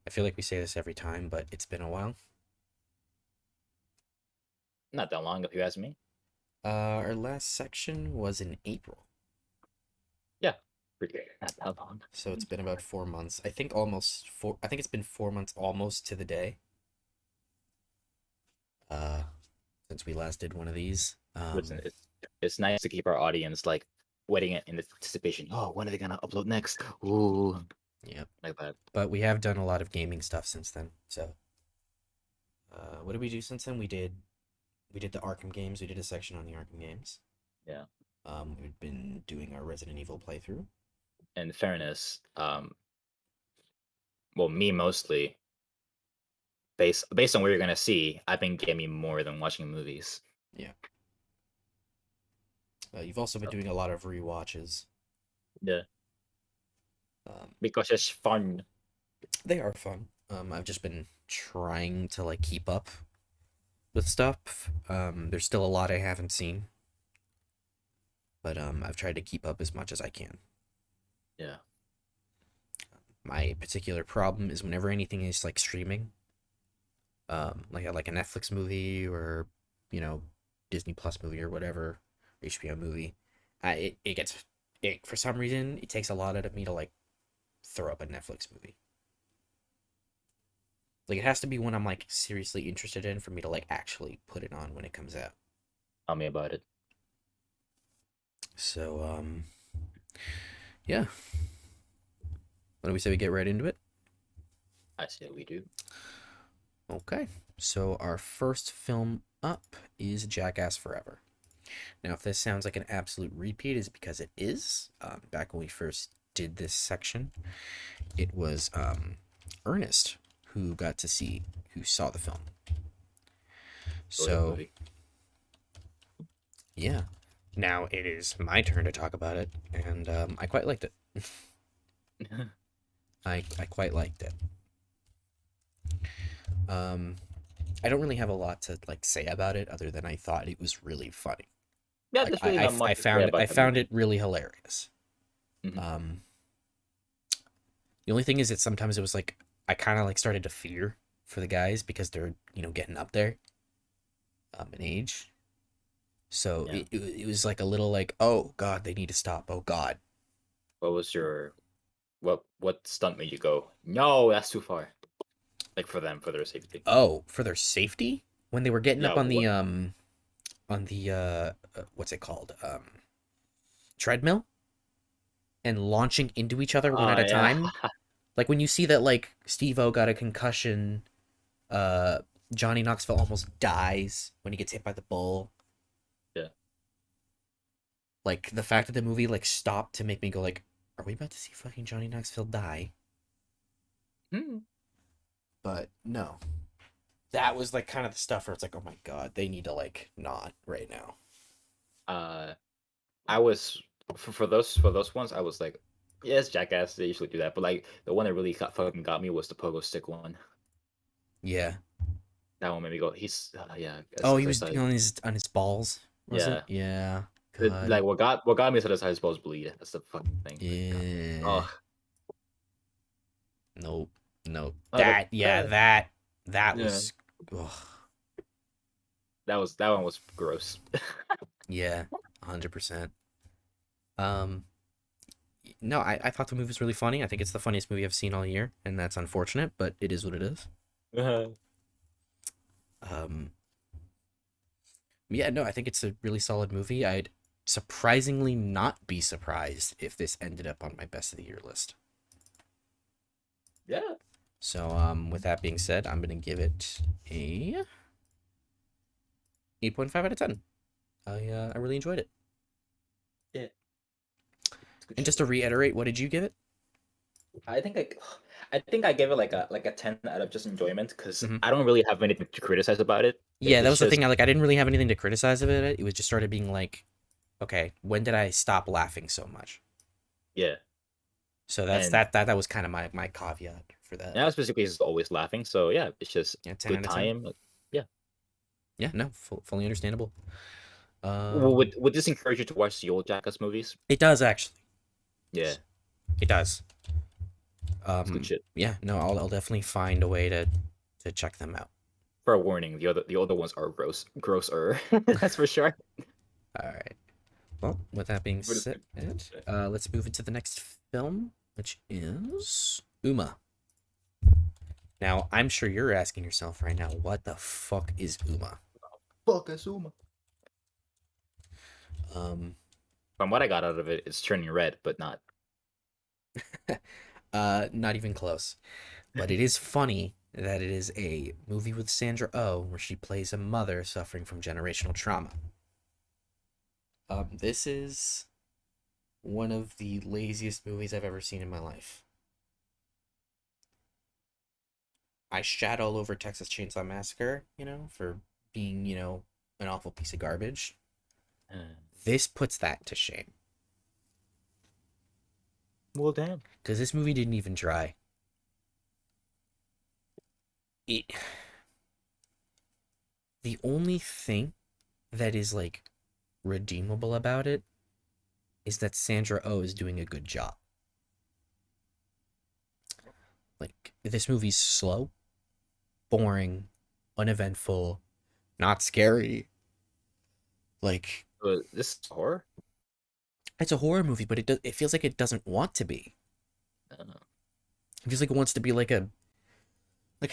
I feel like we say this every time, but it's been a while. Not that long, if you ask me. Our last section was in April, Yeah, pretty not that long. so it's been about 4 months. I think almost four. I think it's been 4 months almost to the day. Uh, since we last did one of these. Listen, it's nice to keep our audience like waiting in anticipation. Oh, when are they gonna upload next? Ooh, Yep. like that. But we have done a lot of gaming stuff since then. So, what did we do since then? We did the Arkham games. We did a section on the Arkham games. Yeah. We've been doing our Resident Evil playthrough. In fairness, well, me mostly based on what you're gonna see, I've been gaming more than watching movies. Yeah. You've also been So, doing a lot of rewatches. yeah, Um, because it's fun. they are fun. I've just been trying to like keep up with stuff. There's still a lot I haven't seen, but I've tried to keep up as much as I can. Yeah. My particular problem is whenever anything is like streaming, like a Netflix movie or Disney Plus movie or whatever, HBO movie, it gets for some reason it takes a lot out of me to like throw up a Netflix movie. Like it has to be one I'm like seriously interested in for me to like actually put it on when it comes out. Tell me about it. So yeah. Why don't we say we get right into it? I say we do. Okay. So our first film up is Jackass Forever. Now, if this sounds like an absolute repeat, is because it is. Back when we first did this section, it was Ernest who saw the film. Brilliant So, movie. yeah. Now it is my turn to talk about it, and I quite liked it. I quite liked it. I don't really have a lot to like say about it other than I thought it was really funny. Yeah, Like there's really not I much to say found about that it movie. really hilarious. Mhm. Um, the only thing is that sometimes it was like I kind of like started to fear for the guys because they're getting up there in age. So Yeah. it was like a little like, oh god, they need to stop. Oh god. What was your what stunt made you go, no, that's too far? Like for them, for their safety. Oh, for their safety when they were getting Yeah, up on what? the what's it called treadmill and launching into each other one at a Yeah. time. Like when you see that like Steve-O got a concussion, uh Johnny Knoxville almost dies when he gets hit by the bull. Yeah. Like the fact that the movie like stopped to make me go like, are we about to see fucking Johnny Knoxville die? Hmm. But no. That was like kind of the stuff where it's like, oh my god, they need to like not right now. Uh, I was for those ones. I was like, yes, Jackass. They usually do that, but like the one that really fucking got me was the pogo stick one. Yeah. That one made me go. He's yeah. Oh, As he I was said, on his balls, was it? yeah. Yeah. God. Like what got me is that his eyeballs bleed. That's the fucking thing. Like, God. Yeah. Oh, Nope. Nope. but That yeah, that yeah, was ugh. that one was gross. Yeah, 100%. Um no, I thought the movie was really funny. I think it's the funniest movie I've seen all year, and that's unfortunate, but it is what it is. Um yeah, no, I think it's a really solid movie. I'd surprisingly not be surprised if this ended up on my best of the year list. Yeah. So, with that being said, I'm gonna give it a 8.5 out of 10. I really enjoyed it. Yeah. It's a good And show. just to reiterate, what did you give it? I think I gave it like a 10 out of just enjoyment because Hmm. I don't really have anything to criticize about it. Yeah, that It's was the just thing. I didn't really have anything to criticize of it. It was just started being like, okay, when did I stop laughing so much? yeah, So that's and that was kind of my caveat for that. now specifically is always laughing. So yeah, it's just Yeah, 10 good out of 10. time. Like, yeah. Yeah, no, fully understandable. Would this encourage you to watch the old Jackass movies? It does actually. Yeah. It does. It's good shit. Yeah, no, I'll definitely find a way to check them out. For a warning, the other ones are grosser. That's for sure. All right. Well, with that being But it's said, good. let's move into the next film, which is Uma. Now, I'm sure you're asking yourself right now, what the fuck is Uma? Fuck Asuma. Um, From what I got out of it, it's turning red, but not. not even close. But it is funny that it is a movie with Sandra Oh, where she plays a mother suffering from generational trauma. This is one of the laziest movies I've ever seen in my life. I shat all over Texas Chainsaw Massacre, for being, an awful piece of garbage. Uh, This puts that to shame. well, damn. Because this movie didn't even try. It, the only thing that is, like, redeemable about it is that Sandra Oh is doing a good job. Like, this movie's slow, boring, uneventful, not scary. Like, But this is horror. it's a horror movie, but it feels like it doesn't want to be. I don't know. It feels like it wants to be like a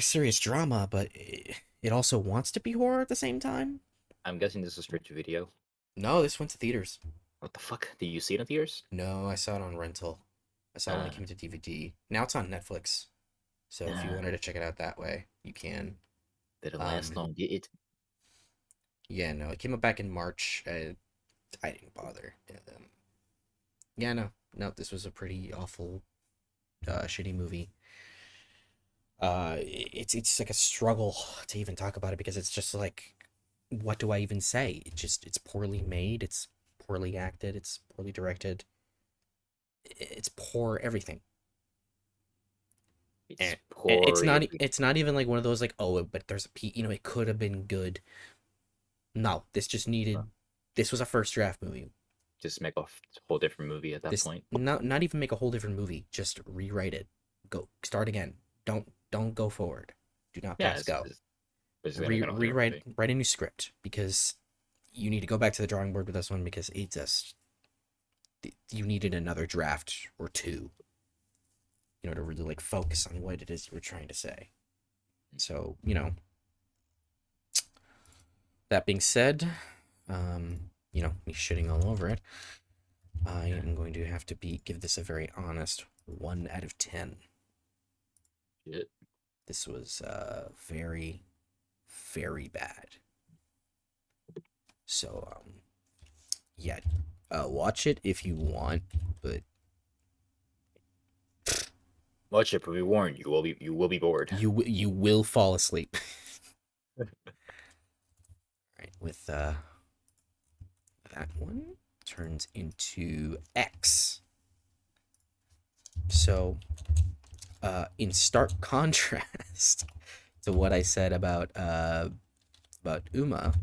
serious drama, but it also wants to be horror at the same time. I'm guessing this is straight to video. No, this went to theaters. What the fuck? Did you see it in theaters? No, I saw it on rental. I saw it when Uh, it came to DVD. Now it's on Netflix. So if you uh, wanted to check it out that way, you can. did it last Um, long? It yeah, no, it came out back in March. I didn't bother. Yeah, no, this was a pretty awful, shitty movie. It's like a struggle to even talk about it because it's just like, what do I even say? It's poorly made. It's poorly acted. It's poorly directed. It's poor everything. it's And it's poor. not it's not even like one of those like, oh, but there's a it could have been good. No, this was a first draft movie. Just make a whole different movie at that This point. not even make a whole different movie. Just rewrite it. Go start again. Don't go forward. Do not Yeah, press go. it's gonna make a whole different Rewrite movie. write a new script because you need to go back to the drawing board with this one because it just you needed another draft or two, to really like focus on what it is you were trying to say. So, that being said, me shitting all over it, I am going to have to give this a very honest 1 out of 10. Shit. This was very, very bad. So, yeah, watch it if you want, but Watch it, but we warned you. You will be bored. you will fall asleep. Right, with that one turns into X. So, in stark contrast to what I said about Uma,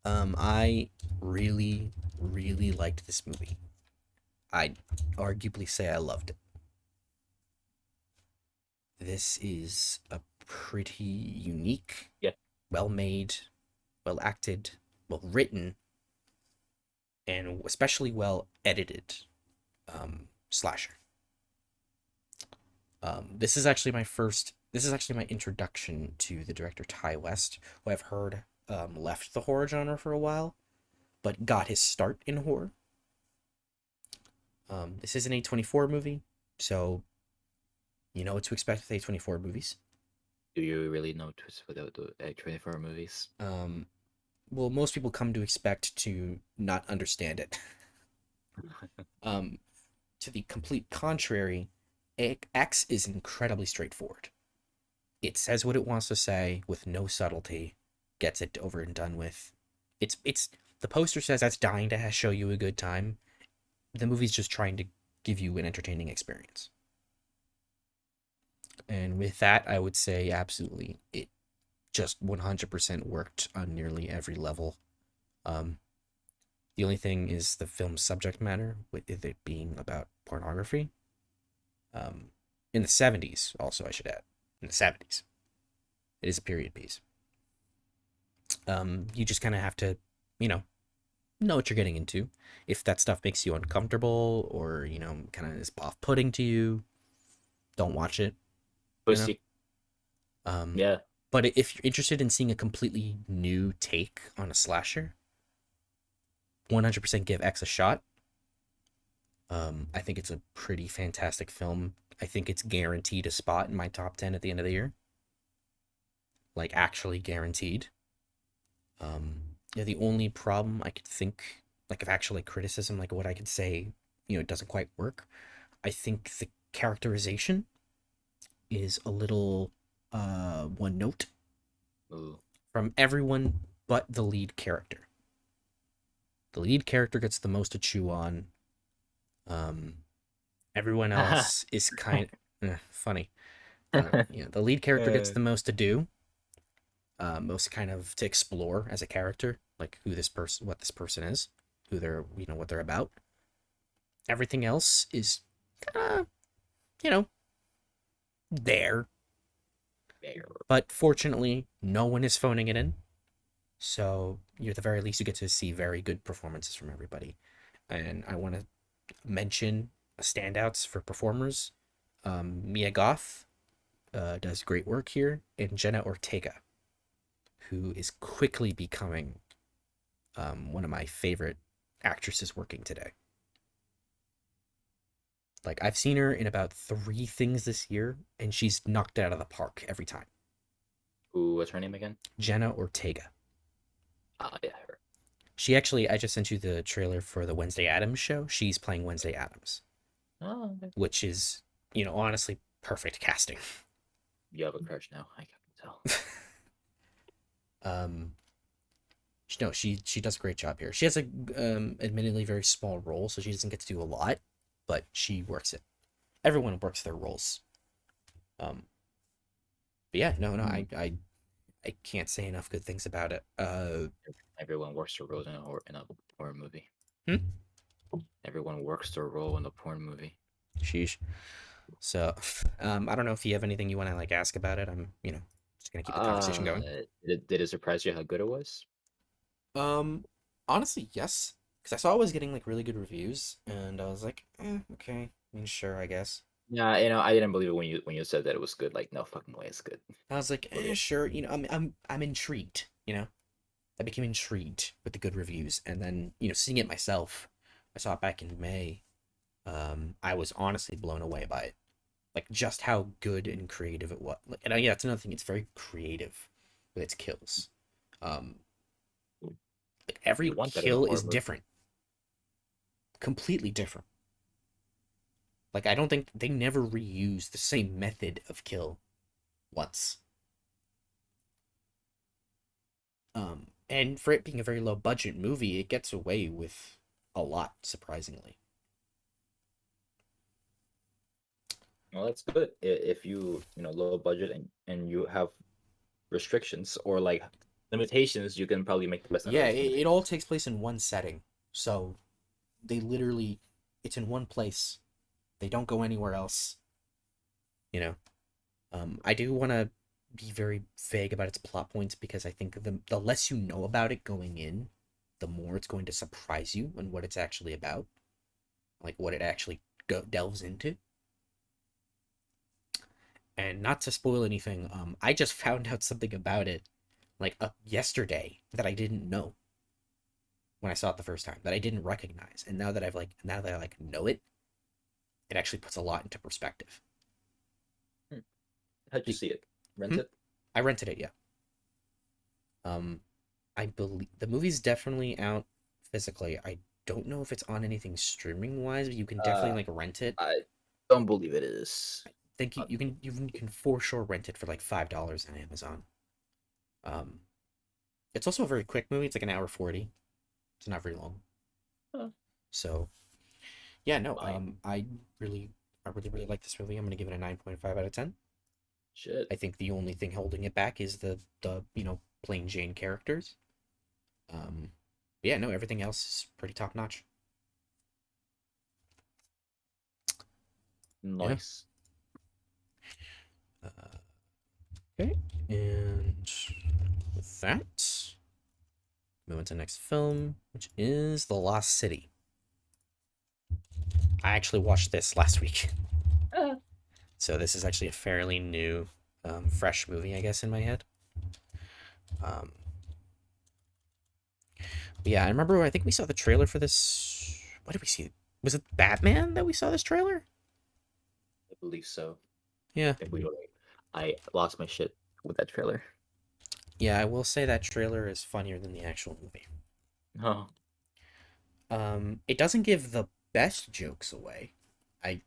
I really, really liked this movie. I'd arguably say I loved it. This is a pretty unique, Yeah. well made, well acted, well written, and especially well edited slasher. This is actually my introduction to the director Ty West, who I've heard left the horror genre for a while, but got his start in horror. This is an A24 movie, so you know what to expect with A24 movies. Do you really know twists without the A24 movies? Well, most people come to expect to not understand it. um, to the complete contrary, X is incredibly straightforward. It says what it wants to say with no subtlety, gets it over and done with. It's the poster says that's dying to show you a good time. The movie's just trying to give you an entertaining experience. And with that, I would say absolutely it just 100% worked on nearly every level. Um, the only thing is the film's subject matter, with it being about pornography. Um, in the 70s, also, I should add. In the 70s. It is a period piece. You just kind of have to, you know what you're getting into. If that stuff makes you uncomfortable or, kind of is off putting to you, don't watch it, you know? Pussy. Um, Yeah. but if you're interested in seeing a completely new take on a slasher, 100% give X a shot. I think it's a pretty fantastic film. I think it's guaranteed a spot in my top 10 at the end of the year. Like, actually guaranteed. Yeah, the only problem I could think, like, of actual like, criticism, like what I could say, it doesn't quite work. I think the characterization is a little one note Ooh. from everyone but the lead character. The lead character gets the most to chew on. Um, Everyone else is kind of funny. The lead character gets Uh, the most to do, most kind of to explore as a character, like what this person is, who they're, what they're about. Everything else is kind of, you know, there. Bear. But fortunately, no one is phoning it in. So, at the very least, you get to see very good performances from everybody. And I want to mention standouts for performers. Mia Goth does great work here, and Jenna Ortega, who is quickly becoming one of my favorite actresses working today. Like, I've seen her in about 3 things this year, and she's knocked it out of the park every time. Ooh, what's her name again? Jenna Ortega. Ah, yeah, her. She actually, I just sent you the trailer for the Wednesday Addams show. She's playing Wednesday Addams, Oh, okay. which is, honestly perfect casting. You have a crush now. I can tell. um, no, she does a great job here. She has a admittedly very small role, so she doesn't get to do a lot, but she works it. Everyone works their roles. Um, but yeah, no, Mm. I can't say enough good things about it. Everyone works their role in a porn movie. Hmm? Everyone works their role in a porn movie. Sheesh. So, I don't know if you have anything you want to like ask about it. I'm, just gonna keep the conversation Uh, going. did it surprise you how good it was? Um, Honestly, yes, because I saw it was getting like really good reviews, and I was like, okay, I mean, sure, I guess. Yeah, I didn't believe it when you said that it was good. Like, no fucking way, it's good. I was like, Believe it. sure, I'm intrigued. I became intrigued with the good reviews, and then seeing it myself, I saw it back in May. I was honestly blown away by it, like just how good and creative it was. Like, and yeah, that's another thing. It's very creative with its kills. Um, like You every want that in a kill horror is movie. different, completely different. Like I don't think they never reuse the same method of kill once. And for it being a very low budget movie, it gets away with a lot, surprisingly. Well, that's good. If you low budget and you have restrictions or like limitations, you can probably make the best out of Yeah, this movie. it all takes place in one setting. So they literally, it's in one place. They don't go anywhere else. You know, I do want to be very vague about its plot points because I think the less you know about it going in, the more it's going to surprise you on what it's actually about, like what it actually delves into. And not to spoil anything, I just found out something about it like yesterday that I didn't know when I saw it the first time that I didn't recognize, and now that I like know it, it actually puts a lot into perspective. Hmm. How'd you Be- see it? Rent hmm? it? I rented it, yeah. Um, I believe the movie's definitely out physically. I don't know if it's on anything streaming wise, but you can Uh, definitely like rent it. I don't believe it is. I think you can for sure rent it for like $5 on Amazon. Um, it's also a very quick movie. It's like an hour 40. It's not very long. Uh, So yeah, no. Fine. I really really like this movie. I'm gonna give it a 9.5 out of 10. Shit. I think the only thing holding it back is the plain Jane characters. Um, yeah, no, everything else is pretty top notch. Yeah. Nice. Uh, okay. And with that, move on to the next film, which is The Lost City. I actually watched this last week. Uh, So this is actually a fairly new, fresh movie, I guess, in my head. Um, but yeah, I remember. I think we saw the trailer for this. What did we see? Was it Batman that we saw this trailer? I believe so. Yeah, I think I lost my shit with that trailer. yeah. I will say that trailer is funnier than the actual movie. Oh, It doesn't give the best jokes away. I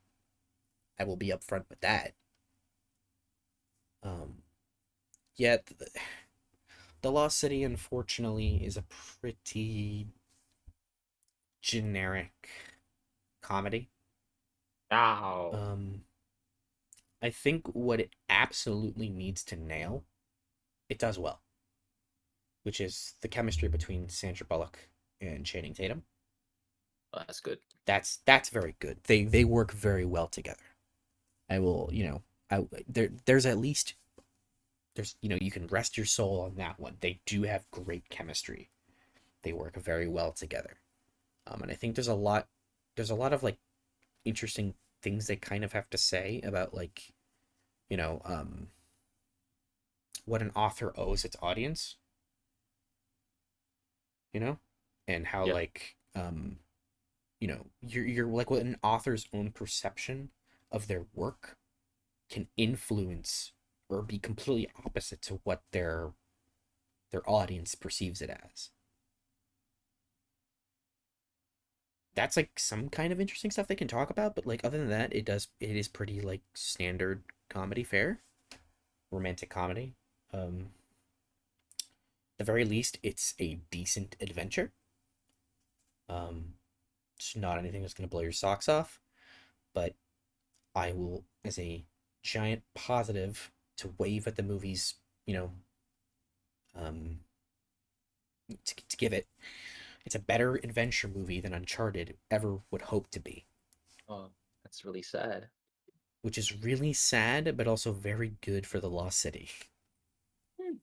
I will be upfront with that. Um, yet the Lost City, unfortunately, is a pretty generic comedy. ow. Um, I think what it absolutely needs to nail, it does well, which is the chemistry between Sandra Bullock and Channing Tatum. Oh, that's good. That's very good. They work very well together. I will, there's at least you can rest your soul on that one. They do have great chemistry. They work very well together. And I think there's a lot of like interesting things they kind of have to say about like, you know, what an author owes its audience, you know, and how Yeah. like, you're like what an author's own perception of their work can influence or be completely opposite to what their audience perceives it as. That's like some kind of interesting stuff they can talk about, but like other than that, it is pretty like standard comedy fare, romantic comedy. The very least, it's a decent adventure. Um, it's not anything that's gonna blow your socks off, but I will, as a giant positive, to wave at the movies, you know, um, to give it, it's a better adventure movie than Uncharted ever would hope to be, Oh, that's really sad. which is really sad, but also very good for the Lost City. Hmm.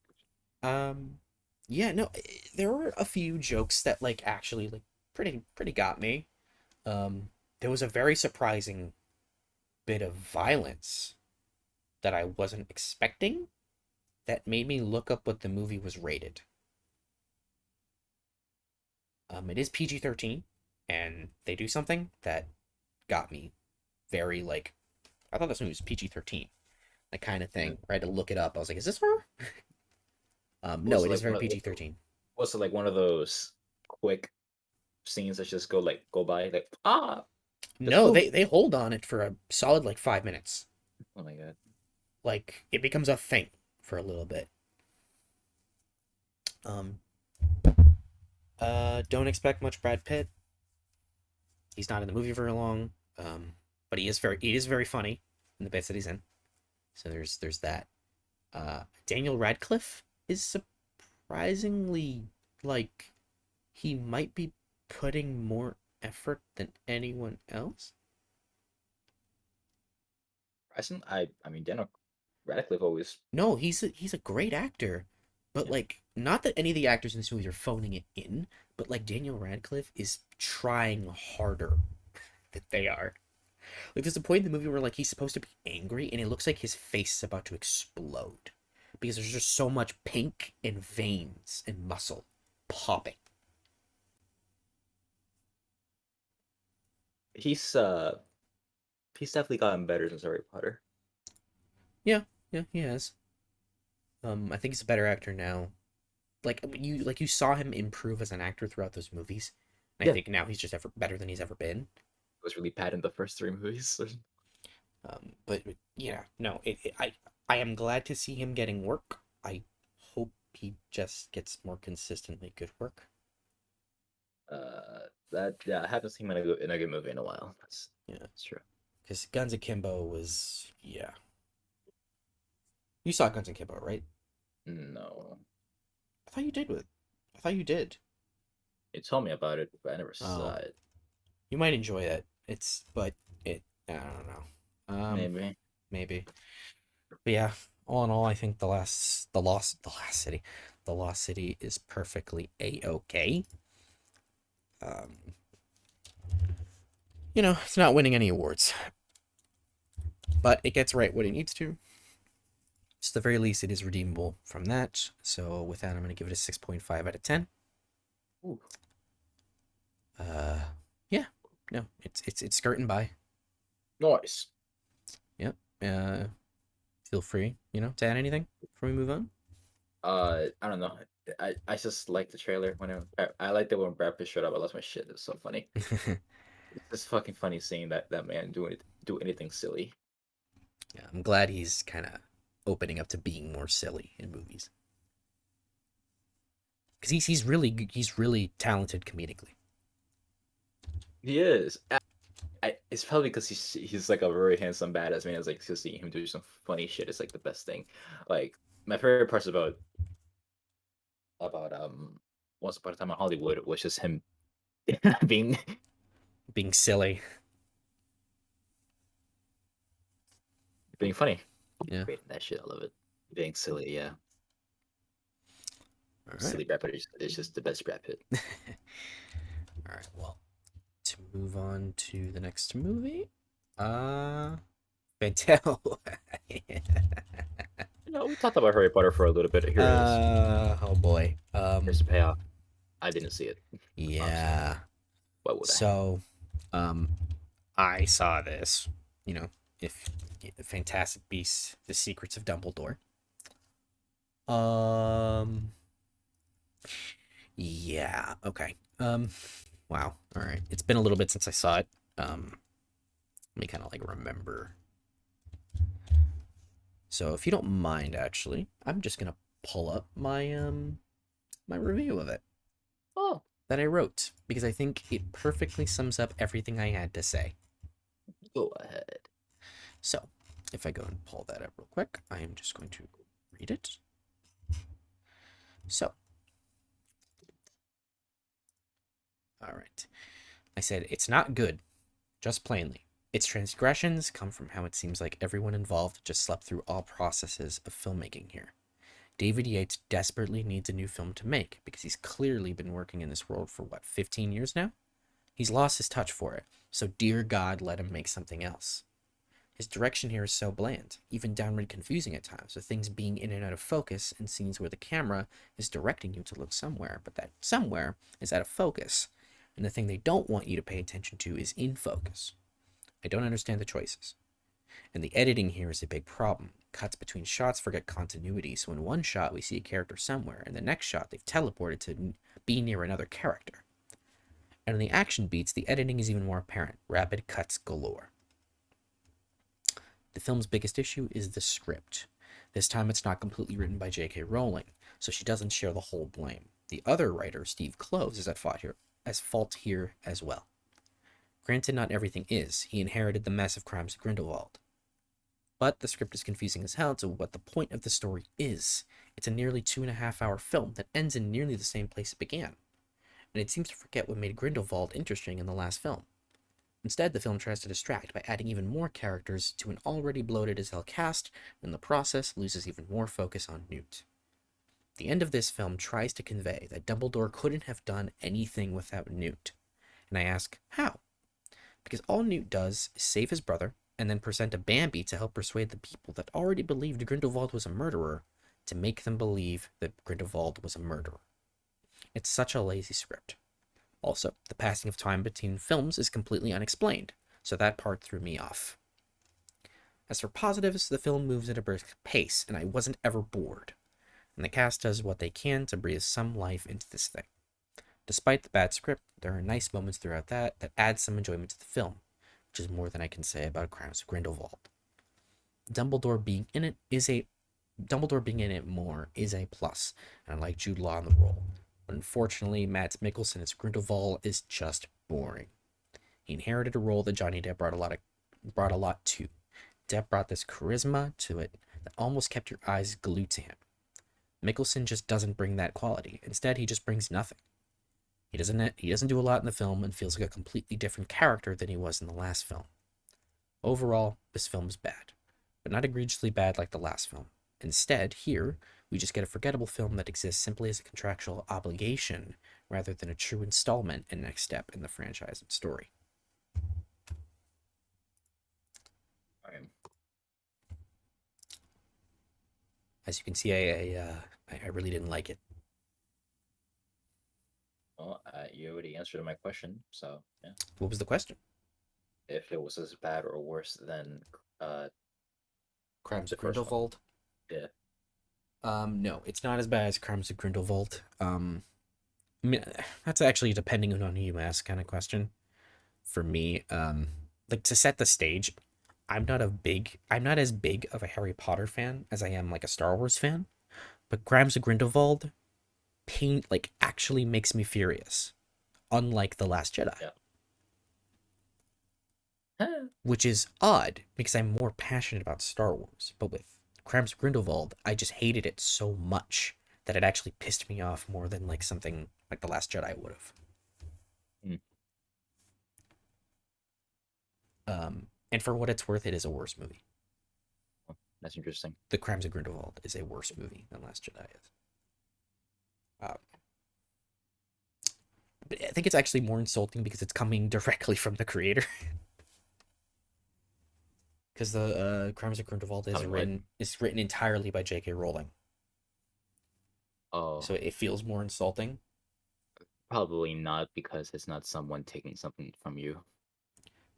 Um, yeah, no, there were a few jokes that like actually like pretty got me. There was a very surprising bit of violence that I wasn't expecting that made me look up what the movie was rated. It is PG-13, and they do something that got me very like I thought this movie was PG-13, that kind of Yeah. thing. I had to look it up. I was like, is this her? No, Was it it is like very PG-13. was it like one of those quick scenes that just go by like just No, boom. they hold on it for a solid like 5 minutes. Oh my god. Like it becomes a thing for a little bit. Um, don't expect much Brad Pitt. He's not in the movie very long. But he is very funny in the bits that he's in. So there's that. Daniel Radcliffe is surprisingly like he might be putting more effort than anyone else. I mean Daniel Radcliffe always No, he's a great actor, but yeah. like not that any of the actors in this movie are phoning it in, but like Daniel Radcliffe is trying harder than they are. Like there's a point in the movie where like he's supposed to be angry and it looks like his face is about to explode because there's just so much pink and veins and muscle popping. He's uh he's definitely gotten better since Harry Potter. Yeah, yeah, he has. I think he's a better actor now. Like you saw him improve as an actor throughout those movies. And I Yeah. think now he's just ever better than he's ever been. Was really bad in the first three movies. But yeah, no, I am glad to see him getting work. I hope he just gets more consistently good work. That yeah, I haven't seen him in a good movie in a while. Yeah, That's true. because Guns Akimbo was yeah. You saw Guns Akimbo, right? No, I thought you did with. I thought you did. you told me about it, but I never saw Oh, it. you might enjoy it. It's but it I don't know. Um, Maybe. maybe. But yeah, all in all, I think the Lost City is perfectly a-okay. Um, it's not winning any awards, but it gets right what it needs to. So at the very least, it is redeemable from that. So with that, I'm going to give it a 6.5 out of 10. Ooh. Uh, yeah, no, it's skirting by. Nice. Yep. Feel free, to add anything before we move on. I don't know. I just like the trailer when I liked it when Brad Pitt showed up. I lost my shit. It's so funny. It's just fucking funny seeing that man do anything silly. Yeah, I'm glad he's kind of opening up to being more silly in movies because he's really talented comedically. He is. It's probably because he's like a very handsome badass man. It's like just seeing him do some funny shit is like the best thing. Like my favorite parts about Once Upon a Time in Hollywood was just him being Being silly. being funny. Yeah. Great that shit. I love it. Being silly, yeah. All right. Silly Brad Pitt is just the best Brad Pitt. All right. Well, to move on to the next movie, Fantel. We talked about Harry Potter for a little bit. Here it is. Oh boy. Here's the payoff. I didn't see it. Obviously. Yeah. Why would I? So, um, I saw this. You know, if Fantastic Beasts: The Secrets of Dumbledore. Um. Yeah. Okay. Wow. All right. It's been a little bit since I saw it. Let me kind of like remember. So if you don't mind, actually, I'm just gonna pull up my review of it Oh, that I wrote because I think it perfectly sums up everything I had to say. go ahead. So if I go and pull that up real quick, I am just going to read it. So, all right. I said it's not good, just plainly. Its transgressions come from how it seems like everyone involved just slept through all processes of filmmaking here. David Yates desperately needs a new film to make because he's clearly been working in this world for what, 15 years now? He's lost his touch for it, so dear God, let him make something else. His direction here is so bland, even downright confusing at times, with things being in and out of focus in scenes where the camera is directing you to look somewhere, but that somewhere is out of focus, and the thing they don't want you to pay attention to is in focus. I don't understand the choices. And the editing here is a big problem. Cuts between shots forget continuity, so in one shot we see a character somewhere, and the next shot they've teleported to be near another character. And in the action beats, the editing is even more apparent. Rapid cuts galore. The film's biggest issue is the script. This time it's not completely written by J.K. Rowling, so she doesn't share the whole blame. The other writer, Steve Kloves, is at fault here as well. Granted, not everything is. He inherited the massive crimes of Grindelwald. But the script is confusing as hell to what the point of the story is. It's a nearly 2.5 hour film that ends in nearly the same place it began. And it seems to forget what made Grindelwald interesting in the last film. Instead, the film tries to distract by adding even more characters to an already bloated as hell cast, and in the process loses even more focus on Newt. The end of this film tries to convey that Dumbledore couldn't have done anything without Newt. And I ask, how? Because all Newt does is save his brother, and then present a Bambi to help persuade the people that already believed Grindelwald was a murderer to make them believe that Grindelwald was a murderer. It's such a lazy script. Also, the passing of time between films is completely unexplained, so that part threw me off. As for positives, the film moves at a brisk pace, and I wasn't ever bored. And the cast does what they can to breathe some life into this thing. Despite the bad script, there are nice moments throughout that add some enjoyment to the film, which is more than I can say about Crimes of Grindelwald. Dumbledore being in it more is a plus, and I like Jude Law in the role. But unfortunately, Mads Mikkelsen as Grindelwald is just boring. He inherited a role that Johnny Depp brought a lot to. Depp brought this charisma to it that almost kept your eyes glued to him. Mikkelsen just doesn't bring that quality. Instead, he just brings nothing. He doesn't do a lot in the film and feels like a completely different character than he was in the last film. Overall, this film is bad, but not egregiously bad like the last film. Instead, here, we just get a forgettable film that exists simply as a contractual obligation rather than a true installment and next step in the franchise and story. Alright. As you can see, I really didn't like it. Well, you already answered my question, so yeah. What was the question? If it was as bad or worse than uh Crimes the of first one, Grindelwald? yeah. No, it's not as bad as Crimes of Grindelwald. I mean, that's actually depending on who you ask kind of question. For me, like to set the stage, I'm not as big of a Harry Potter fan as I am like a Star Wars fan. But Crimes of Grindelwald like actually makes me furious, unlike The Last Jedi, Yeah. which is odd because I'm more passionate about Star Wars. But with Crimes of Grindelwald, I just hated it so much that it actually pissed me off more than like something like The Last Jedi would have. Mm. And for what it's worth, it is a worse movie. That's interesting. The Crimes of Grindelwald is a worse movie than Last Jedi is. Um, but I think it's actually more insulting because it's coming directly from the creator. Because the Crimes of Grindelwald is written entirely by J.K. Rowling, Oh, so it feels more insulting. probably not because it's not someone taking something from you.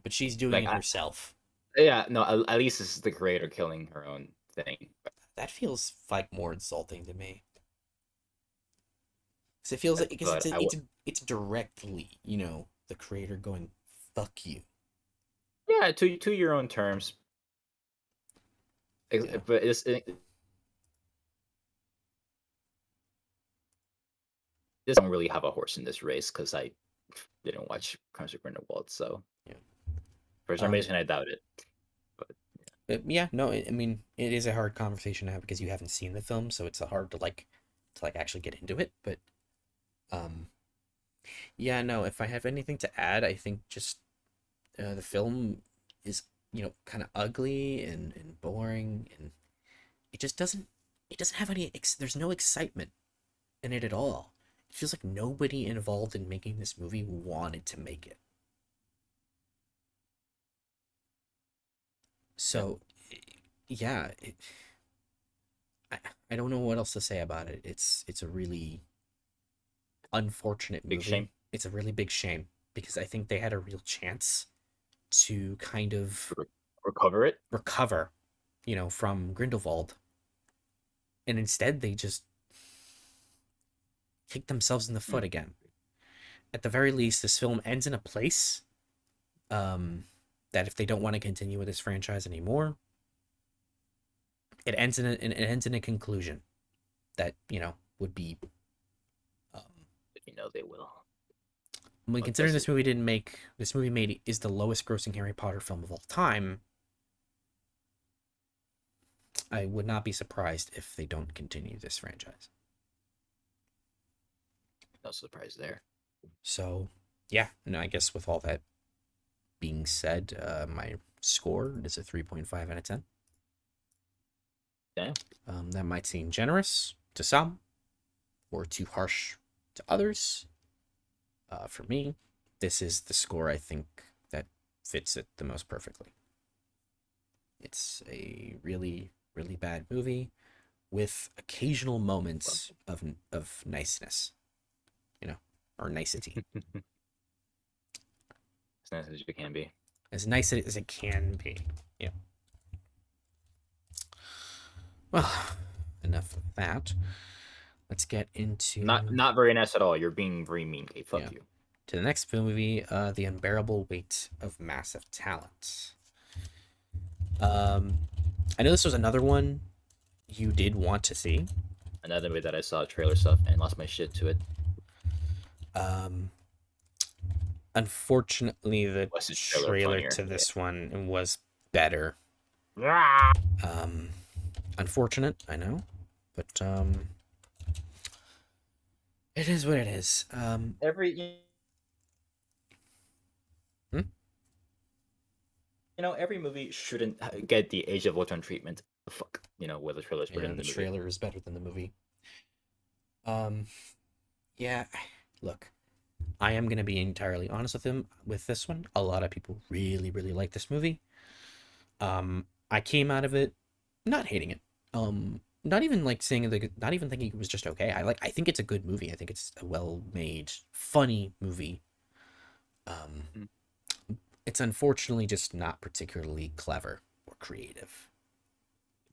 But she's doing Like, it herself. yeah, no, at least it's the creator killing her own thing. That feels like more insulting to me. Because it feels like because But it's directly the creator going fuck you. yeah, to your own terms. Yeah. But it doesn't really have a horse in this race because I didn't watch Crimes of Grindelwald, so Yeah. for some reason I doubt it. But Yeah, no, I mean it is a hard conversation to have because you haven't seen the film, so it's hard to like actually get into it. But um, yeah, no, if I have anything to add, I think just the film is kind of ugly and boring, and it just doesn't have any there's no excitement in it at all. It feels like nobody involved in making this movie wanted to make it. yeah, So yeah, I, I don't know what else to say about it. It's a really unfortunate big movie. shame. It's a really big shame because I think they had a real chance to kind of Recover it. recover, from Grindelwald, and instead they just kick themselves in the Hmm. foot again. At the very least, this film ends in a place that if they don't want to continue with this franchise anymore, it ends in a conclusion that would be. Um, They will. I mean, Well, considering this movie made is the lowest grossing Harry Potter film of all time, I would not be surprised if they don't continue this franchise. No surprise there. So, yeah, I guess with all that being said, my score is a 3.5 out of 10. Yeah. That might seem generous to some or too harsh to others. For me, this is the score I think that fits it the most perfectly. It's a really, really bad movie with occasional moments of niceness, or nicety. As nice as you can be. As nice as it can be. Yeah. Well, enough of that. Let's get into Not very nice at all. You're being very mean. Okay, yeah fuck you. to the next movie, The Unbearable Weight of Massive Talent. Um, I know this was another one you did want to see. Another way that I saw trailer stuff and lost my shit to it. Um, Unfortunately, the Was the trailer trailer funnier? to this one was better. Yeah. Um, Unfortunate, I know, but it is what it is. Every Hmm? every movie shouldn't get the Age of Ultron treatment. Fuck, where the trailer is better Yeah, than the the movie. trailer is better than the movie. Um, yeah, look, I am gonna be entirely honest with him with this one. A lot of people really, really like this movie. I came out of it not hating it. Not even like saying like not even thinking it was just okay. I think it's a good movie. I think it's a well made, funny movie. Um, Mm. it's unfortunately just not particularly clever or creative.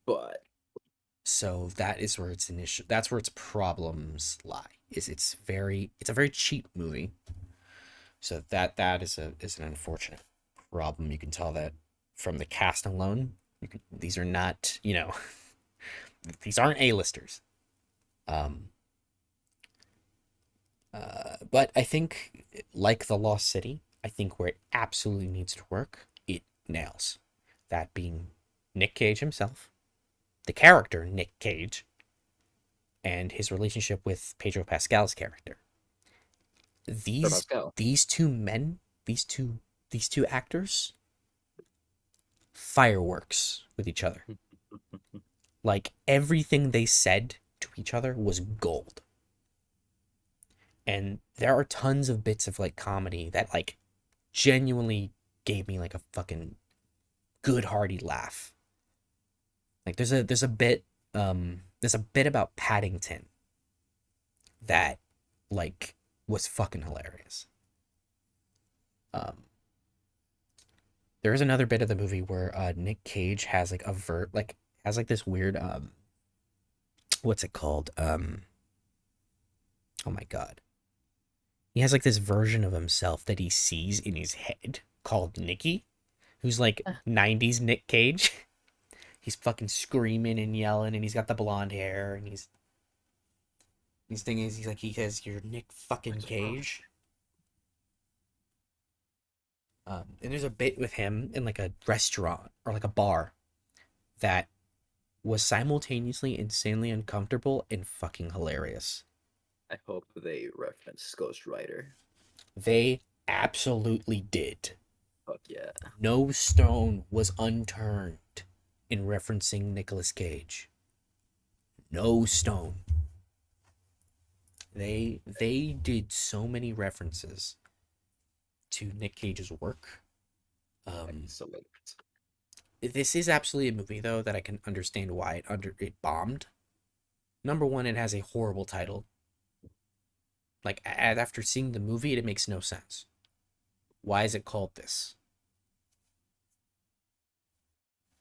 But So that is where its initial that's where its problems lie. It's a very cheap movie. So that is an unfortunate problem. You can tell that from the cast alone. These are not, these aren't A-listers. Um, but I think, like The Lost City, I think where it absolutely needs to work, it nails. That being Nick Cage himself, the character Nick Cage, and his relationship with Pedro Pascal's character. for These Pascal. these two men, these two actors, fireworks with each other. Like everything they said to each other was gold. And there are tons of bits of like comedy that like genuinely gave me like a fucking good hearty laugh. Like there's a bit about Paddington that like was fucking hilarious. Um there is another bit of the movie where Nick Cage has like has like this weird what's it called? Oh my god. He has like this version of himself that he sees in his head called Nicky, who's like 90s Nick Cage. He's fucking screaming and yelling, and he's got the blonde hair, and his thing is he's like he has your Nick fucking Cage. And there's a bit with him in like a restaurant or like a bar that was simultaneously insanely uncomfortable and fucking hilarious. I hope they reference Ghost Rider. They absolutely did. Fuck yeah. No stone was unturned in referencing Nicolas Cage. No stone. They did so many references to Nick Cage's work. Um, So like, this is absolutely a movie though that I can understand why it bombed. Number one, it has a horrible title. Like after seeing the movie, it makes no sense. Why is it called this?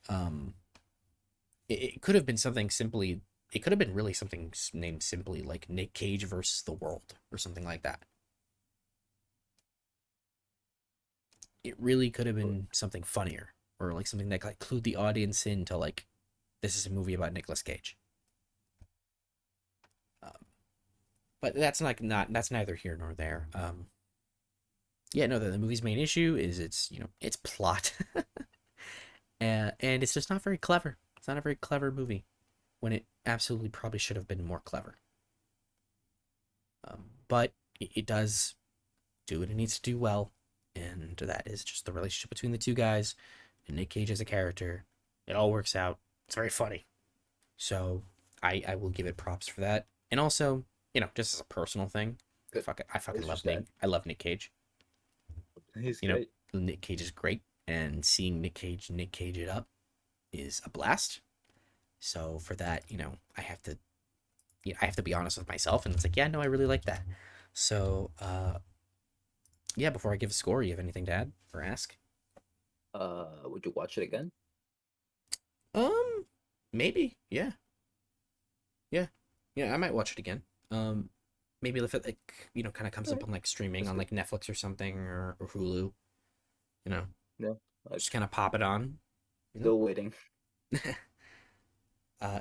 Um, it could have been something simply. It could have been really something named simply like Nick Cage versus the world or something like that. It really could have been something funnier or like something that like clued the audience into like this is a movie about Nicolas Cage. Um, but that's not that's neither here nor there. Yeah, no, the movie's main issue is its plot, and it's just not very clever. It's not a very clever movie when it absolutely probably should have been more clever. But it does do what it needs to do well, and that is just the relationship between the two guys and Nick Cage as a character. It all works out. It's very funny. So I will give it props for that. And also, just as a personal thing, good. I fucking It's love just that I love Nick Cage. he's You know, great. Nick Cage is great, and seeing Nick Cage it up is a blast. So for that, I have to be honest with myself, and it's like, yeah, no, I really like that. So yeah, before I give a score, you have anything to add or ask? Would you watch it again? Um, maybe, yeah, yeah, yeah. I might watch it again. Maybe if it like kind of comes up Alright, on like streaming that's on good. like Netflix or something or Hulu. You know, Yeah, just like kind of pop it on. You know, still waiting.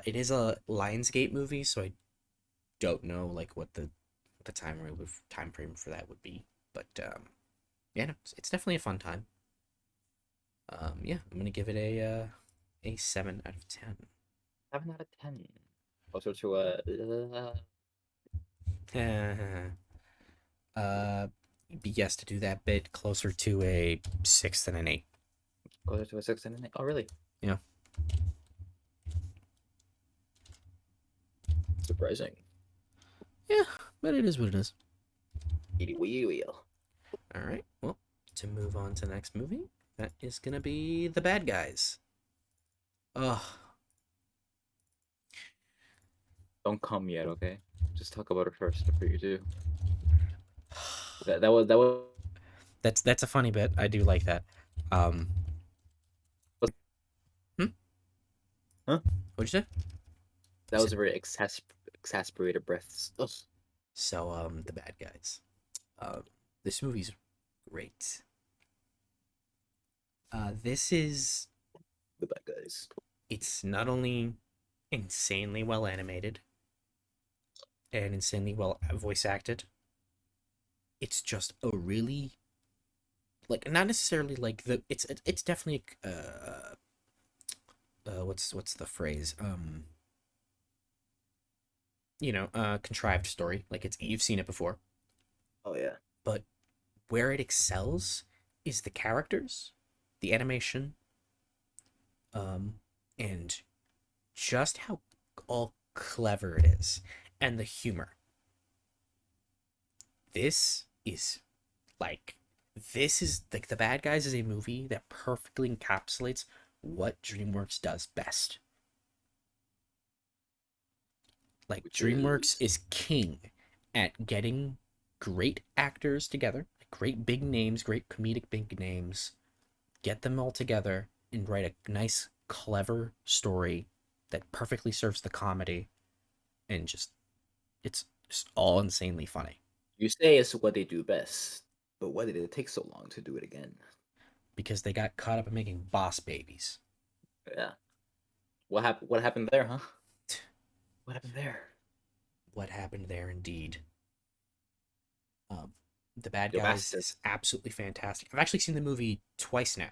it is a Lionsgate movie, so I don't know like what the time frame for that would be. But yeah, no, it's definitely a fun time. Yeah, I'm gonna give it a 7 out of 10. 7 out of 10. Closer to uh, yes, to do that bit closer to a 6 than an 8. Closer to a 6 and a 9. Oh, really? Yeah. Surprising. Yeah, but it is what it is. Wheel. All right. Well, to move on to the next movie, that is gonna be The Bad Guys. Ugh. Don't come yet, okay? Just talk about it first before you do. That was That's a funny bit. I do like that. Um, hmm? huh? What'd you say? You That was said a very exasperated breath. Ugh. so. The Bad Guys. Um, this movie's great. This is. The bad guys. It's not only insanely well animated and insanely well voice acted. It's just a really like not necessarily like the it's definitely what's the phrase contrived story, like it's you've seen it before, Oh yeah. but where it excels is the characters, the animation, um and just how all clever it is, and the humor. This is like this is like The Bad Guys is a movie that perfectly encapsulates what DreamWorks does best. Like Which DreamWorks is is king at getting great actors together, great big names, great comedic big names, get them all together and write a nice, clever story that perfectly serves the comedy, and it's just all insanely funny you say it's what they do best, but why did it take so long to do it again? because they got caught up in making Boss Babies. Yeah. What happened? What happened there, huh? What happened there? What happened there, indeed. Um, the Bad Yo, Guys bastard. is absolutely fantastic. I've actually seen the movie twice now,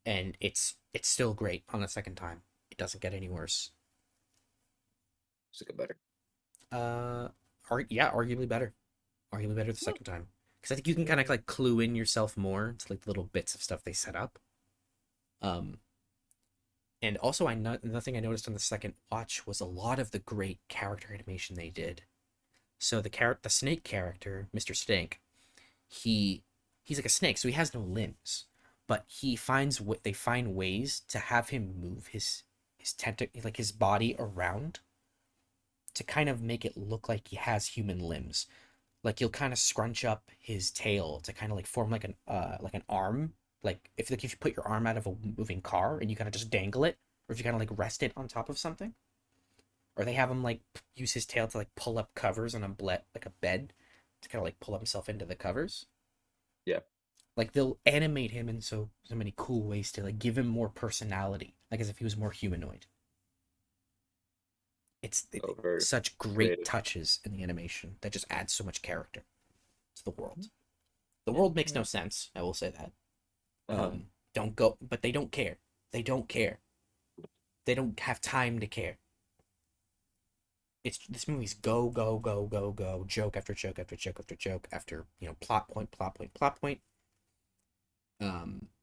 and it's still great on the second time. It doesn't get any worse. Should get better. Uh, yeah, arguably better the Oh, second time because I think you can kind of like clue in yourself more to like little bits of stuff they set up. Um, and also another thing I noticed on the second watch was a lot of the great character animation they did. So the snake character, Mr. Stink, he he's like a snake, so he has no limbs, but he finds what they find ways to have him move his like his body around to kind of make it look like he has human limbs. Like you'll kind of scrunch up his tail to kind of like form like an arm. Like if you put your arm out of a moving car and you kind of just dangle it, or if you kind of like rest it on top of something, or they have him like use his tail to like pull up covers on like a bed to kind of like pull himself into the covers. yeah. Like they'll animate him in so many cool ways to like give him more personality, like as if he was more humanoid. Oh, very Such great creative. touches in the animation that just adds so much character to the world. The Yeah. world makes Yeah. no sense. I will say that. Uh-huh. Don't go, but they don't care. They don't care. They don't have time to care. It's this movie's go go go go go joke after joke after joke after joke after plot point plot point plot point.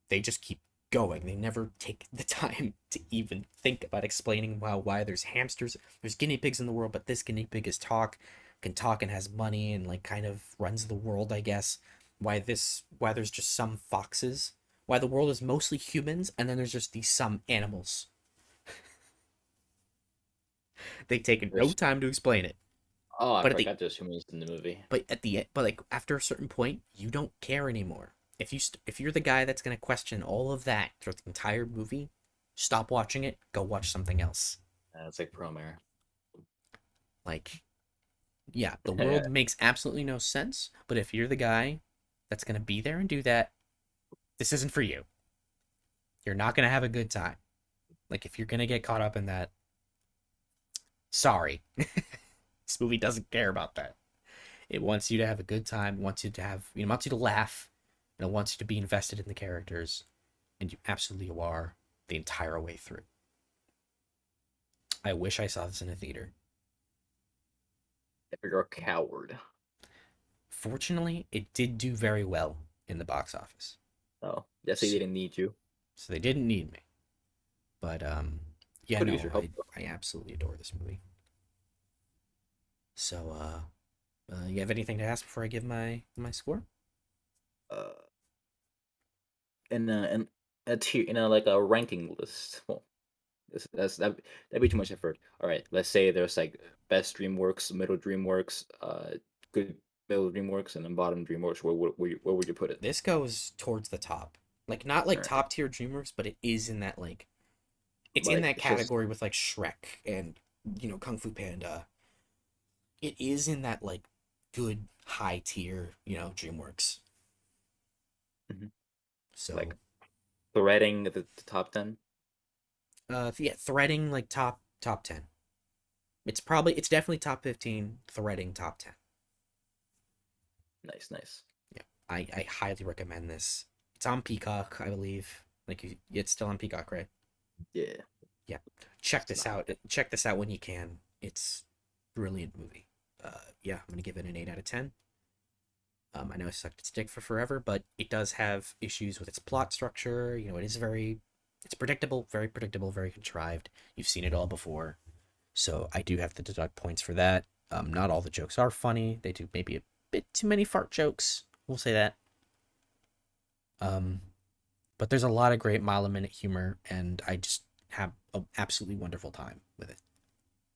They just keep going. They never take the time to even think about explaining why there's hamsters, there's guinea pigs in the world, but this guinea pig can talk and has money and like kind of runs the world, I guess. Why there's just some foxes, why the world is mostly humans, and then there's just these some animals. They take no There's time to explain it. oh, I But at the forgot there's humans in the movie. but like after a certain point, you don't care anymore. If you're the guy that's gonna question all of that throughout the entire movie, stop watching it. Go watch something else. It's like Promare. Like, yeah, the Yeah. world makes absolutely no sense. But if you're the guy that's gonna be there and do that, this isn't for you. You're not gonna have a good time. Like if you're gonna get caught up in that, sorry, this movie doesn't care about that. It wants you to have a good time. Wants you to have wants you to laugh, and it wants you to be invested in the characters, and you absolutely are the entire way through. I wish I saw this in a theater. You're a coward. Fortunately, it did do very well in the box office. Oh, yes, they So, didn't need you. so they didn't need me. But yeah, Could use no, your help I absolutely adore this movie. So you have anything to ask before I give my score? though. In a tier, like a ranking list. Well, that'd be too much effort. All right, let's say there's like best DreamWorks, middle DreamWorks, good middle DreamWorks, and then bottom DreamWorks. Where would you put it? This goes towards the top. Like not like All right, top tier DreamWorks, but it is in that like it's in like that it's just category with like Shrek and Kung Fu Panda. It is in that like good high tier, DreamWorks. mhm, like So threading the top 10. yeah, threading like top 10. It's definitely top 15, threading top 10. Nice, nice. Yeah. I highly recommend this. It's on Peacock, I believe. It's still on Peacock, right? Yeah, Yeah. Check it's this not. out. Check this out when you can. It's a brilliant movie. Yeah, I'm gonna give it an 8 out of 10. I know I sucked its dick for forever, but it does have issues with its plot structure. It's predictable, very contrived. You've seen it all before. So I do have to deduct points for that. Not all the jokes are funny. They do maybe a bit too many fart jokes. We'll say that. Um, but there's a lot of great mile a minute humor, and I just have an absolutely wonderful time with it.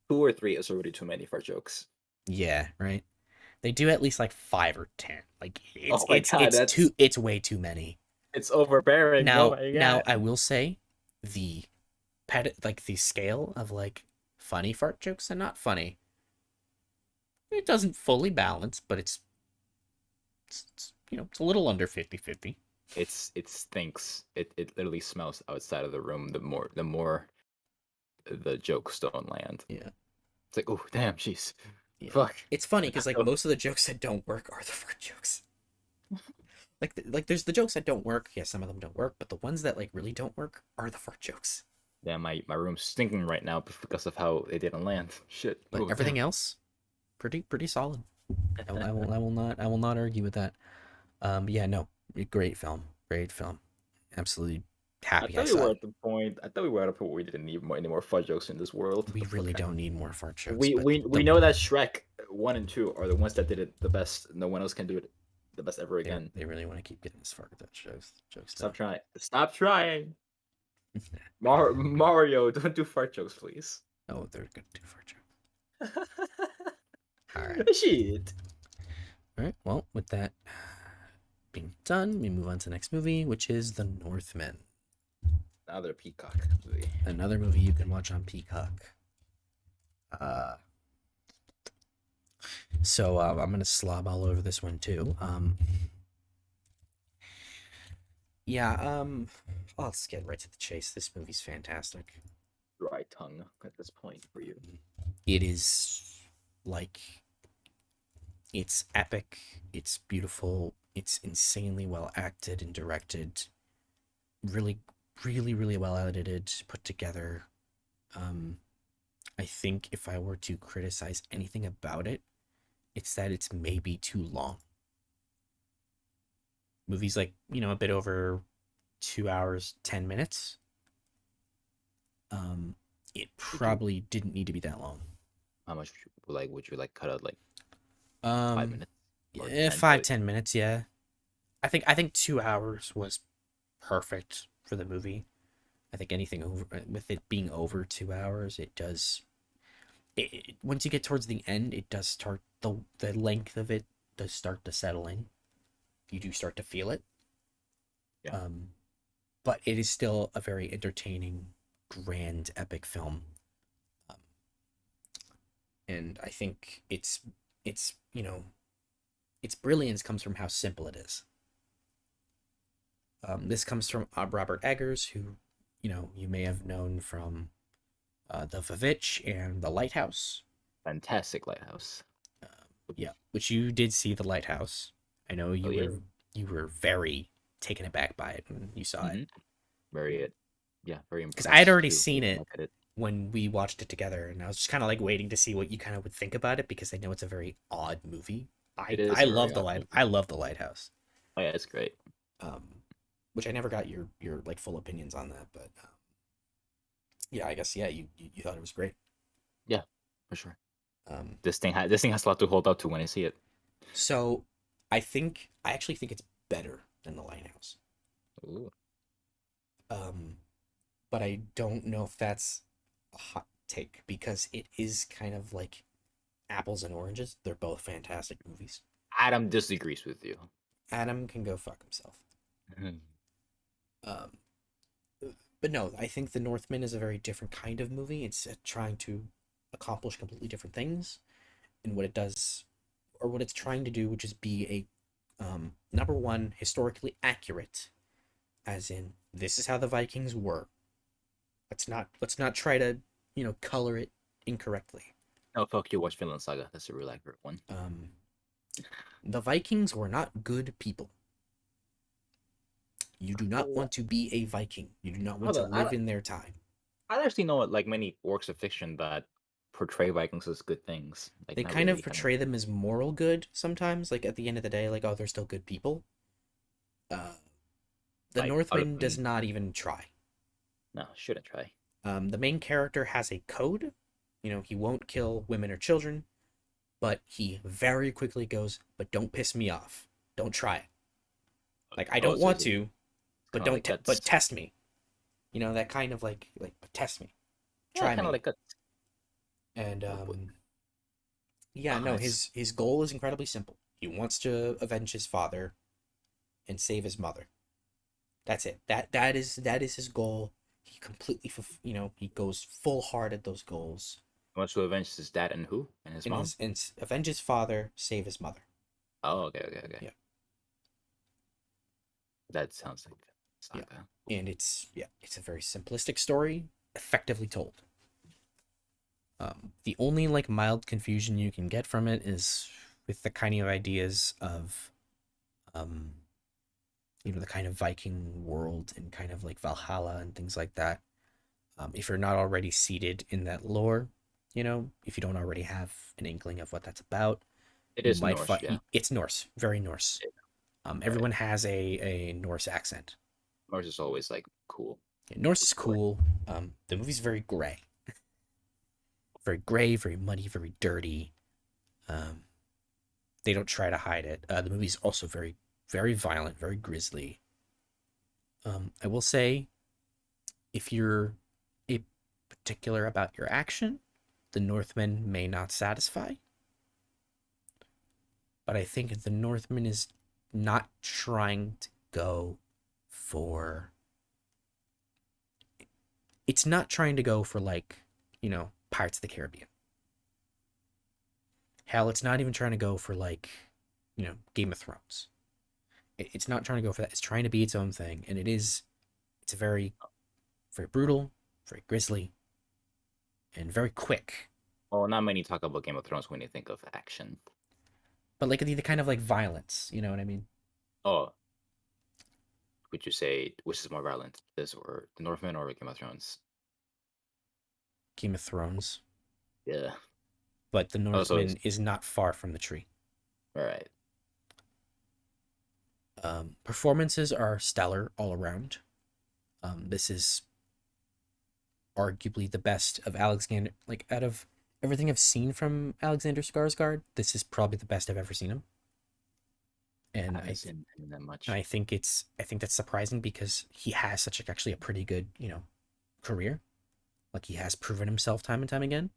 2 or 3 is already too many for jokes. Yeah, right. They do at least like 5 or 10. Like Oh my god, it's way too many. it's overbearing. Oh my Now god. I will say the the scale of like funny fart jokes and not funny. It doesn't fully balance, but it's a little under 50-50. It stinks. It literally smells outside of the room. The more the jokes don't land. Yeah. It's like, oh damn, jeez, Yeah. fuck. It's funny I because gotta like go. most of the jokes that don't work are the fart jokes. Like there's the jokes that don't work. Yeah, some of them don't work, but the ones that like really don't work are the fart jokes. Yeah, my room's stinking right now because of how it didn't land. Shit. But Oh damn. everything else, pretty solid. I will not argue with that. Yeah, no, great film, great film. Absolutely I happy I thought we saw were it. at the point. I thought we were at a point where we didn't need any more fudge jokes in this world. What We the really fuck? don't need more fart jokes, We but we we know that Shrek 1 and 2 are the ones that did it the best. No one else can do it the best ever again. they really want to keep getting this fart jokes Stop done. trying. Stop trying. Mario, don't do fart jokes, please. Oh, they're gonna do fart jokes. All right, Shit. all right. Well, with that being done, we move on to the next movie, which is The Northman. Another Peacock movie. Another movie you can watch on Peacock. Uh, so I'm gonna slob all over this one too. Yeah. Let's get right to the chase. This movie's fantastic. Dry tongue at this point for you. It is like it's epic. It's beautiful. It's insanely well acted and directed. Really, really well edited, put together. Um, I think if I were to criticize anything about it, it's that it's maybe too long. Movie's like, a bit over 2 hours, 10 minutes. Um, it Would you? probably didn't need to be that long. How much would you like cut out like 5 Um, minutes or yeah, 10? five, Like 10 minutes, yeah. I think 2 hours was perfect for the movie. I think anything over with it being over 2 hours, it does. Once you get towards the end, it does start the length of it does start to settle in. You do start to feel it. yeah. Um, but it is still a very entertaining, grand, epic film. Um, and I think it's its brilliance comes from how simple it is. This comes from Robert Eggers, who you may have known from the Vavitch and the Lighthouse. Fantastic lighthouse. Yeah, which you did see the Lighthouse. I know Oh yeah. you were very taken aback by it when you saw it Mm-hmm. Very yeah, very because I had impressed already too. seen Looking it back at it. when we watched it together, and I was just kind of like waiting to see what you kind of would think about it because I know it's a very odd movie. It is a very odd I movie. love the Lighthouse. Oh yeah, it's great. Um, which I never got your like full opinions on that, but yeah, I guess yeah, you thought it was great. Yeah, for sure. Um, This thing has a lot to hold up to when I see it. so I actually think it's better than the Lighthouse. Ooh. Um, but I don't know if that's a hot take because it is kind of like apples and oranges. They're both fantastic movies. Adam disagrees with you. Adam can go fuck himself. Mhm. Um, but no, I think The Northman is a very different kind of movie. It's trying to accomplish completely different things, and what it does, or what it's trying to do, which is be a number one historically accurate, as in this is how the Vikings were. Let's not try to color it incorrectly. Oh fuck you! Watch Finland Saga. That's a real accurate one. Um, the Vikings were not good people. You do not Well, want to be a Viking. You do not want hold to on. live in their time. I don't actually know like many works of fiction that portray Vikings as good things. Like They not kind of really kind of portray them as moral good sometimes. Like at the end of the day, like oh, they're still good people. Uh, the like out of Northman does not even try. no, shouldn't try. The main character has a code. He won't kill women or children, but he very quickly goes, "But don't piss me off. Don't try it. Like I Oh, don't so want it's to, but kind of like but guts. test me. That kind of like but test me, Yeah, try kind of me." like guts. And Oh, but yeah, no, it's his goal is incredibly simple. He wants to avenge his father and save his mother. That's it. That is his goal. He completely, he goes full hard at those goals. wants to avenge his dad and who and his And mom. avenge his father, save his mother. Oh, okay, okay, okay. Yeah, That sounds like yeah, Saga. and it's a very simplistic story, effectively told. The only like mild confusion you can get from it is with the kind of ideas of, um, the kind of Viking world and kind of like Valhalla and things like that. If you're not already seated in that lore, if you don't already have an inkling of what that's about, It you is might Norse, find yeah. it's Norse, very Norse. Right. Everyone has a Norse accent. Norse is always like cool. Yeah, Norse is Looks great. cool. The movie's very gray, very muddy, very dirty. Um, they don't try to hide it. The movie's also very, very violent, very grisly. I will say, if you're a particular about your action, the Northman may not satisfy. But I think the Northman is not trying to go for. It's not trying to go for like, Pirates of the Caribbean. Hell, it's not even trying to go for like, Game of Thrones. It's not trying to go for that. It's trying to be its own thing, and it is. It's a very, very brutal, very grisly, and very quick. Well, not many talk about Game of Thrones when you think of action. But like the kind of like violence, you know what I mean? Oh, would you say which is more violent, this or the Northman or Game of Thrones? Game of Thrones. Yeah. But the Oh, so it's Northman is not far from the tree. all right. Performances are stellar all around. This is arguably the best of Alexander. Like out of everything I've seen from Alexander Skarsgård, this is probably the best I've ever seen him. I And haven't seen him that and much. I think that's surprising because he has such actually a pretty good career. Like he has proven himself time and time again.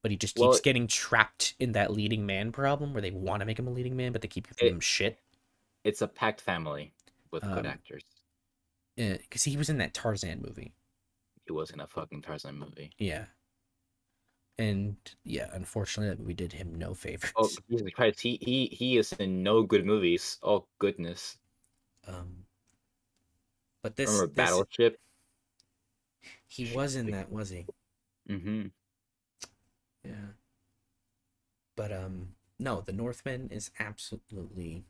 But he just keeps Well, getting trapped in that leading man problem where they want to make him a leading man, but they keep giving it him shit. it's a packed family with good Um, actors. because he was in that Tarzan movie. He was in a fucking Tarzan movie. Yeah, and yeah, unfortunately, that movie did him no Oh, favors. Jesus Christ, he is in no good movies. Oh goodness. Um, but this Remember this Battleship? he was in that, was he? Mm-hmm. Yeah. But no, The Northman is absolutely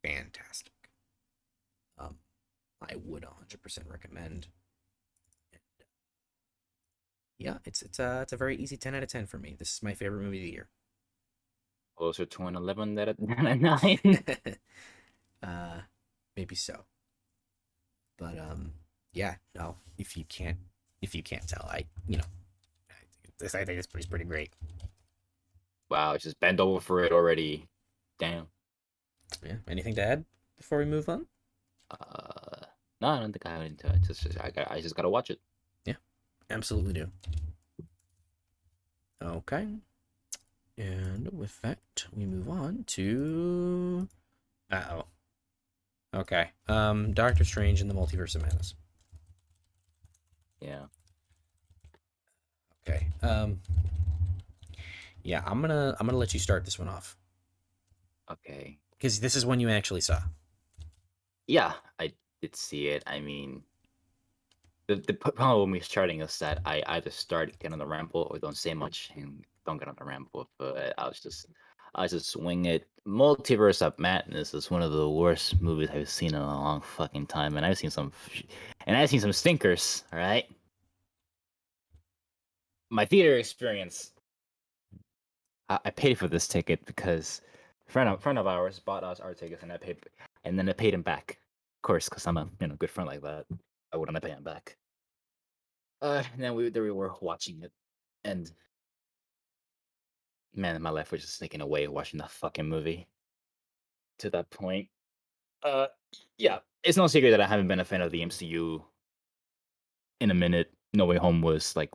fantastic. Um, I would 100% recommend. Yeah, it's a very easy 10 out of 10 for me. This is my favorite movie of the year. Closer to an 11 than a 9. uh, maybe so. But yeah, no, if you can't tell, I think it's pretty great. Wow, just bend over for it already. Damn. Yeah. Anything to add before we move on? Uh, no, I don't think I have anything to it. I just gotta watch it. Yeah, absolutely do. Okay. And with that, we move on to. Uh oh. Okay. Doctor Strange in the Multiverse of Madness. Yeah. Okay. Yeah, I'm gonna let you start this one off Okay. because this is one you actually saw. Yeah, I did see it. I mean, the problem with me starting is that I either start get on the ramble or don't say much and don't get on the ramble. But I was just swing it. Multiverse of Madness is one of the worst movies I've seen in a long fucking time, and I've seen some stinkers. All right, my theater experience. I paid for this ticket because a friend of ours bought us our tickets, and then I paid him back. Of course, because I'm a good friend like that. I wouldn't pay him back. And then there we were watching it, and man, my life was just taken away watching that fucking movie. To that point, uh, yeah, it's no secret that I haven't been a fan of the MCU in a minute. No Way Home was like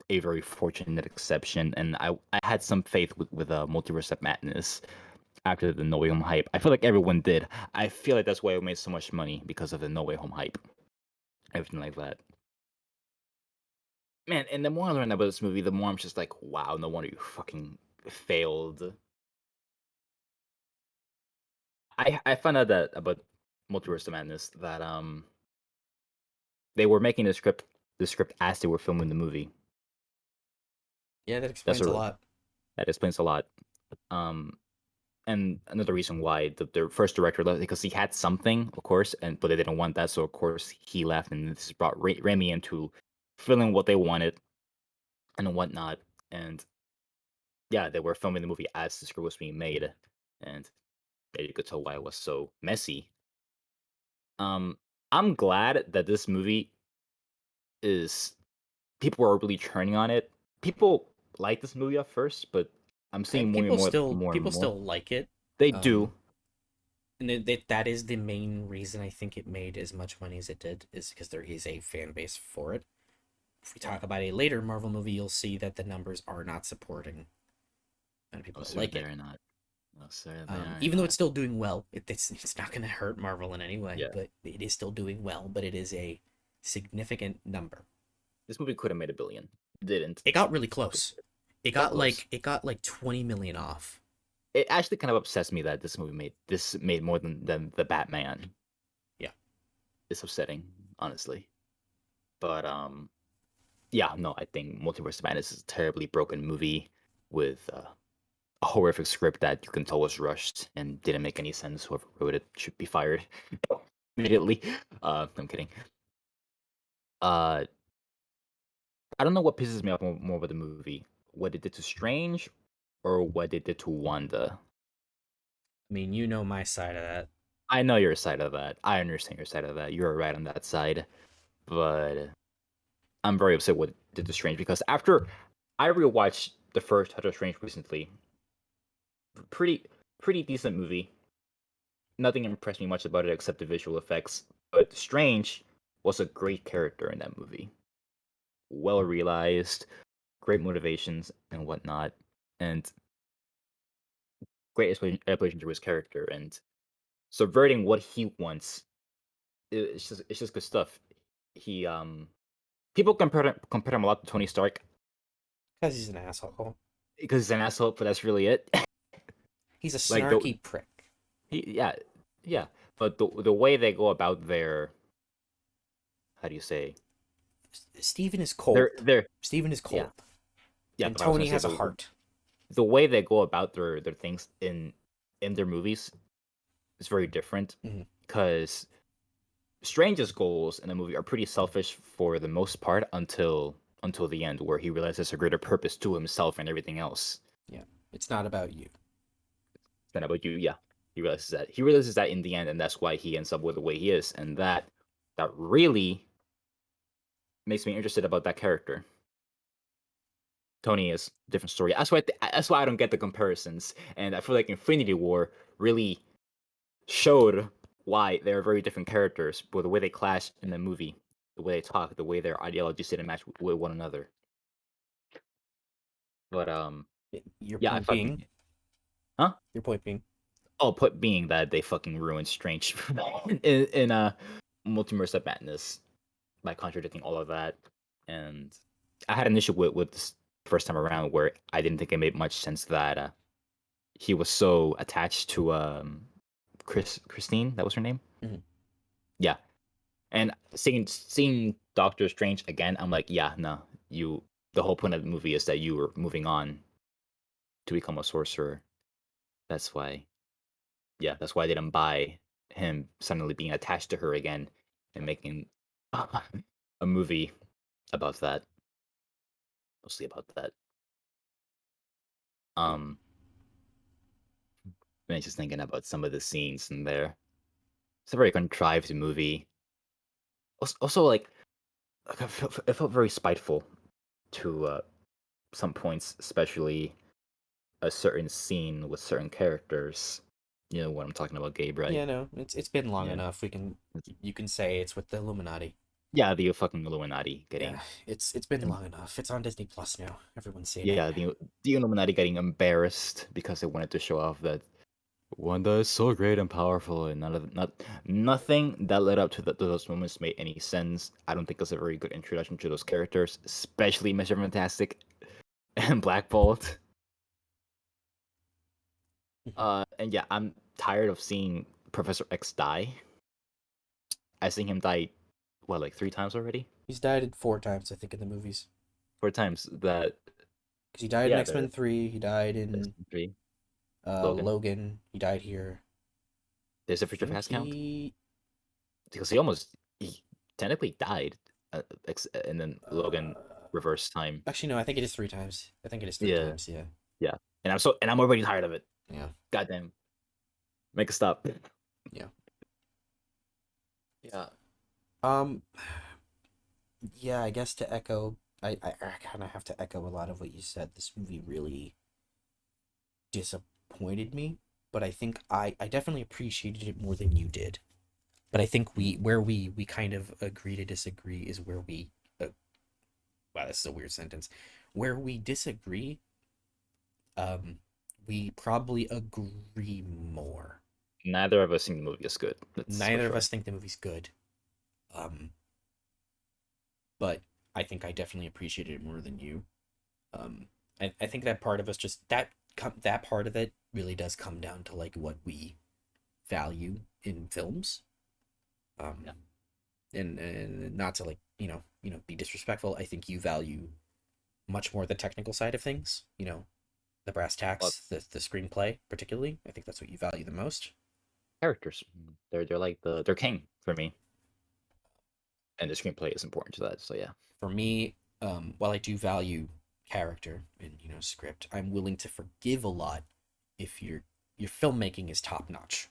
a very fortunate exception, and I had some faith with Multiverse of Madness after the No Way Home hype. I feel like everyone did. I feel like that's why it made so much money because of the No Way Home hype, everything like that. Man, and the more I learn about this movie, the more I'm just like, wow, no wonder you fucking failed. I found out that about Multiverse of Madness that they were making the script as they were filming the movie. Yeah, that That's explains a what lot. that explains a lot. Um, and another reason why their first director left because he had something, of course, but they didn't want that, so of course he left, and this brought Remy into filling what they wanted and whatnot. And yeah, they were filming the movie as the script was being made, and you could tell why it was so messy. Um, I'm glad that this movie is people are really turning on it. People like this movie at first, but I'm seeing more and more and People more. still like it. They do. Um, and that is the main reason I think it made as much money as it did is because there is a fan base for it. If we Yeah. talk about a later Marvel movie, you'll see that the numbers are not supporting many Oh, people that sir, like they it. are not. Oh, sir, they are Even though not. it's still doing well, it's not going to hurt Marvel in any way, Yeah. but it is still doing well. But it is a significant number. This movie could have made a billion. Didn't. It got really close. Got close. It got like 20 million off. It actually kind of upsets me that this made more than the Batman. Yeah, It's upsetting, honestly. But yeah, no, I think Multiverse of Madness is a terribly broken movie with a horrific script that you can tell was rushed and didn't make any sense. Whoever wrote it should be fired immediately. I'm kidding. Uh, I don't know what pisses me off more about the movie. What it did to Strange, or what it did to Wanda. I mean, you know my side of that. I know your side of that. I understand your side of that. You're right on that side. But I'm very upset with did to Strange because after I rewatched the first Doctor Strange recently, pretty pretty decent movie. Nothing impressed me much about it except the visual effects. But Strange was a great character in that movie. Well realized, great motivations and whatnot, and great explanation to his character and subverting what he wants. It's just good stuff. He people compare him a lot to Tony Stark Because he's an asshole. because he's an asshole, but that's really it. He's a Like the snarky prick. yeah, yeah, but the way they go about their how do you say Steven is their cold. their Steven is yeah cold. yeah, And but I was gonna Tony say has a the heart. the way they go about their things in their movies is very different Mm-hmm. because Strange's goals in the movie are pretty selfish for the most part until the end where he realizes a greater purpose to himself and everything else. Yeah. It's not about you. Then about you, yeah. He realizes that in the end, and that's why he ends up with the way he is. And that that really makes me interested about that character. Tony is a different story. That's why I don't get the comparisons, and I feel like Infinity War really showed why they're very different characters, but the way they clash in the movie, the way they talk, the way their ideologies didn't match with one another. But Your yeah, I point being, fucking huh? your point being, Oh, put being that they fucking ruined Strange in Multiverse of Madness by contradicting all of that, and I had an issue with this first time around where I didn't think it made much sense that he was so attached to Christine. That was her name. Mhm. Yeah, and seeing Doctor Strange again, I'm like, yeah, no, you. The whole point of the movie is that you were moving on to become a sorcerer. That's why. Yeah, that's why I didn't buy him suddenly being attached to her again and making a movie about that. Mostly about that. Yeah. Um, and just thinking about some of the scenes in there. It's a very contrived movie. Also, it felt very spiteful to some points, especially a certain scene with certain characters. You know what I'm talking about, Gabe, right? Yeah, no, it's been long Yeah. enough. You can say it's with the Illuminati. Yeah, the fucking Illuminati Yeah, getting it's been long enough. It's on Disney Plus now. Everyone's seen it. yeah, the Illuminati getting embarrassed because they wanted to show off that Wanda is so great and powerful, and nothing that led up to those moments made any sense. I don't think it was a very good introduction to those characters, especially Mr. Fantastic and Black Bolt. Mhm. And yeah, I'm tired of seeing Professor X die. I've seen him die, what, like 3 times already? He's died in 4 times, I think, in the movies. 4 times. That Because he died in yeah, X Men 3. He died there's in 3. Logan. Logan. He died here. There's a I future think past count he. because he technically died, and then Logan Uh, reversed time. actually, no. I think it is 3 times. I think it is three Yeah, times. Yeah. yeah. And I'm already tired of it. Yeah. Goddamn, make a stop. Yeah. Yeah, Um. Yeah. I guess to echo, I kind of have to echo a lot of what you said. This movie really disappointed me, but I think I definitely appreciated it more than you did. But I think we kind of agree to disagree is where we wow, this is a weird sentence. Where we disagree, um, we probably agree more. neither of us think the movie is good. That's for Neither of sure. us think the movie's good. Um, but I think I definitely appreciated it more than you. Um, I think that part of us just that part of it really does come down to like what we value in films. Um, Yeah, and not to like be disrespectful. I think you value much more the technical side of things. The brass well, tacks, the screenplay, particularly. I think that's what you value the most. characters. They're like they're king for me, and the screenplay is important to that. So yeah, For me, while I do value character and script, I'm willing to forgive a lot if your filmmaking is top notch.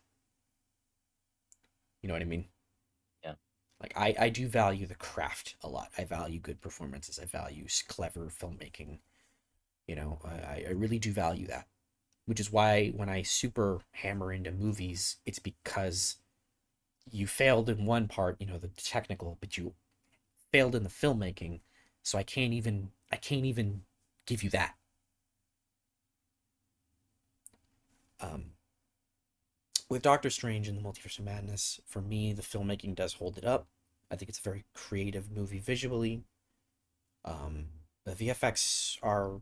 You know what I mean? yeah. Like I do value the craft a lot. I value good performances. I value clever filmmaking. I really do value that. Which is why when I super hammer into movies, it's because you failed in one part, the technical, but you failed in the filmmaking. So I can't even give you that. Um, with Doctor Strange and the Multiverse of Madness, for me, the filmmaking does hold it up. I think it's a very creative movie visually. The VFX are,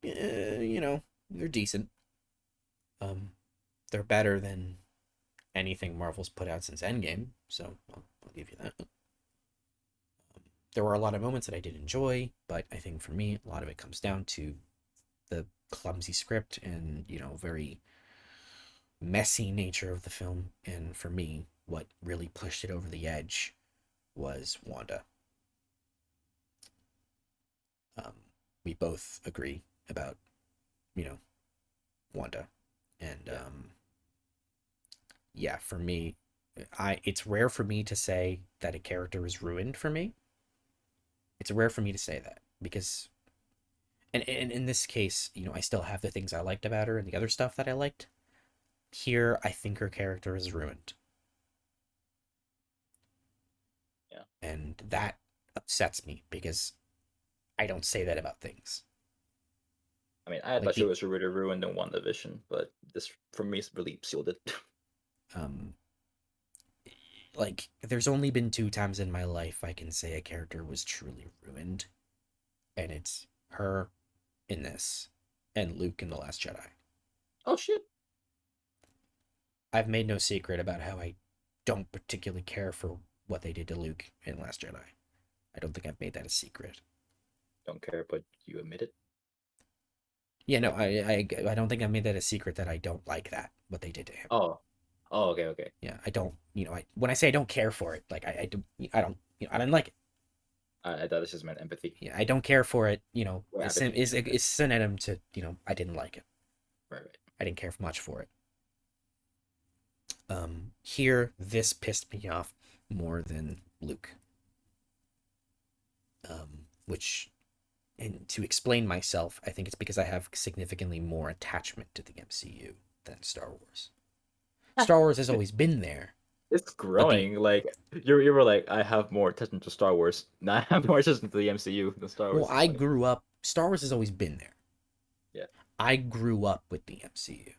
they're decent. Um, they're better than anything Marvel's put out since Endgame, so I'll give you that. There were a lot of moments that I did enjoy, but I think for me, a lot of it comes down to the clumsy script and very messy nature of the film. And for me, what really pushed it over the edge was Wanda. Um, we both agree about you know Wanda, and Yeah. yeah, for me. It's rare for me to say that a character is ruined for me. It's rare for me to say that because, and in this case, I still have the things I liked about her and the other stuff that I liked. Here, I think her character is ruined, Yeah. and that upsets me because I don't say that about things. I mean, I Like thought she the was really ruined in WandaVision, but this for me really sealed it. um like there's only been two times in my life I can say a character was truly ruined, and it's her in this and Luke in The Last Jedi. Oh shit! I've made no secret about how I don't particularly care for what they did to Luke in Last Jedi. I don't think I've made that a secret. Don't care, but you admit it. Yeah, no, I don't think I made that a secret that I don't like that what they did to him. Oh, oh, okay, okay. Yeah, I don't. When I say I don't care for it, like I don't. I don't like it. I thought this just meant empathy. Yeah, I don't care for it. Or Is apathy. is synonym to I didn't like it. Right, right. I didn't care much for it. Here this pissed me off more than Luke. Which, and to explain myself, I think it's because I have significantly more attachment to the MCU than Star Wars. Star Wars has always been there, It's but the growing. Like you were like, I have more attention to Star Wars. Now I have more attention to the MCU than Star well, Wars. It's I funny. grew up. Star Wars has always been there. Yeah, I grew up with the MCU.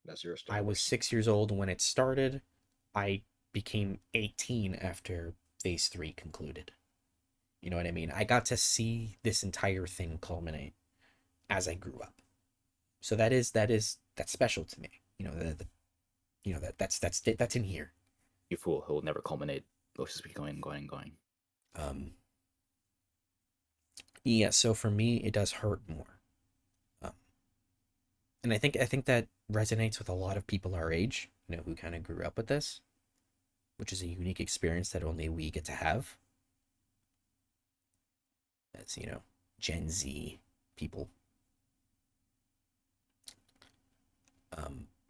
that's your Star I was Wars. 6 years old when it started. I became 18 after Phase 3 concluded. You know what I mean? I got to see this entire thing culminate as I grew up. So that's special to me. That's in here. You fool! It will never culminate. It'll just be going, going, going. Um, yeah. So for me, it does hurt more, um, and I think that resonates with a lot of people our age, who kind of grew up with this, which is a unique experience that only we get to have as Gen Z people.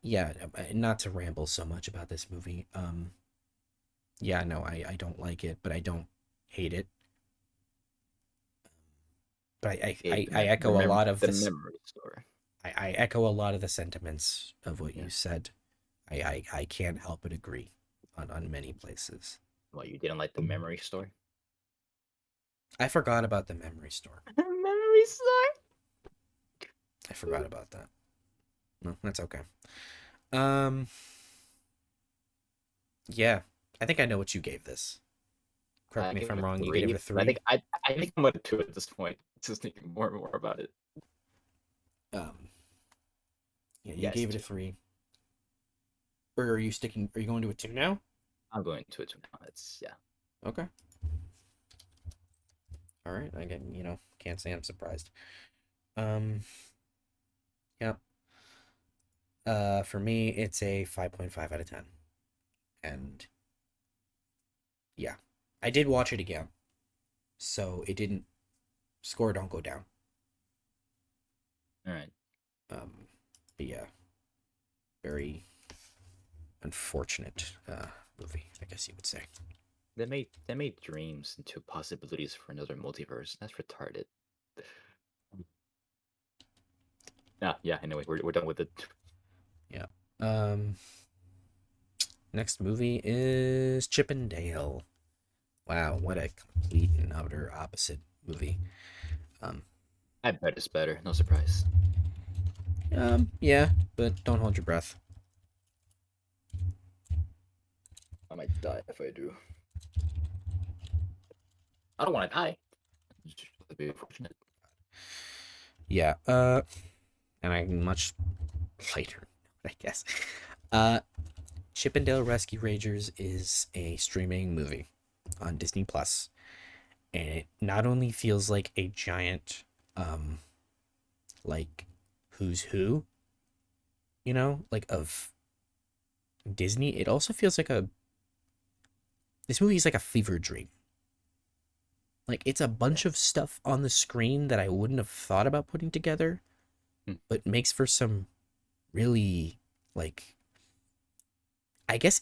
Yeah, not to ramble so much about this movie. Yeah, no, I don't like it, but I don't hate it. But I echo a lot of The this. memory story. I echo a lot of the sentiments of what Yeah. you said. I can't help but agree on many places. Well, you didn't like the memory story. I forgot about the memory store. Memory story. I forgot about that. No, that's okay. Um, yeah, I think I know what you gave this. Correct I me if gave I'm it wrong. You gave it three, a but I three. think I think I'm at two at this point. Just thinking more and more about it. Um, yeah, you Yes, gave it a two. three. Or are you sticking? Are you going to a two now? I'm going to it now. It's yeah. Okay. All right. I can can't say I'm surprised. Um, yeah. For me, it's a 5.5 out of 10. And yeah, I did watch it again, so it didn't score don't go down. All right. Um, but yeah, very unfortunate movie, I guess you would say. They made dreams into possibilities for another multiverse. That's retarded. Yeah, yeah. Anyway, we're done with it. Yeah. Um, Next movie is Chip and Dale. Wow, what a complete and utter opposite movie. Um, I bet it's better. No surprise. yeah, but don't hold your breath. I might die if I do. I don't want to die. It'd be unfortunate. Yeah, and I'm much lighter, I guess. Uh, Chip and Dale Rescue Rangers is a streaming movie on Disney Plus, and it not only feels like a giant, like who's who, like of Disney. It also feels like this movie is like a fever dream. Like it's a Yeah. bunch of stuff on the screen that I wouldn't have thought about putting together, Hmm. but makes for some really like I guess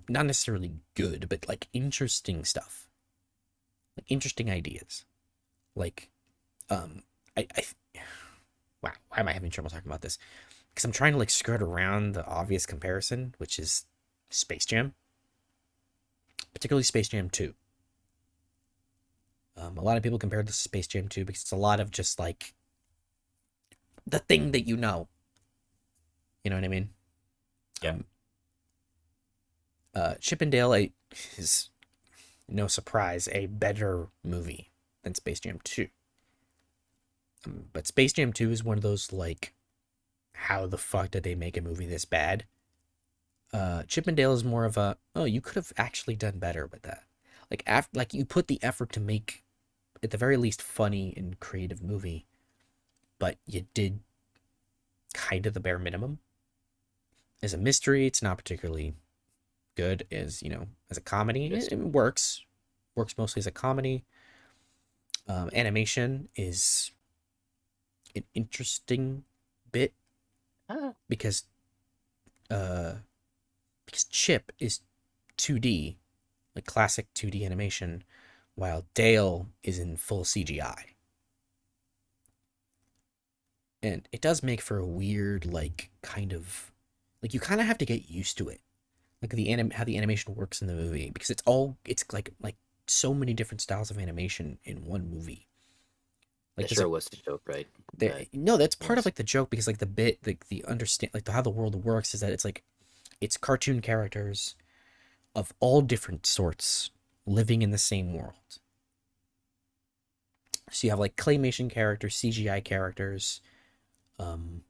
not necessarily good, but like interesting stuff, like interesting ideas. Like, um, I wow, why am I having trouble talking about this? Because I'm trying to like skirt around the obvious comparison, which is Space Jam, particularly Space Jam 2. A lot of people compare this to Space Jam 2 because it's a lot of just like the thing that you know. You know what I mean? Yeah. Um, Chip and Dale is no surprise a better movie than Space Jam 2. But Space Jam 2 is one of those like, how the fuck did they make a movie this bad? Chip and Dale is more of a, oh, you could have actually done better with that. Like after, like you put the effort to make at the very least funny and creative movie, but you did kind of the bare minimum. As a mystery, it's not particularly good. As you know, as a comedy, Yes. it works mostly as a comedy. Animation is an interesting bit Ah, because uh because Chip is 2D, like classic 2D animation, while Dale is in full CGI. And it does make for a weird, like, kind of, like, you kind of have to get used to it, like how the animation works in the movie, because it's like so many different styles of animation in one movie. Like that there's a sure was the joke, right? there That no that's part of was like the joke, because like the bit, the understand, like how the world works is that it's like it's cartoon characters of all different sorts living in the same world. So you have like claymation characters, CGI characters, um,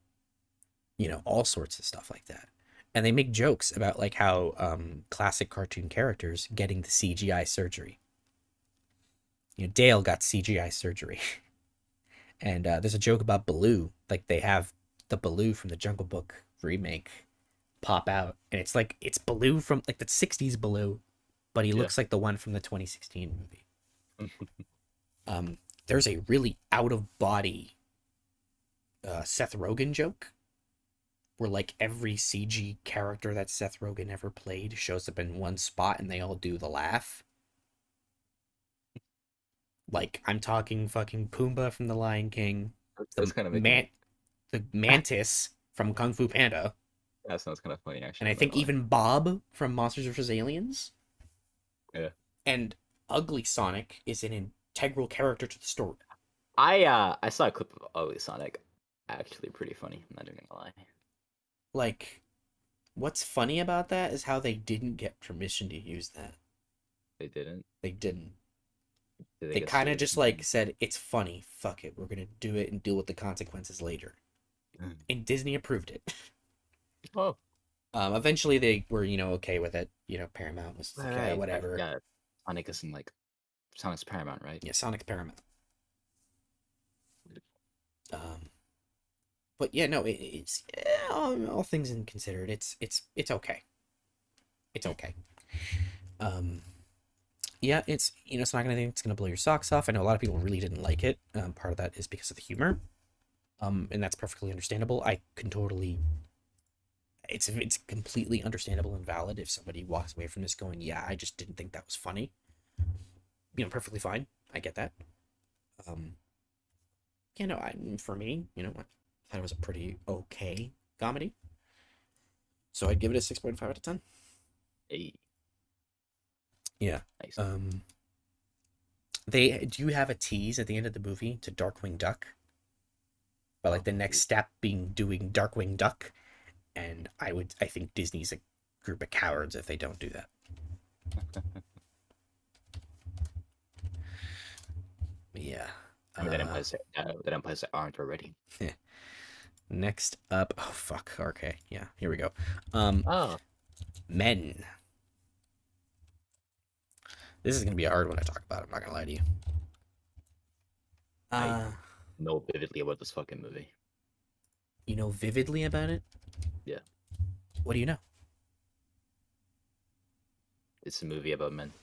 all sorts of stuff like that. And they make jokes about like how classic cartoon characters getting the CGI surgery. Dale got CGI surgery, and there's a joke about Baloo. Like they have the Baloo from the Jungle Book remake pop out, and it's Baloo from like the '60s Baloo, but he yeah. looks like the one from the 2016 movie. There's a really out of body Seth Rogen joke where like every CG character that Seth Rogen ever played shows up in one spot and they all do the laugh. Like I'm talking fucking Pumbaa from The Lion King, That's the kind of making man, me. the mantis from Kung Fu Panda, That sounds kind of funny, and actually. I I'm not think gonna lie. even Bob from Monsters vs Aliens, Yeah. and Ugly Sonic is an integral character to the story. I saw a clip of Ugly Sonic. Actually, pretty funny. I'm not even gonna lie. Like, what's funny about that is how they didn't get permission to use that. They didn't. They didn't. Did they They get kind of sued or just like something? said, it's funny, fuck it, we're gonna do it and deal with the consequences later. And Disney approved it. Oh, Eventually they were, okay with it. Paramount was like, yeah, right. I whatever. forgot. Sonic is in like Sonic's Paramount, right? Yeah, Sonic's Paramount. Um, but yeah, no, it's all things in considered, it's okay. It's okay. Um, yeah, it's not gonna it's gonna blow your socks off. I know a lot of people really didn't like it. Part of that is because of the humor. And that's perfectly understandable. I can totally. It's completely understandable and valid if somebody walks away from this going, yeah, I just didn't think that was funny. Perfectly fine. I get that. Um, for me, I thought it was a pretty okay comedy. So I'd give it a 6.5 out of 10. Hey, Yeah. nice. Um, they do have a tease at the end of the movie to Darkwing Duck, but like Oh, the next step being doing Darkwing Duck, and I think Disney's a group of cowards if they don't do that. But yeah. I mean, Uh, that implies that aren't already. Next up, oh fuck. Okay, yeah, here we go. Um, Oh, Men. This is gonna be a hard one to talk about. I'm not gonna lie to you. I Uh, know vividly about this fucking movie. you know vividly about it. Yeah, What do you know? it's a movie about men.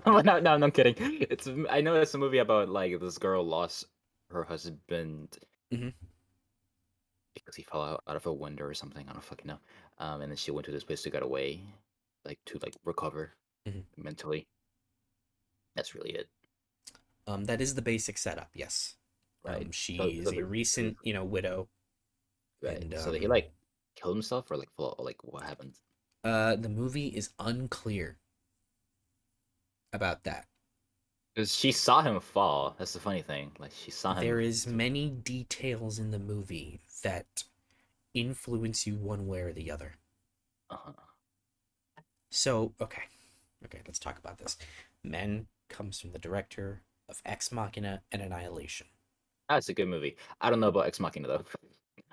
No, no, I'm kidding. I know it's a movie about like this girl lost her husband Hmm. because he fell out of a window or something. I don't fucking know. And then she went to this place to get away, like to like recover Mhm. mentally. That's really it, That is the basic setup. Yes. right? So She so is a the so, recent, widow, right. and So did he like kill himself or like fall? Or, like what happened? the movie is unclear about that. Because she saw him fall. That's the funny thing. Like she saw There him. is many details in the movie that influence you one way or the other. Uh-huh. So, okay, let's talk about this. Men comes from the director of Ex Machina and Annihilation. That's a good movie. I don't know about Ex Machina though.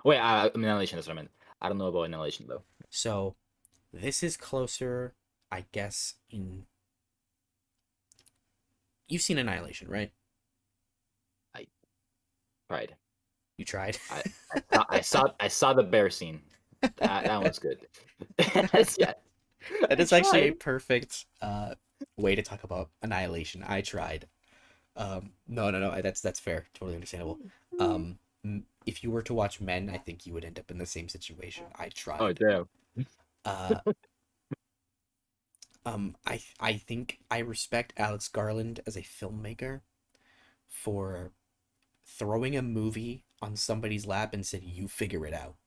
Wait, Annihilation. That's what I meant. I don't know about Annihilation though. So, this is closer, I guess, in. You've seen Annihilation, right? I tried. You tried. I saw the bear scene. That was good. Yeah, That I is actually a tried. perfect way to talk about Annihilation. I tried. No, no, no. That's fair. Totally understandable. If you were to watch Men, I think you would end up in the same situation. I Oh tried. damn. Uh, I think I respect Alex Garland as a filmmaker for throwing a movie on somebody's lap and said, "You figure it out."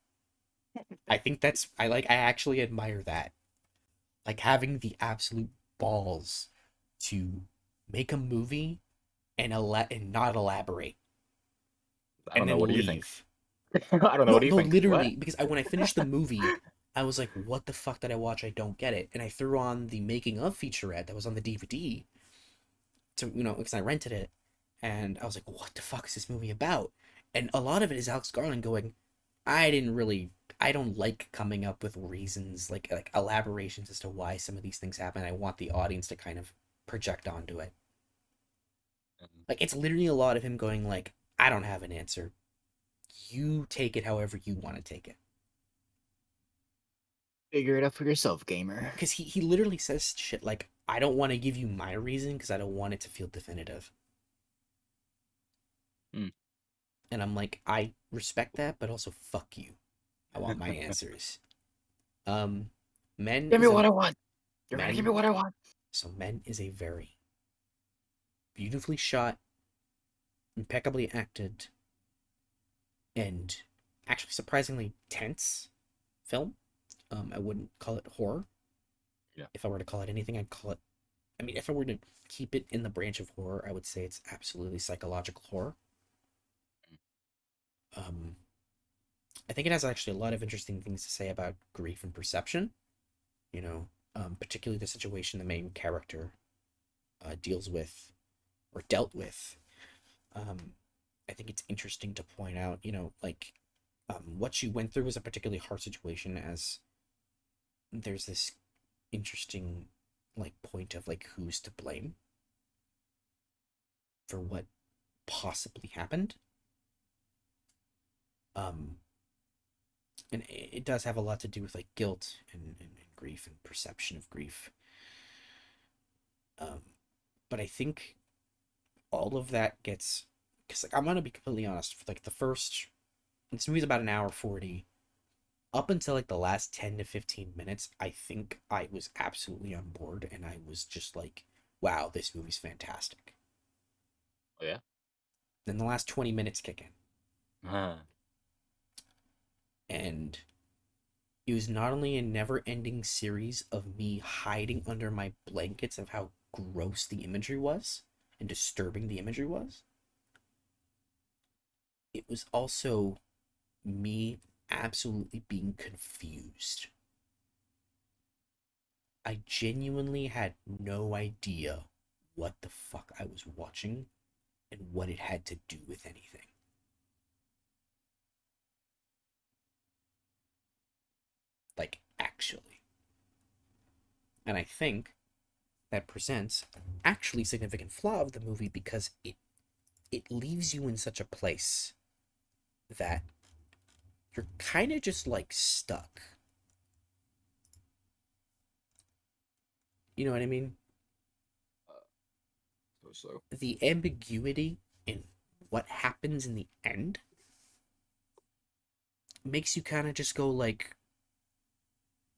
I think that's I actually admire that. Like having the absolute balls to make a movie and not elaborate I don't and know. What then do you think? leave. I don't know. No, What do you no, think? What? literally, because when I finished the movie, I was like, "What the fuck did I watch? I don't get it." And I threw on the making of featurette that was on the DVD to because I rented it, and I was like, "What the fuck is this movie about?" And a lot of it is Alex Garland going, "I didn't really, I don't like coming up with reasons like elaborations as to why some of these things happen. I want the audience to kind of project onto it." Like it's literally a lot of him going like, "I don't have an answer. You take it however you want to take it." Figure it out for yourself, gamer. Because he literally says shit like, "I don't want to give you my reason because I don't want it to feel definitive." Hmm. And I'm like, I respect that, but also fuck you. I want my answers. Um, Men Give me is a what I want. You're gonna give me Men. what I want. So Men is a very beautifully shot, impeccably acted, and actually surprisingly tense film. I wouldn't call it horror. Yeah. If I were to call it anything, I'd call it. I mean, if I were to keep it in the branch of horror, I would say it's absolutely psychological horror. Um, I think it has actually a lot of interesting things to say about grief and perception. Particularly the situation the main character deals with or dealt with. Um, I think it's interesting to point out, what she went through was a particularly hard situation, as there's this interesting point of who's to blame for what possibly happened. Um, and it does have a lot to do with guilt and grief and perception of grief. Um, but I think all of that gets because I'm gonna be completely honest. For the first, this movie's about an hour 40. Up until the last 10 to 15 minutes, I think I was absolutely on board, and I was just like, "Wow, this movie's fantastic." Oh yeah. Then the last 20 minutes kick in, Huh. and it was not only a never-ending series of me hiding under my blankets of how gross the imagery was and disturbing the imagery was. It was also me absolutely being confused. I genuinely had no idea what the fuck I was watching and what it had to do with anything. Actually. And I think that presents actually significant flaw of the movie because it leaves you in such a place that you're kind of just stuck. You know what I mean? So. The ambiguity in what happens in the end makes you kind of just go like,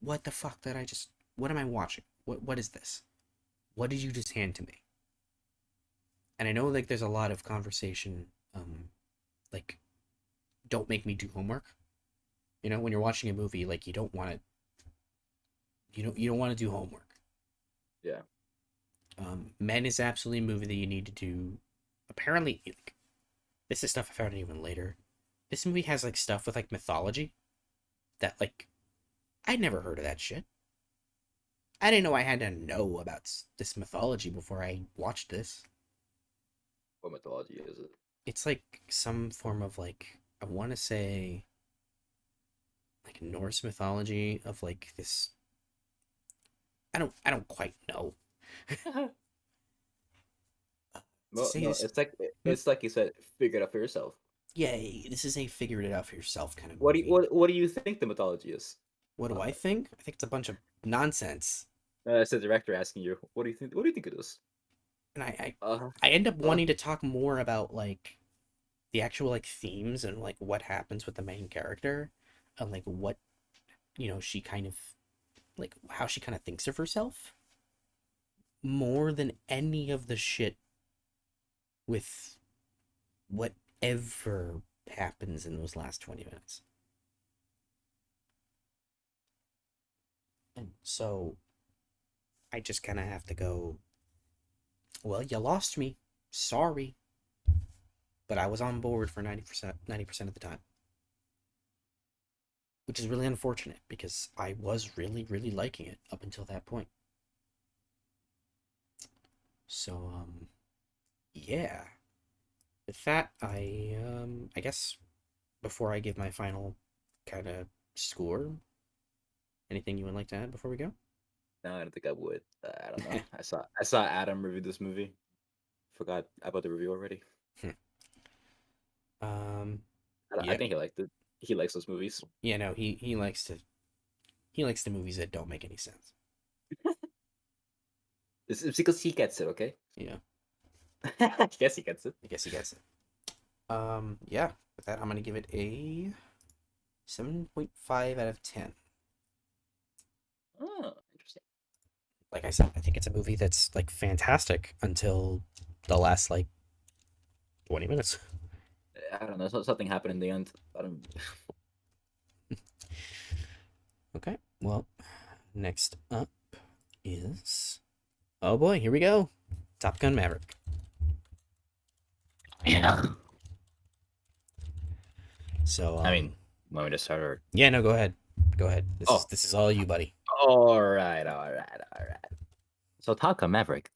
what the fuck did I just? What am I watching? What is this? What did you just hand to me? And I know like there's a lot of conversation, like don't make me do homework. You know, when you're watching a movie, like you don't want to do homework. Yeah. Men is absolutely a movie that you need to do. Apparently, like, this is stuff I found out even later. This movie has like stuff with like mythology that like I'd never heard of that shit. I didn't know I had to know about this mythology before I watched this. What mythology is it? It's like some form of like I want to say like Norse mythology of like this. I don't quite know. To No, say no, this, hmm? it's like you said, figure it out for yourself. Yeah, this is a figure it out for yourself kind of What do you, movie. what do you think the mythology is? What do Uh, I think? I think it's a bunch of nonsense, it's the director asking you, what do you think? What do you think it is? and Uh, I end up uh, wanting to talk more about like the actual like themes and like what happens with the main character, and like what she kind of like how she kind of thinks of herself more than any of the shit with whatever happens in those last 20 minutes. And so I just kind of have to go, well, you lost me. Sorry. But I was on board for 90% of the time, which is really unfortunate because I was really, really liking it up until that point. So, yeah. With that, I guess before I give my final kind of score, anything you would like to add before we go? no, I don't think I would. I don't know. I saw Adam review this movie. Forgot about the review already. um, I yeah, think he liked it. He likes those movies. yeah. No, he likes the movies that don't make any sense. It's because he gets it. Okay. Yeah, I guess he gets it. I guess he gets it. Yeah. With that, I'm gonna give it a 7.5 out of 10. Oh, interesting. Like I said, I think it's a movie that's like fantastic until the last like 20 minutes. I don't know. Something happened in the end. I don't. Okay, well, next up is, oh boy, here we go. Top Gun Maverick. Yeah. So, I mean, want me to start? Or... yeah, no, go ahead. Go ahead. Oh, This is all you, buddy. all right, all right, all right. So, Top Gun Maverick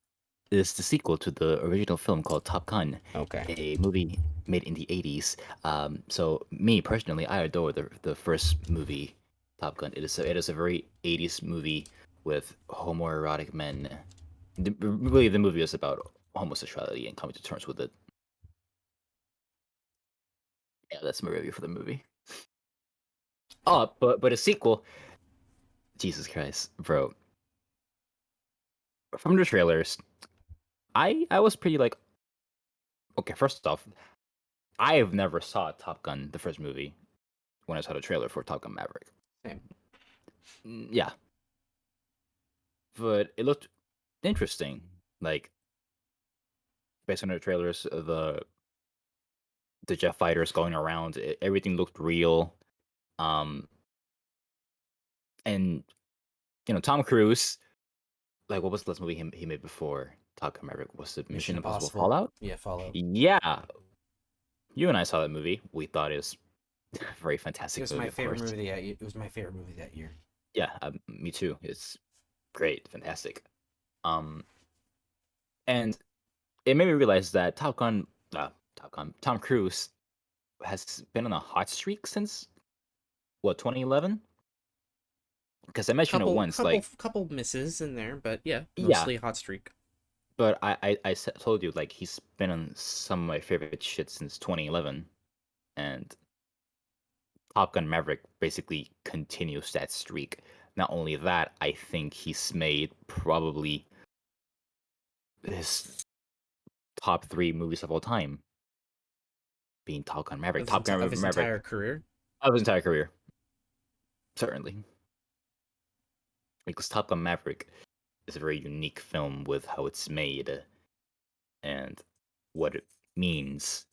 is the sequel to the original film called Top Gun, Okay. a movie made in the 80s. So me personally, I adore the first movie, Top Gun. It is a very 80s movie with homoerotic men. Really, the movie is about homosexuality and coming to terms with it. Yeah, that's my review for the movie. Oh, but a sequel, Jesus Christ, bro. From the trailers, I was pretty like, okay, first off, I have never saw Top Gun, the first movie, when I saw the trailer for Top Gun Maverick. Same. Yeah, but it looked interesting. Like based on the trailers, the jet fighters going around, everything looked real. Um, and Tom Cruise, like what was the last movie he made before Top Gun Maverick? Was it Mission Mission Impossible Impossible. Fallout? Yeah, Fallout. Yeah, you and I saw that movie. We thought it was a very It fantastic was movie, my of favorite course. movie that year. It was my favorite movie that year. Yeah, me too. It's great, fantastic. Um, and it made me realize that Tom Cruise has been on a hot streak since what 2011? Because I mentioned it once, like Couple misses in there, but yeah, yeah. mostly hot streak. But told you like he's been on some of my favorite shit since 2011, and Top Gun Maverick basically continues that streak. Not only that, I think he's made probably his top three movies of all time, being Top Gun Maverick. Of his entire career. of his entire career, certainly. Because Top Gun Maverick is a very unique film with how it's made and what it means.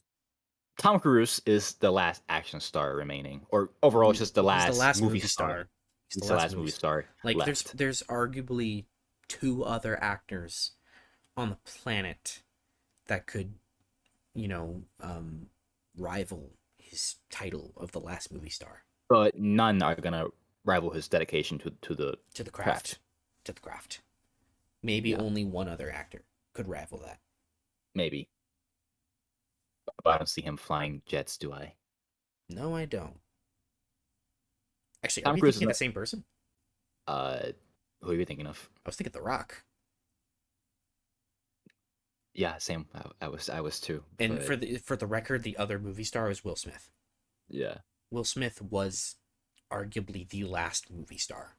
Tom Cruise is the last action star remaining, or overall, just the He's the last last movie movie star. star. He's the He's the last last movie movie star. star Like left. there's arguably two other actors on the planet that could, you know, rival his title of the last movie star. But none are gonna rival his dedication to the To the craft. craft. To the craft. Maybe Yeah, only one other actor could rival that. maybe. But I don't see him flying jets, do I? No, I don't. Actually, are Tom we Cruise is thinking of the not. same person? Uh, who are you thinking of? I was thinking The Rock. Yeah, same. I was too. And But for the record, the other movie star is Will Smith. yeah, Will Smith was arguably the last movie star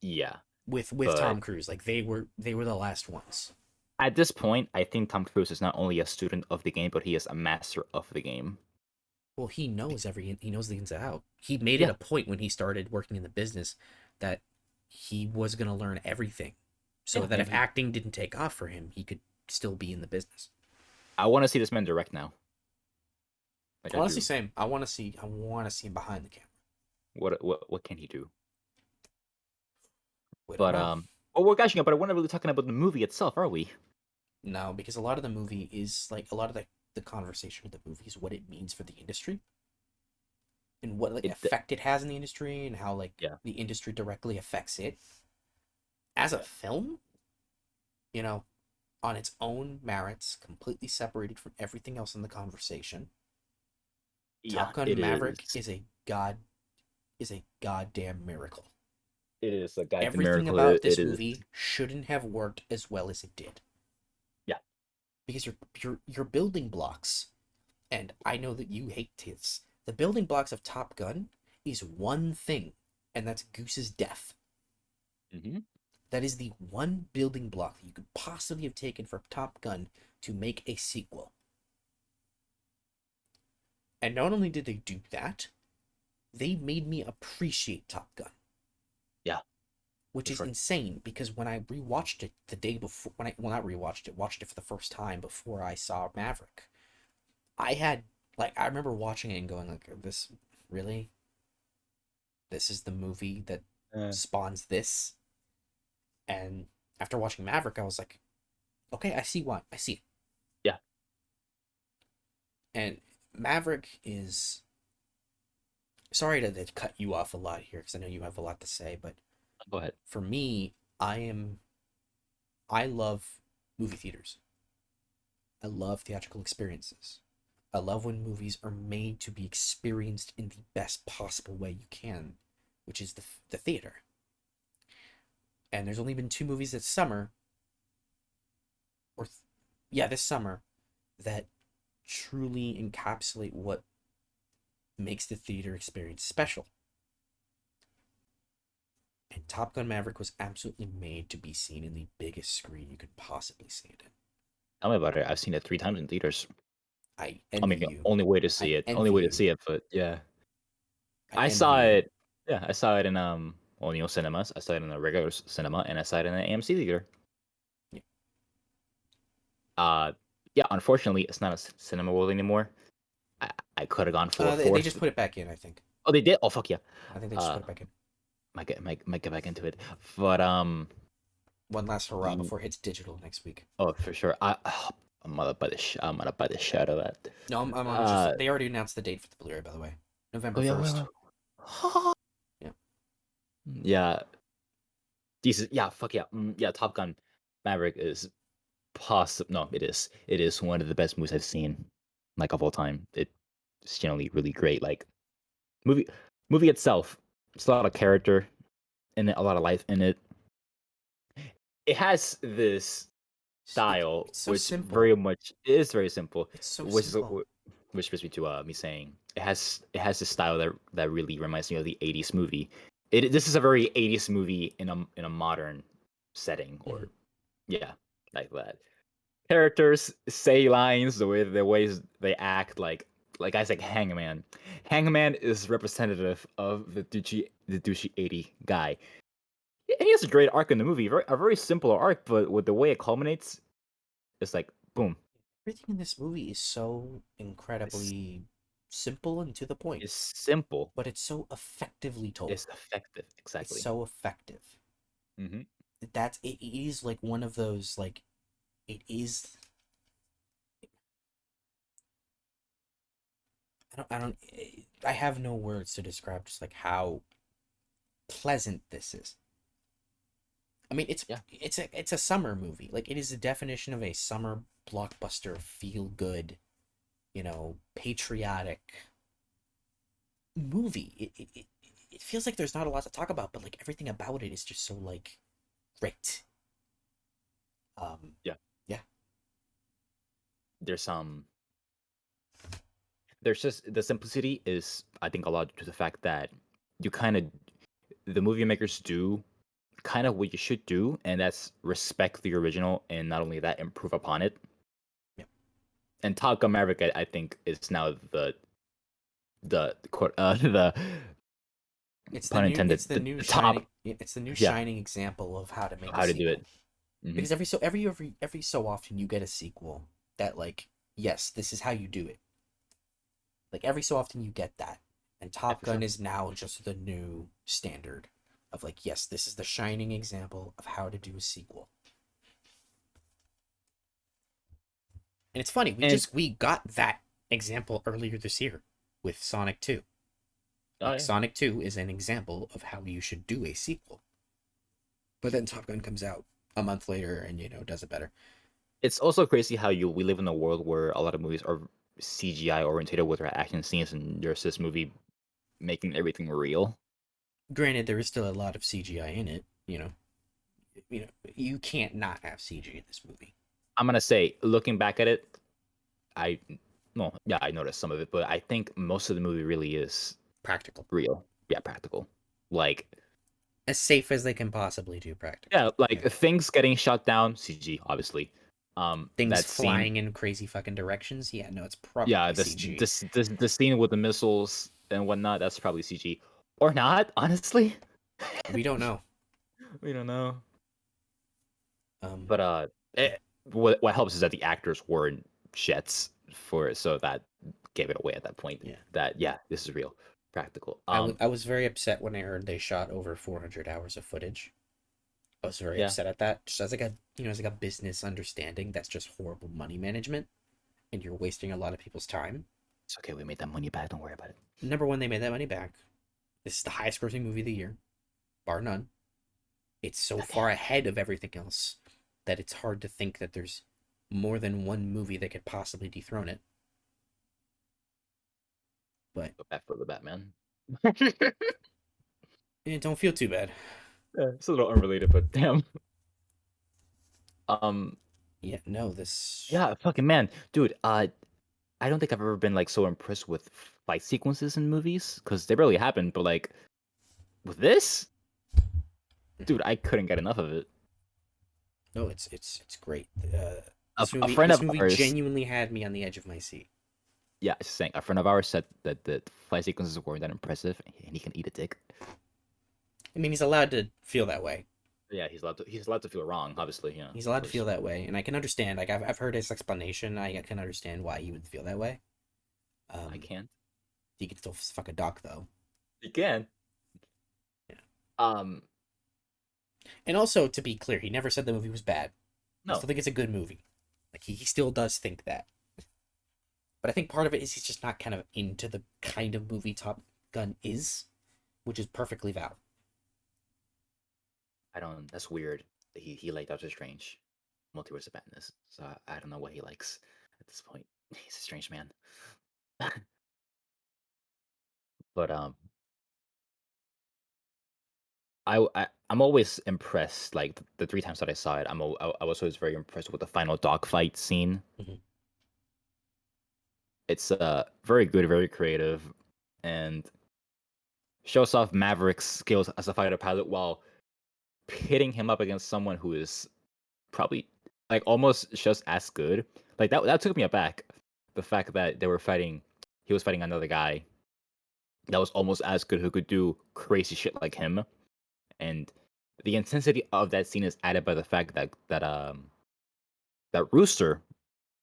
yeah. with But Tom Cruise. Like they were the last ones. at this point, I think Tom Cruise is not only a student of the game, but he is a master of the game. Well, he knows the ins and out. He made it Yeah, a point when he started working in the business that he was going to learn everything, so yeah. that And if acting didn't take off for him, he could still be in the business. I want to see this man direct now. Like I Honestly, do. same. I want to see him behind the camera. What can he do? We don't But know. well, we're gushing up, but we're not really talking about the movie itself, are we? No, because a lot of the movie is like a lot of the conversation with the movie is what it means for the industry and what like It effect it has in the industry and how like Yeah. the industry directly affects it as a Yeah. film, you know, on its own merits, completely separated from everything else in the conversation. Yeah, Top Gun it Maverick is. is a goddamn miracle. It is a goddamn Everything miracle. about It this is. movie shouldn't have worked as well as it did Yeah. because your building blocks, and I know that you hate this. The building blocks of Top Gun is one thing, and that's Goose's death. Hmm. That is the one building block that you could possibly have taken from Top Gun to make a sequel. And not only did they do that, they made me appreciate Top Gun, Yeah, which for is sure. insane because when I rewatched it the day before, when I well not rewatched it, watched it for the first time before I saw Maverick, I had like I remember watching it and going like, this really, this is the movie that Uh, spawns this. And after watching Maverick, I was like, okay, I see why. I see it. yeah, And Maverick is sorry to cut you off a lot here because I know you have a lot to say, but go ahead. for me, I love movie theaters. I love theatrical experiences. I love when movies are made to be experienced in the best possible way you can, which is the theater. And there's only been two movies this summer, or yeah, this summer, that truly encapsulate what makes the theater experience special. And Top Gun Maverick was absolutely made to be seen in the biggest screen you could possibly see it in. Tell me about it. I've seen it 3 times in theaters. I I envy mean, you. only way to I see it. Only envy way to you. see it. But yeah, I I envy saw you. it. Yeah, I saw it in Neo cinemas. I saw it in a regular cinema, and I saw it in an AMC theater. Yeah. Uh, yeah. Unfortunately, it's not a cinema world anymore. I I could have gone full They force. just put it back in. I think. Oh, they did. Oh, fuck yeah. I think they just Uh, put it back in. might get back into it. But One last hurrah before it hits digital next week. oh, for sure. I'm gonna buy the shit out of that. No, I'm Uh, interested. They already announced the date for the Blu-ray, by the way, oh November yeah, 1st. Yeah. yeah, decent. Yeah, fuck yeah, yeah. Top Gun, Maverick is no, it is. It is one of the best movies I've seen, like of all time. It's generally really great. Like movie, movie itself, it's a lot of character in it, a lot of life in it. It has this style It's so which simple. very much is very simple, It's so which is simple. which brings me to me saying it has this style that really reminds me of the 80s movie. This is a very 80s movie in a modern setting, Mhm. or yeah, like that. Characters say lines, the ways they act, like like guys like Hangman. Hangman is representative of the douchey 80 guy. And he has a great arc in the movie, a very simple arc, but with the way it culminates, it's like boom. Everything in this movie is so It's incredibly simple and to the point, it's simple. but it's so effectively told. It's effective. It's Exactly. so effective. Hmm. It is like one of those like it is. I have no words to describe just like how pleasant this is. I mean, Yeah. it's a summer movie. Like it is the definition of a summer blockbuster, feel good, patriotic movie. It feels like there's not a lot to talk about, but like everything about it is just so like great. Yeah. Yeah, There's there's just the simplicity is I think a lot to the fact that you kind of the movie makers do kind of what you should do, and that's respect the original, and not only that, improve upon it. yeah. And Top Gun Maverick, I think, is now the pun intended, It's the new the shining top, it's the new yeah, shining example of how to make a how to do sequel. it. Hmm. Because every so often you get a sequel that like yes, this is how you do it. Like every so often you get that. And Yeah, Top for Gun sure. is now just the new standard of like yes, this is the shining example of how to do a sequel. And it's funny, And we got that example earlier this year with Sonic 2. oh Like yeah, Sonic 2 is an example of how you should do a sequel. But then Top Gun comes out a month later and does it better. it's also crazy how you we live in a world where a lot of movies are CGI orientated with their action scenes, and there's this movie making everything real. Granted, there is still a lot of CGI in it. You can't not have CG in this movie. I'm gonna say, looking back at it, I well, yeah, I noticed some of it, but I think most of the movie really is Practical, real. Yeah, practical. Like, as safe as they can possibly do. Practical. yeah, like Yeah. things getting shut down, CG, obviously. Things That scene, flying in crazy fucking directions. Yeah, no, it's yeah, probably CG. the scene with the missiles and whatnot, that's probably CG, or not. Honestly, We don't know. we don't know. Um, But yeah. what helps is that the actors were in jets for it, so that gave it away at that point. Yeah. That yeah, this is real, practical. I was very upset when I heard they shot over 400 hours of footage. I was very Yeah, upset at that. Just as like a as like a business understanding, that's just horrible money management, and you're wasting a lot of people's time. it's okay. We made that money back. Don't worry about it. Number one, they made that money back. This is the highest grossing movie of the year, bar none. It's so far ahead of everything else that it's hard to think that there's more than one movie that could possibly dethrone it. But Go back for the Batman. don't feel too bad. It's a little unrelated, but damn. Um, Yeah, no, this. yeah, fucking man, dude. I don't think I've ever been like so impressed with fight sequences in movies because they barely happen. But like with this, dude, I couldn't get enough of it. No, it's great. A friend This of movie ours, genuinely had me on the edge of my seat. yeah, just saying, a friend of ours said that the fight sequences weren't that impressive, and he can eat a dick. I mean, he's allowed to feel that way. Yeah, he's allowed to feel wrong, obviously. Yeah, He's of allowed to feel course. that way, and I can understand. Like I've heard his explanation. I can understand why he would feel that way. I Um, can't. he can still fuck a doc though. You can. Yeah. Um, And also, to be clear, he never said the movie was bad. I no, still think it's a good movie. Like he still does think that. But I think part of it is he's just not kind of into the kind of movie Top Gun is, which is perfectly valid. I don't. That's weird. He liked Doctor Strange, Multiverse of Madness. So I don't know what he likes at this point. He's a strange man. But I'm always impressed. Like the three times that I saw it, I was always very impressed with the final dogfight scene. Mm-hmm. It's very good, very creative, and shows off Maverick's skills as a fighter pilot while pitting him up against someone who is probably like almost just as good. Like that took me aback. The fact that they were fighting he was fighting another guy that was almost as good who could do crazy shit like him. And the intensity of that scene is added by the fact that Rooster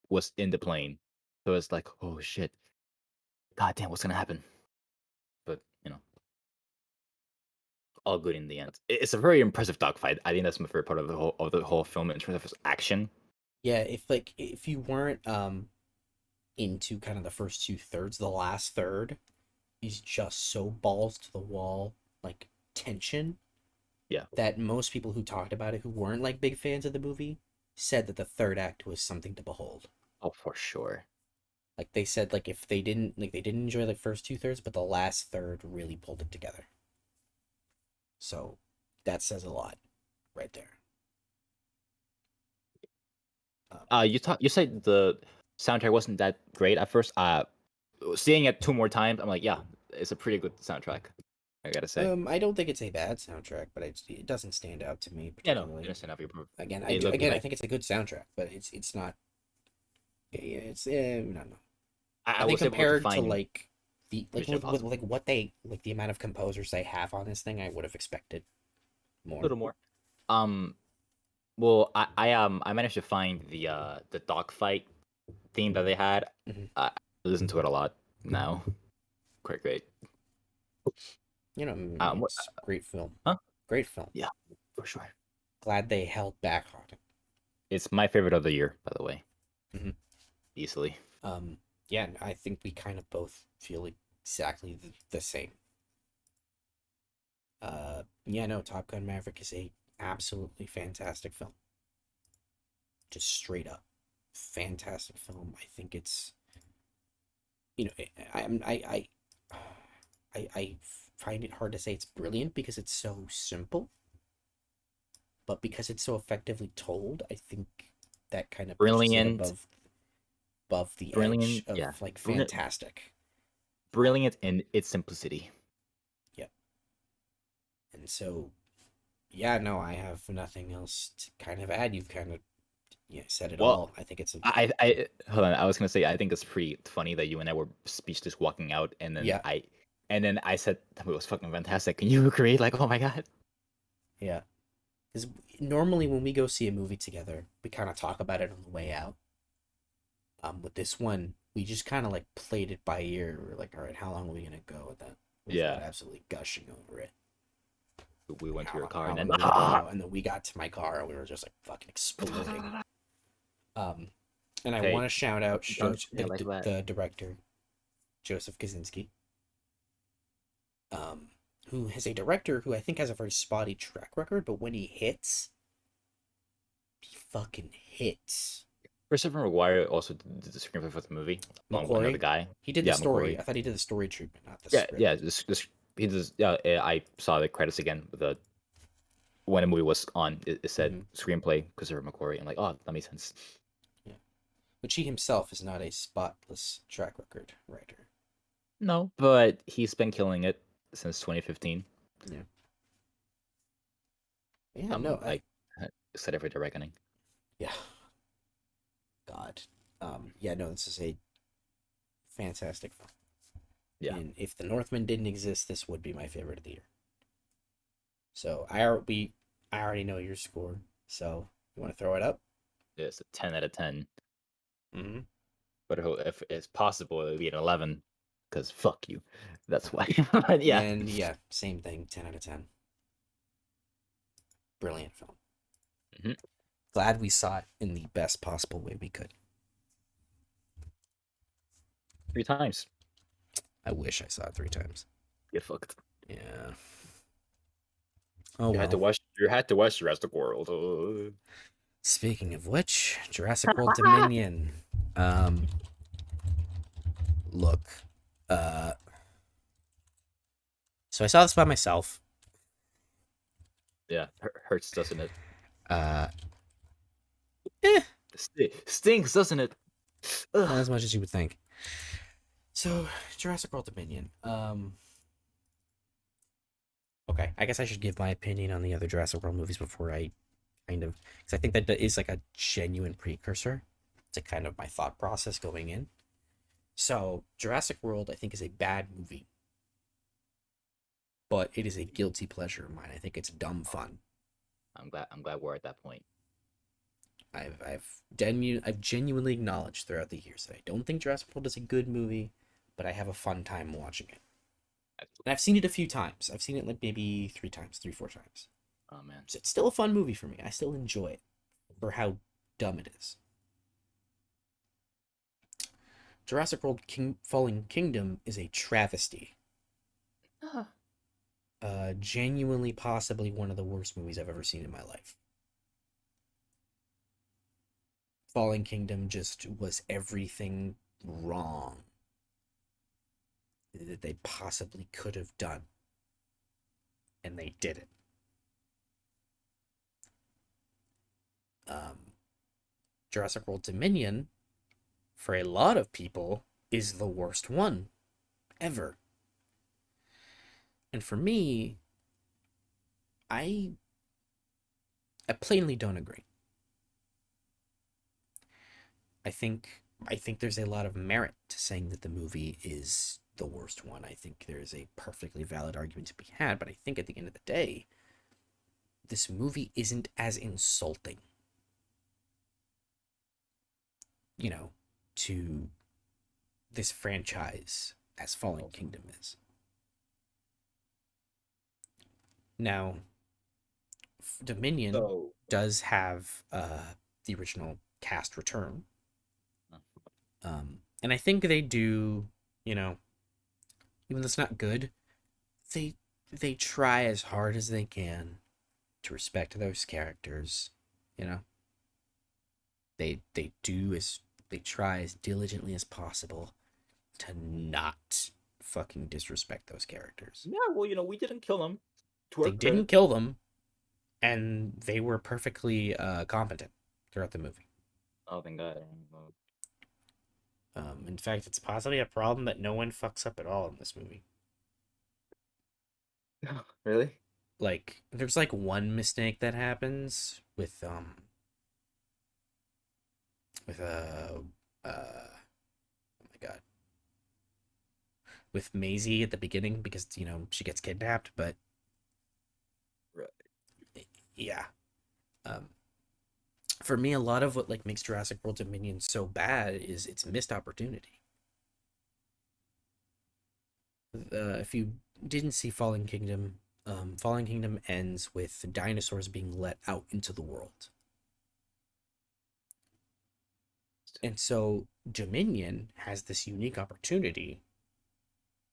was in the plane. So it's like, oh shit, god damn, what's gonna happen? But all good in the end. It's a very impressive dogfight. I think that's my favorite part of the whole film in terms of its action. Yeah, if you weren't into kind of the first two thirds, the last third is just so balls to the wall, like tension, Yeah. that most people who talked about it who weren't like big fans of the movie said that the third act was something to behold. Oh, for sure. Like they said, like if they didn't enjoy the first two thirds, but the last third really pulled it together. So that says a lot, right there. You said the soundtrack wasn't that great at first. Seeing it two more times, I'm like, yeah, it's a pretty good soundtrack. I gotta say. I don't think it's a bad soundtrack, but it doesn't stand out to me Yeah, no, I particularly. understand how you. Again, It looked I like think it's a good soundtrack, but it's not. Yeah, it's no, no. I I think was able to compared to find like the like Mission with Impossible like what they like the amount of composers they have on this thing, I would have expected a more. little more. Um, well, I managed to find the dogfight theme that they had. Hmm. I listen to it a lot now. Quite great. It's great film, Huh? great film. Yeah, for sure. Glad they held back on it. It's my favorite of the year, by the way, Hmm. easily. Um, yeah, I think we kind of both feel exactly the same. Yeah, no, Top Gun Maverick is a absolutely fantastic film. Just straight up fantastic film. I think it's you know I find it hard to say it's brilliant because it's so simple, but because it's so effectively told, I think that kind of pushes it Brilliant, above the edge brilliant, of yeah, like brilliant, fantastic. brilliant in its simplicity. Yeah, and so yeah, no, I have nothing else to kind of add. You've kind of said it Well, all. I think it's a I hold on. I was gonna say I think it's pretty funny that you and I were speechless walking out, yeah, and then I said that it was fucking fantastic. Can you agree? Like, oh my god. yeah. Because normally when we go see a movie together, we kind of talk about it on the way out. With this one, we just kind of like played it by ear. We're like, all right, how long are we gonna go with that without Yeah, absolutely gushing over it? we Like went to your car how and long then are we gonna go? And then we got to my car and we were just like fucking exploding. Um, and I want hey, to shout out don't say it like that. the director, Joseph Kaczynski, um, who is a director who I think has a very spotty track record, but when he hits, he fucking hits. Christopher McGuire also did the screenplay for the movie along with another McQuarrie, guy. he did the Yeah, story. McQuarrie. I thought he did the story treatment, not the Yeah, script. yeah. This he does. Yeah, I saw the credits again. The when the movie was on, it said Hmm. screenplay Christopher McQuarrie. I'm like, oh, that makes sense. Yeah, which he himself is not a spotless track record writer. No, but he's been killing it since 2015. Yeah, yeah, no, Like excited for the reckoning. yeah, God, yeah, no, this is a fantastic film. Yeah, And if the Northman didn't exist, this would be my favorite of the year. So I already know your score. So you want to throw it up? it's a 10 out of 10. Mm-hmm. But if it's possible, it would be an 11. Because fuck you. That's why. But yeah. And yeah, same thing. 10 out of 10. Brilliant film. Mhm. Glad we saw it in the best possible way we could. 3 times. I wish I saw it 3 times. Get fucked. Yeah. Oh You had to well. watch. You had to watch Jurassic World. Speaking of which, Jurassic World Dominion. Um, look. Uh, so I saw this by myself. Yeah, hurts, doesn't it? Uh, eh, Stinks, doesn't it? not Ugh. as much as you would think. So Jurassic World Dominion. Okay, I guess I should give my opinion on the other Jurassic World movies before I kind of, because I think that is like a genuine precursor to kind of my thought process going in. So Jurassic World, I think, is a bad movie, but it is a guilty pleasure of mine. I think it's dumb fun. I'm glad we're at that point. I've genuinely acknowledged throughout the years that I don't think Jurassic World is a good movie, but I have a fun time watching it. And I've seen it a few times. I've seen it like maybe 3 times, 4 times. Oh man. So it's still a fun movie for me. I still enjoy it for how dumb it is. Jurassic World Fallen Kingdom is a travesty. Ah, Genuinely, possibly one of the worst movies I've ever seen in my life. Fallen Kingdom just was everything wrong that they possibly could have done, and they did it. Jurassic World Dominion, for a lot of people, is the worst one ever. And for me, I I plainly don't agree. I think there's a lot of merit to saying that the movie is the worst one. I think there is a perfectly valid argument to be had, but I think at the end of the day, this movie isn't as insulting, you know, to this franchise as Fallen Kingdom is. Now, Dominion so does have the original cast return. uh, And I think they do, you know, even though it's not good, they they try as hard as they can to respect those characters, you know. They do as they try as diligently as possible to not fucking disrespect those characters. yeah, well, we didn't kill him. To our They didn't credit. kill them, and they were perfectly competent throughout the movie. Oh, thank God. In fact, it's possibly a problem that no one fucks up at all in this movie. Really? Like, there's like one mistake that happens with oh my god, with Maisie at the beginning because she gets kidnapped, but Right. yeah. Um, for me, a lot of what like makes Jurassic World Dominion so bad is its missed opportunity. If you didn't see Fallen Kingdom, Fallen Kingdom ends with dinosaurs being let out into the world. And so Dominion has this unique opportunity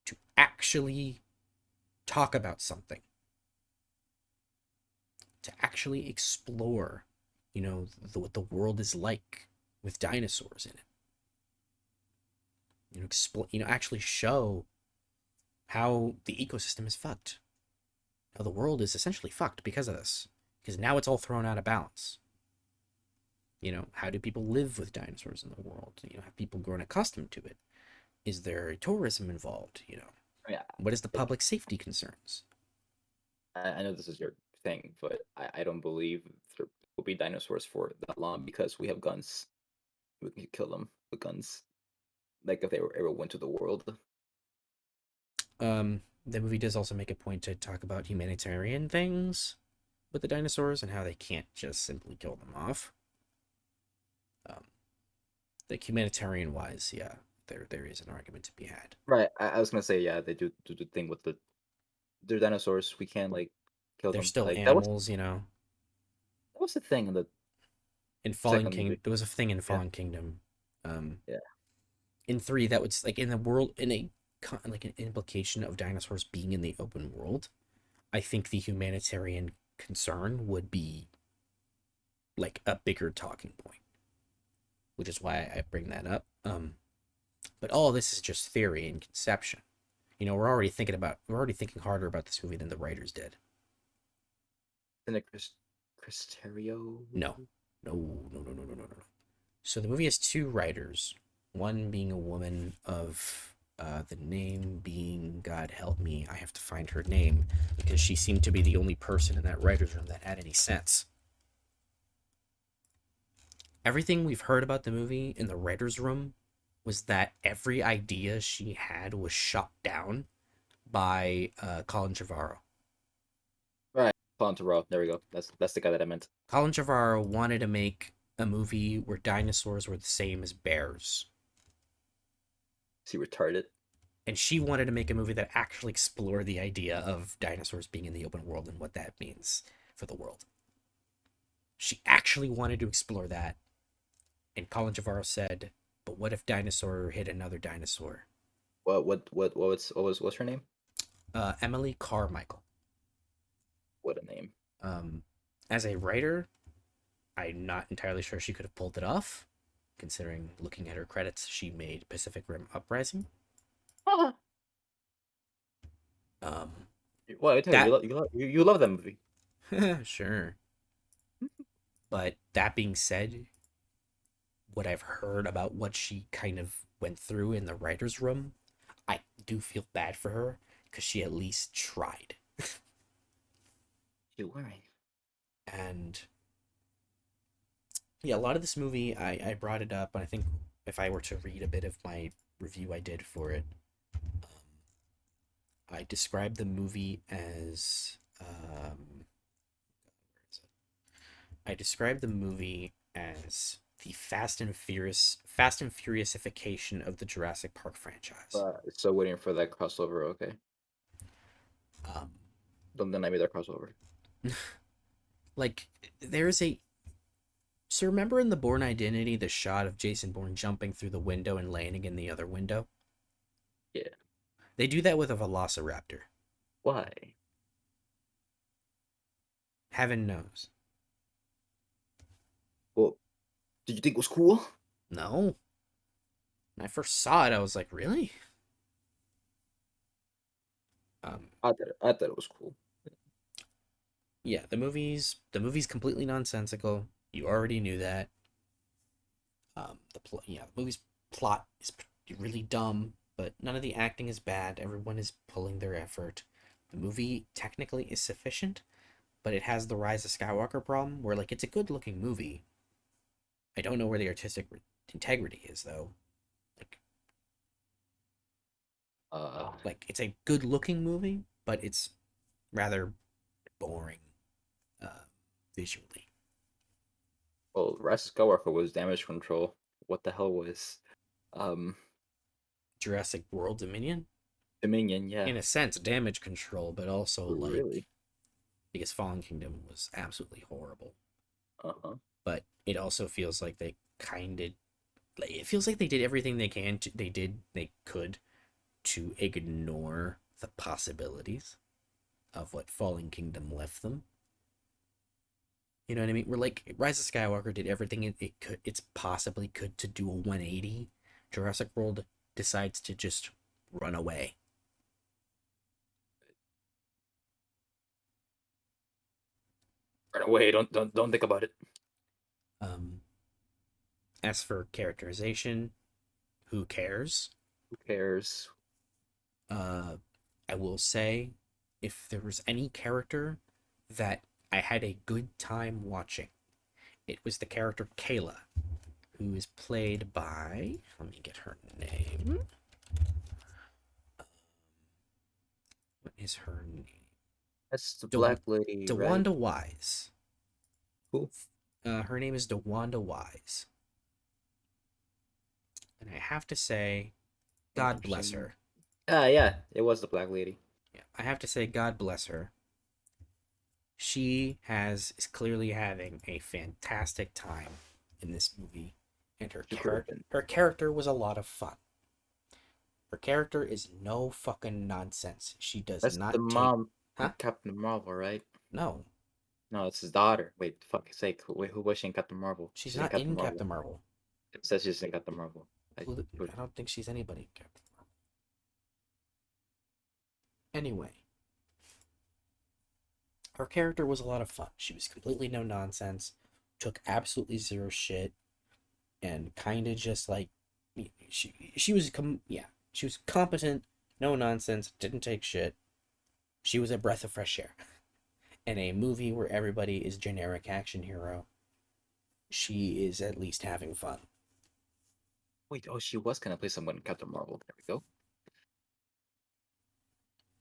to actually talk about something, to actually explore, what the world is like with dinosaurs in it. Actually show how the ecosystem is fucked. How the world is essentially fucked because of this. Because now it's all thrown out of balance. How do people live with dinosaurs in the world? Have people grown accustomed to it? Is there tourism involved? Yeah. What is the public safety concerns? I know this is your thing, but I don't believe there will be dinosaurs for that long because we have guns. We can kill them with guns. Like if they ever went to the world. The movie does also make a point to talk about humanitarian things with the dinosaurs and how they can't just simply kill them off. Um, like humanitarian wise, yeah, there is an argument to be had. Right. I was gonna say, yeah, they do the thing with their dinosaurs. We can't like kill They're them. still Like animals, that was the thing in the In Fallen second King, movie. there was a thing in Yeah. Fallen Kingdom. Um, Yeah. in three, that was like in the world in a like an implication of dinosaurs being in the open world. I think the humanitarian concern would be like a bigger talking point, which is why I bring that up. But all this is just theory and conception. We're already thinking harder about this movie than the writers did. In the Cristerio. No, no, no, no, no, no, no, no. So the movie has two writers, one being a woman of the name being, God help me, I have to find her name because she seemed to be the only person in that writer's room that had any sense. Everything we've heard about the movie in the writer's room was that every idea she had was shot down by Colin Trevorrow. Right. Colin Terrell. There we go. That's the guy that I meant. Colin Trevorrow wanted to make a movie where dinosaurs were the same as bears, Is he retarded? and she wanted to make a movie that actually explored the idea of dinosaurs being in the open world and what that means for the world. She actually wanted to explore that, and Colin Trevorrow said, "But what if dinosaur hit another dinosaur?" What's her name? Emily Carmichael. What a name. Um, as a writer, I'm not entirely sure she could have pulled it off, considering looking at her credits, she made Pacific Rim Uprising. Um, Well, I tell you, that you love that movie. sure, but that being said, what I've heard about what she kind of went through in the writers' room, I do feel bad for her because she at least tried. You worry. And yeah, a lot of this movie, I brought it up, and I think if I were to read a bit of my review I did for it, I described the movie as I described the movie as the Fast and Furiousification of the Jurassic Park franchise. So waiting for that crossover. Okay. Um, Don't deny me that crossover. like there's a so remember in the Bourne Identity the shot of Jason Bourne jumping through the window and landing in the other window? Yeah. They do that with a Velociraptor. Why? Heaven knows. Well, did you think it was cool? No. When I first saw it, I was like, really? Um, I thought it was cool. yeah, the movie's completely nonsensical. You already knew that. The movie's plot is really dumb, but none of the acting is bad. Everyone is pulling their effort. The movie technically is sufficient, but it has the Rise of Skywalker problem, where like it's a good looking movie. I don't know where the artistic integrity is though. Like, Uh, it's a good looking movie, but it's rather boring uh, visually. well, Rise of Skywalker was damage control. What the hell was um Jurassic World Dominion, Dominion? Yeah. in a sense, damage control, but also like Really? because Fallen Kingdom was absolutely horrible. Uh-huh. But it also feels like they kind of it feels like they did everything they could to ignore the possibilities of what Fallen Kingdom left them. You know what I mean? We're like Rise of Skywalker did everything it's possibly could to do a 180. Jurassic World decides to just run away. Run away. Don't think about it. Um, as for characterization, who cares? Who cares? Uh, I will say, if there was any character that I had a good time watching, it was the character Kayla, who is played by. Let me get her name. What is her name? That's the De- black lady, right? DeWanda Wise. Who? Her name is DeWanda Wise. And I have to say, God bless Interesting. her. Ah, yeah, it was the black lady. Yeah, I have to say, God bless her. She is clearly having a fantastic time in this movie, and She could have been. her character was a lot of fun. Her character is no fucking nonsense. She does That's the not take, mom huh? in Captain Marvel, right? No, No, it's his daughter. Wait, fuck's sake. Wait, who was she in Captain Marvel? she's She's in not Captain in Marvel. Captain Marvel. It says she's in Captain Marvel. I don't think she's anybody in Captain Marvel. Anyway, her character was a lot of fun. She was completely no nonsense, took absolutely zero shit, and kind of just like she was she was competent, no nonsense, didn't take shit. She was a breath of fresh air. In a movie where everybody is generic action hero, she is at least having fun. Wait, oh, she was gonna play someone in Captain Marvel. There we go.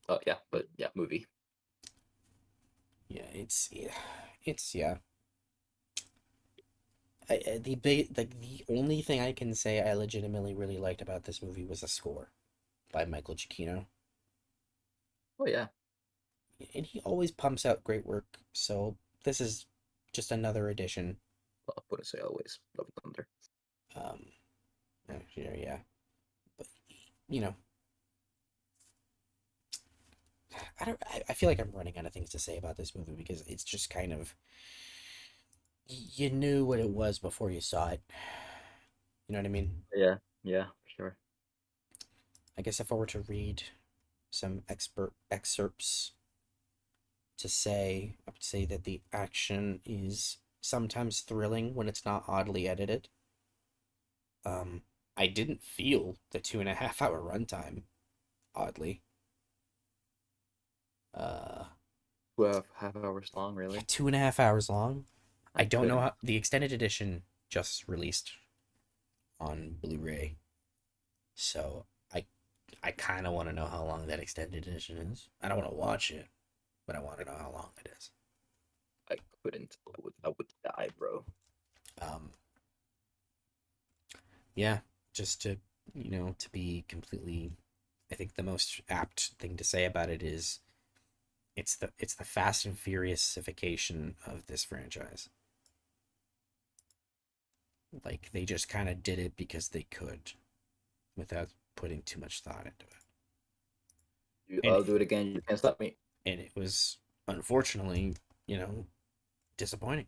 Oh yeah, but yeah, movie. Yeah, it's yeah. The only thing I can say I legitimately really liked about this movie was the score by Michael Giacchino, Oh yeah, and he always pumps out great work. So this is just another addition. well, I wouldn't say always. Love and Thunder. Um, yeah, but you know, I don't. I feel like I'm running out of things to say about this movie because it's just kind of you knew what it was before you saw it. You know what I mean? Yeah, yeah, for sure. I guess if I were to read some expert excerpts I would say that the action is sometimes thrilling when it's not oddly edited. Um, I didn't feel the 2.5 hour runtime, oddly. Uh, Well, half hours long, yeah, really. 2.5 hours long. I I don't know couldn't. how the extended edition just released on Blu-ray, so I kind of want to know how long that extended edition is. I don't want to watch it, but I want to know how long it is. I couldn't. I would die, bro. Um, yeah, just to to be completely, I think the most apt thing to say about it is it's the Fast and Furiousification of this franchise. Like they just kind of did it because they could, without putting too much thought into it. And I'll do it again. You can't stop me. it was unfortunately, you know, disappointing,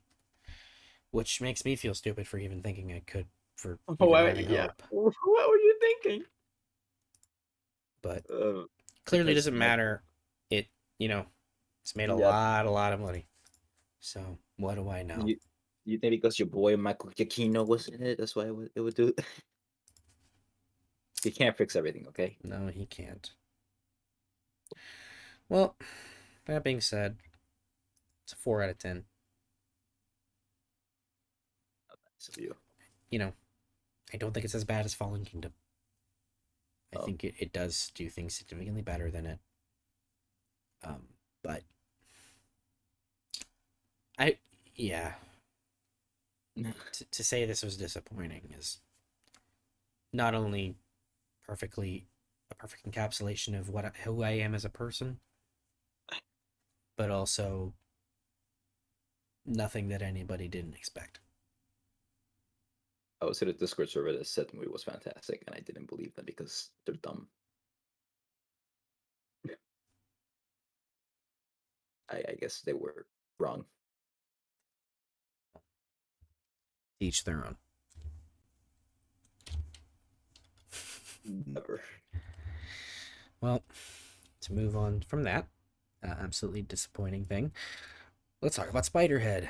which makes me feel stupid for even thinking I could, for even Why? having Yeah. hope. What were you thinking? But clearly Because doesn't matter. It, you know, it's made yeah, a lot of money. So what do I know? you you think because your boy Michael Giacchino was in it, that's why it would do it? You can't fix everything, okay? No, he can't. Well, that being said, it's a 4 out of 10. So you. You know, I don't think it's as bad as Fallen Kingdom. I Um, think it does do things significantly better than it. Um, but I, yeah, to say this was disappointing is not only perfectly a perfect encapsulation of who I am as a person, but also nothing that anybody didn't expect. I was in a Discord server that said the movie was fantastic, and I didn't believe them because they're dumb. I guess they were wrong. Each their own. Never. Well, to move on from that absolutely disappointing thing, let's talk about Spiderhead.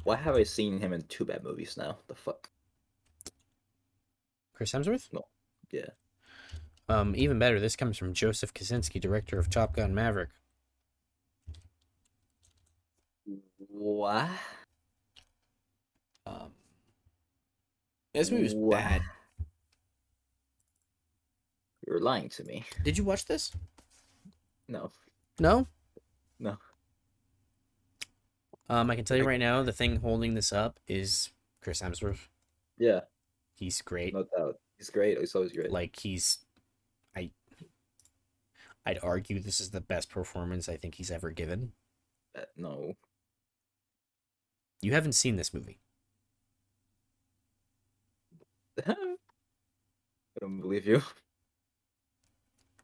Why have I seen him in two bad movies now? The fuck? Chris Hemsworth. No. Yeah. Even better, this comes from Joseph Kosinski, director of Top Gun Maverick. What? Um, this movie was What? bad. You're lying to me. Did you watch this? No. No. No. I can tell you right now, the thing holding this up is Chris Hemsworth. Yeah, He's great. no doubt. He's great. He's always great. Like I, I'd argue this is the best performance I think he's ever given. No. You haven't seen this movie, I don't believe you.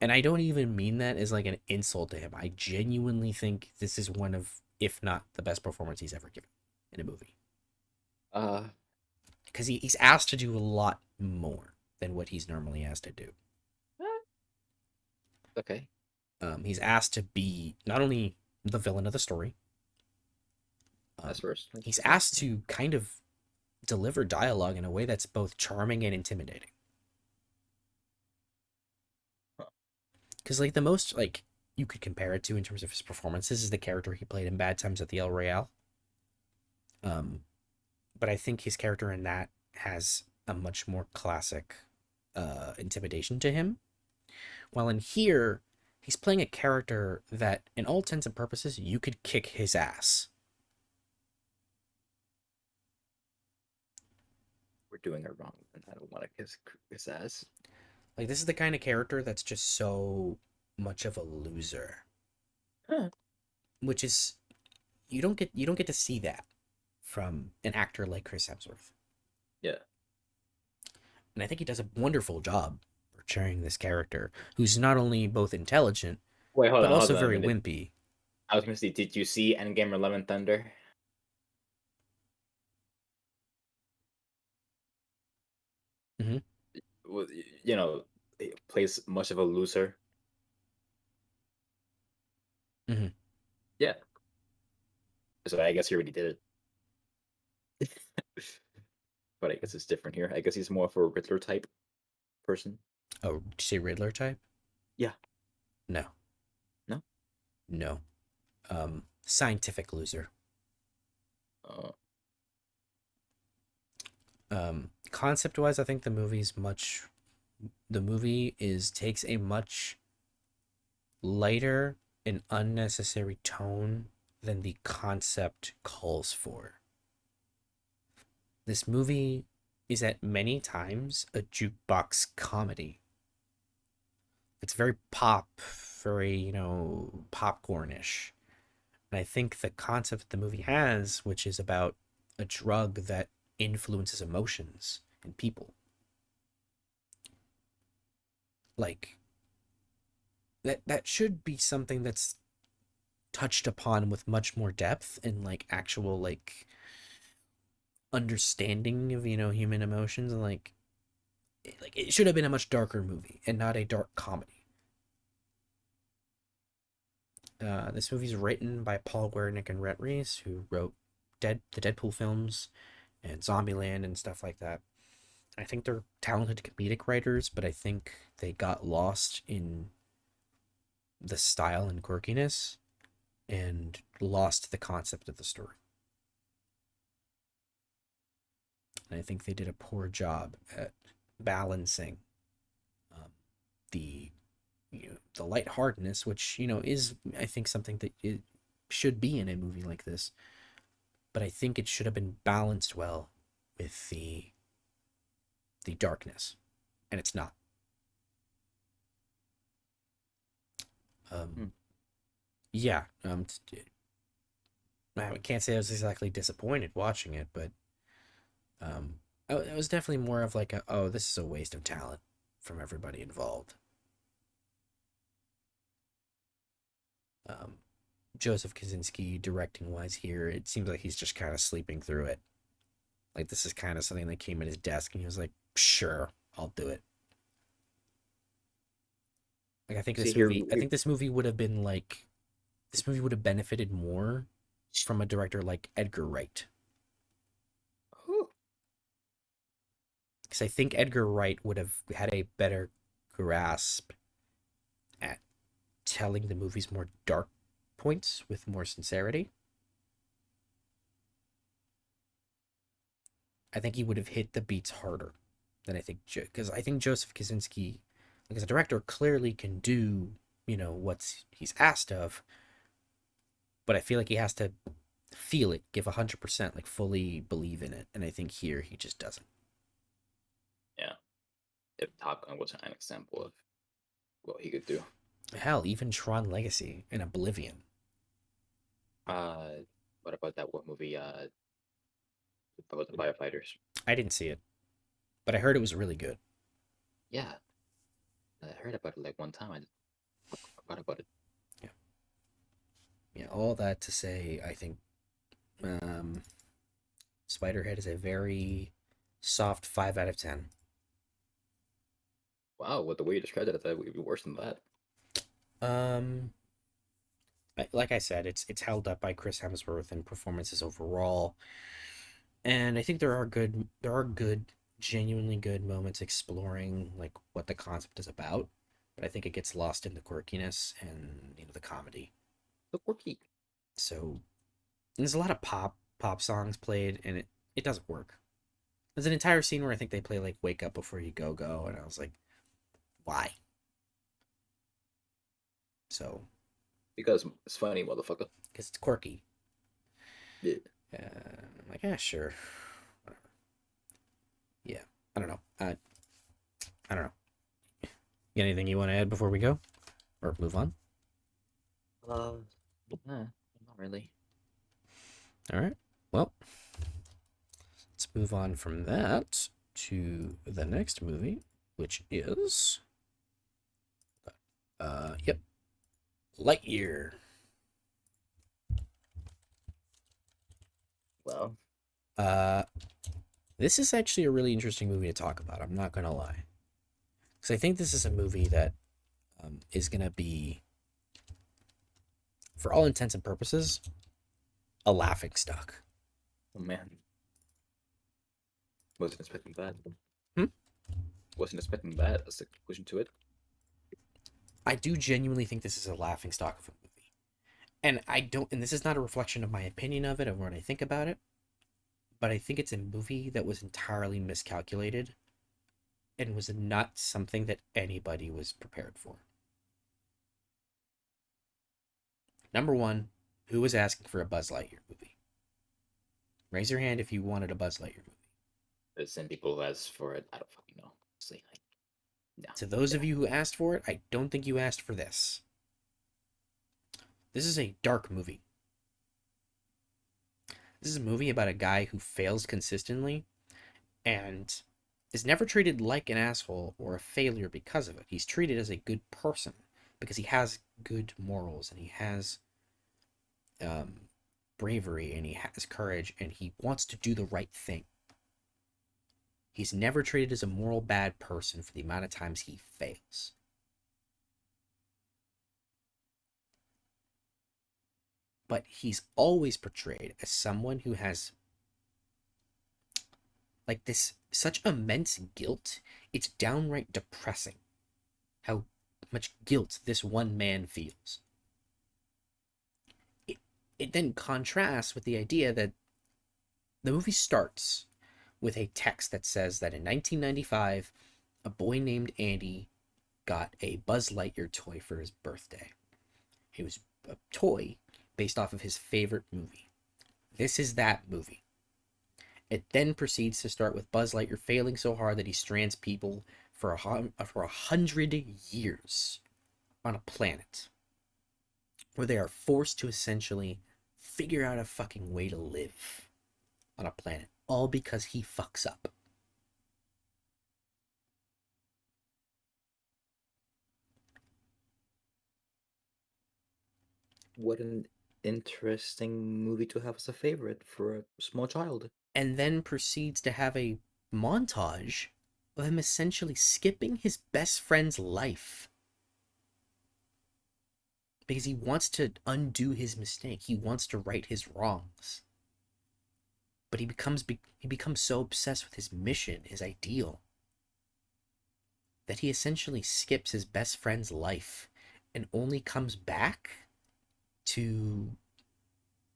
and I don't even mean that as like an insult to him. I genuinely think this is one of, if not the best performance he's ever given in a movie. Uh, Because he's asked to do a lot more than what he's normally asked to do. okay. He's asked to be not only the villain of the story, That's um, first. he's asked to kind of deliver dialogue in a way that's both charming and intimidating. Huh. Because like the most like you could compare it to in terms of his performances is the character he played in Bad Times at the El Royale. Um, but I think his character in that has a much more classic intimidation to him. While in here, he's playing a character that, in all intents and purposes, you could kick his ass. We're doing it wrong, and I don't want to kiss his ass. Like, this is the kind of character that's just so much of a loser, Huh. which is you don't get to see that from an actor like Chris Hemsworth. Yeah. And I think he does a wonderful job portraying this character who's not only both intelligent Wait, but hold also on a very minute. wimpy. I was gonna say, did you see Endgame or Love and Thunder? Hmm. Well, he plays much of a loser. Hmm. Yeah. So I guess he already did it. But I guess it's different here. I guess he's more of a Riddler type person. Oh, did you say Riddler type? Yeah. No, No. no. Scientific loser. Uh, Concept wise, I think the movie is takes a much lighter and unnecessary tone than the concept calls for. This movie is at many times a jukebox comedy. It's very very, popcornish. And I think the concept that the movie has, which is about a drug that influences emotions in people, like that should be something that's touched upon with much more depth and like actual like understanding of human emotions, and like it should have been a much darker movie and not a dark comedy. This movie's written by Paul Wernick and Rhett Reese, who wrote the Deadpool films and Zombieland and stuff like that. I think they're talented comedic writers, but I think they got lost in the style and quirkiness and lost the concept of the story. And I think they did a poor job at balancing um, the the lightheartedness, which is I think something that it should be in a movie like this, but I think it should have been balanced well with the darkness, and it's not. hmm. Um, yeah, I can't say I was exactly disappointed watching it, but it was definitely more of like oh, this is a waste of talent from everybody involved. Um, Joseph Kaczynski directing wise here, it seems like he's just kind of sleeping through it. Like this is kind of something that came at his desk, and he was like, "Sure, I'll do it." Like See here. I think this movie would have benefited more from a director like Edgar Wright, Oh, because I think Edgar Wright would have had a better grasp at telling the movie's more dark points with more sincerity. I think he would have hit the beats harder than because I think Joseph Kaczynski, like as a director, clearly can do what he's asked of, but I feel like he has to feel it, give 100%, like fully believe in it, and I think here he just doesn't. yeah. If Top Gun was an example of what he could do. Hell, even Tron Legacy and Oblivion. Uh, what about that one movie? About the firefighters. I didn't see it, but I heard it was really good. Yeah, I heard about it like one time. I forgot about it. Yeah, yeah. All that to say, I think um, Spiderhead is a very soft 5 out of 10. Wow, with the way you described it, I thought it would be worse than that. Um, like I said, it's held up by Chris Hemsworth and performances overall, and I think there are good, genuinely good moments exploring like what the concept is about, but I think it gets lost in the quirkiness and the comedy. So quirky. So there's a lot of pop songs played, and it doesn't work. There's an entire scene where I think they play like "Wake Up Before You Go Go," and I was like, why? So, Because it's funny, motherfucker. because it's quirky. Yeah. I'm like, yeah, sure. Whatever. Yeah, I don't know. I don't know. Anything you want to add before we go or move on? Uh, nah, not really. All right. Well, let's move on from that to the next movie, which is yep, Lightyear. Well, Uh this is actually a really interesting movie to talk about. I'm not gonna lie, because I think this is a movie that is gonna be, for all intents and purposes, a laughing stock. oh man, wasn't expecting that. Hmm? Wasn't expecting that as the conclusion to it. I do genuinely think this is a laughing stock of a movie, and I don't. And this is not a reflection of my opinion of it or what I think about it, but I think it's a movie that was entirely miscalculated and was not something that anybody was prepared for. Number one, who was asking for a Buzz Lightyear movie? Raise your hand if you wanted a Buzz Lightyear movie. There's some people who asked for it. I don't fucking know. Honestly, like, no, To those no. of you who asked for it, I don't think you asked for this. This is a dark movie. This is a movie about a guy who fails consistently and is never treated like an asshole or a failure because of it. He's treated as a good person because he has good morals and he has um, bravery and he has courage and he wants to do the right thing. He's never treated as a moral bad person for the amount of times he fails. But he's always portrayed as someone who has like this such immense guilt. It's downright depressing how much guilt this one man feels. It, it then contrasts with the idea that the movie starts with a text that says that in 1995, a boy named Andy got a Buzz Lightyear toy for his birthday. It was a toy based off of his favorite movie. This is that movie. It then proceeds to start with Buzz Lightyear failing so hard that he strands people for 100 years on a planet where they are forced to essentially figure out a fucking way to live on a planet, all because he fucks up. What an interesting movie to have as a favorite for a small child. And then proceeds to have a montage of him essentially skipping his best friend's life because he wants to undo his mistake. He wants to right his wrongs. But he becomes so obsessed with his mission, his ideal, that he essentially skips his best friend's life and only comes back to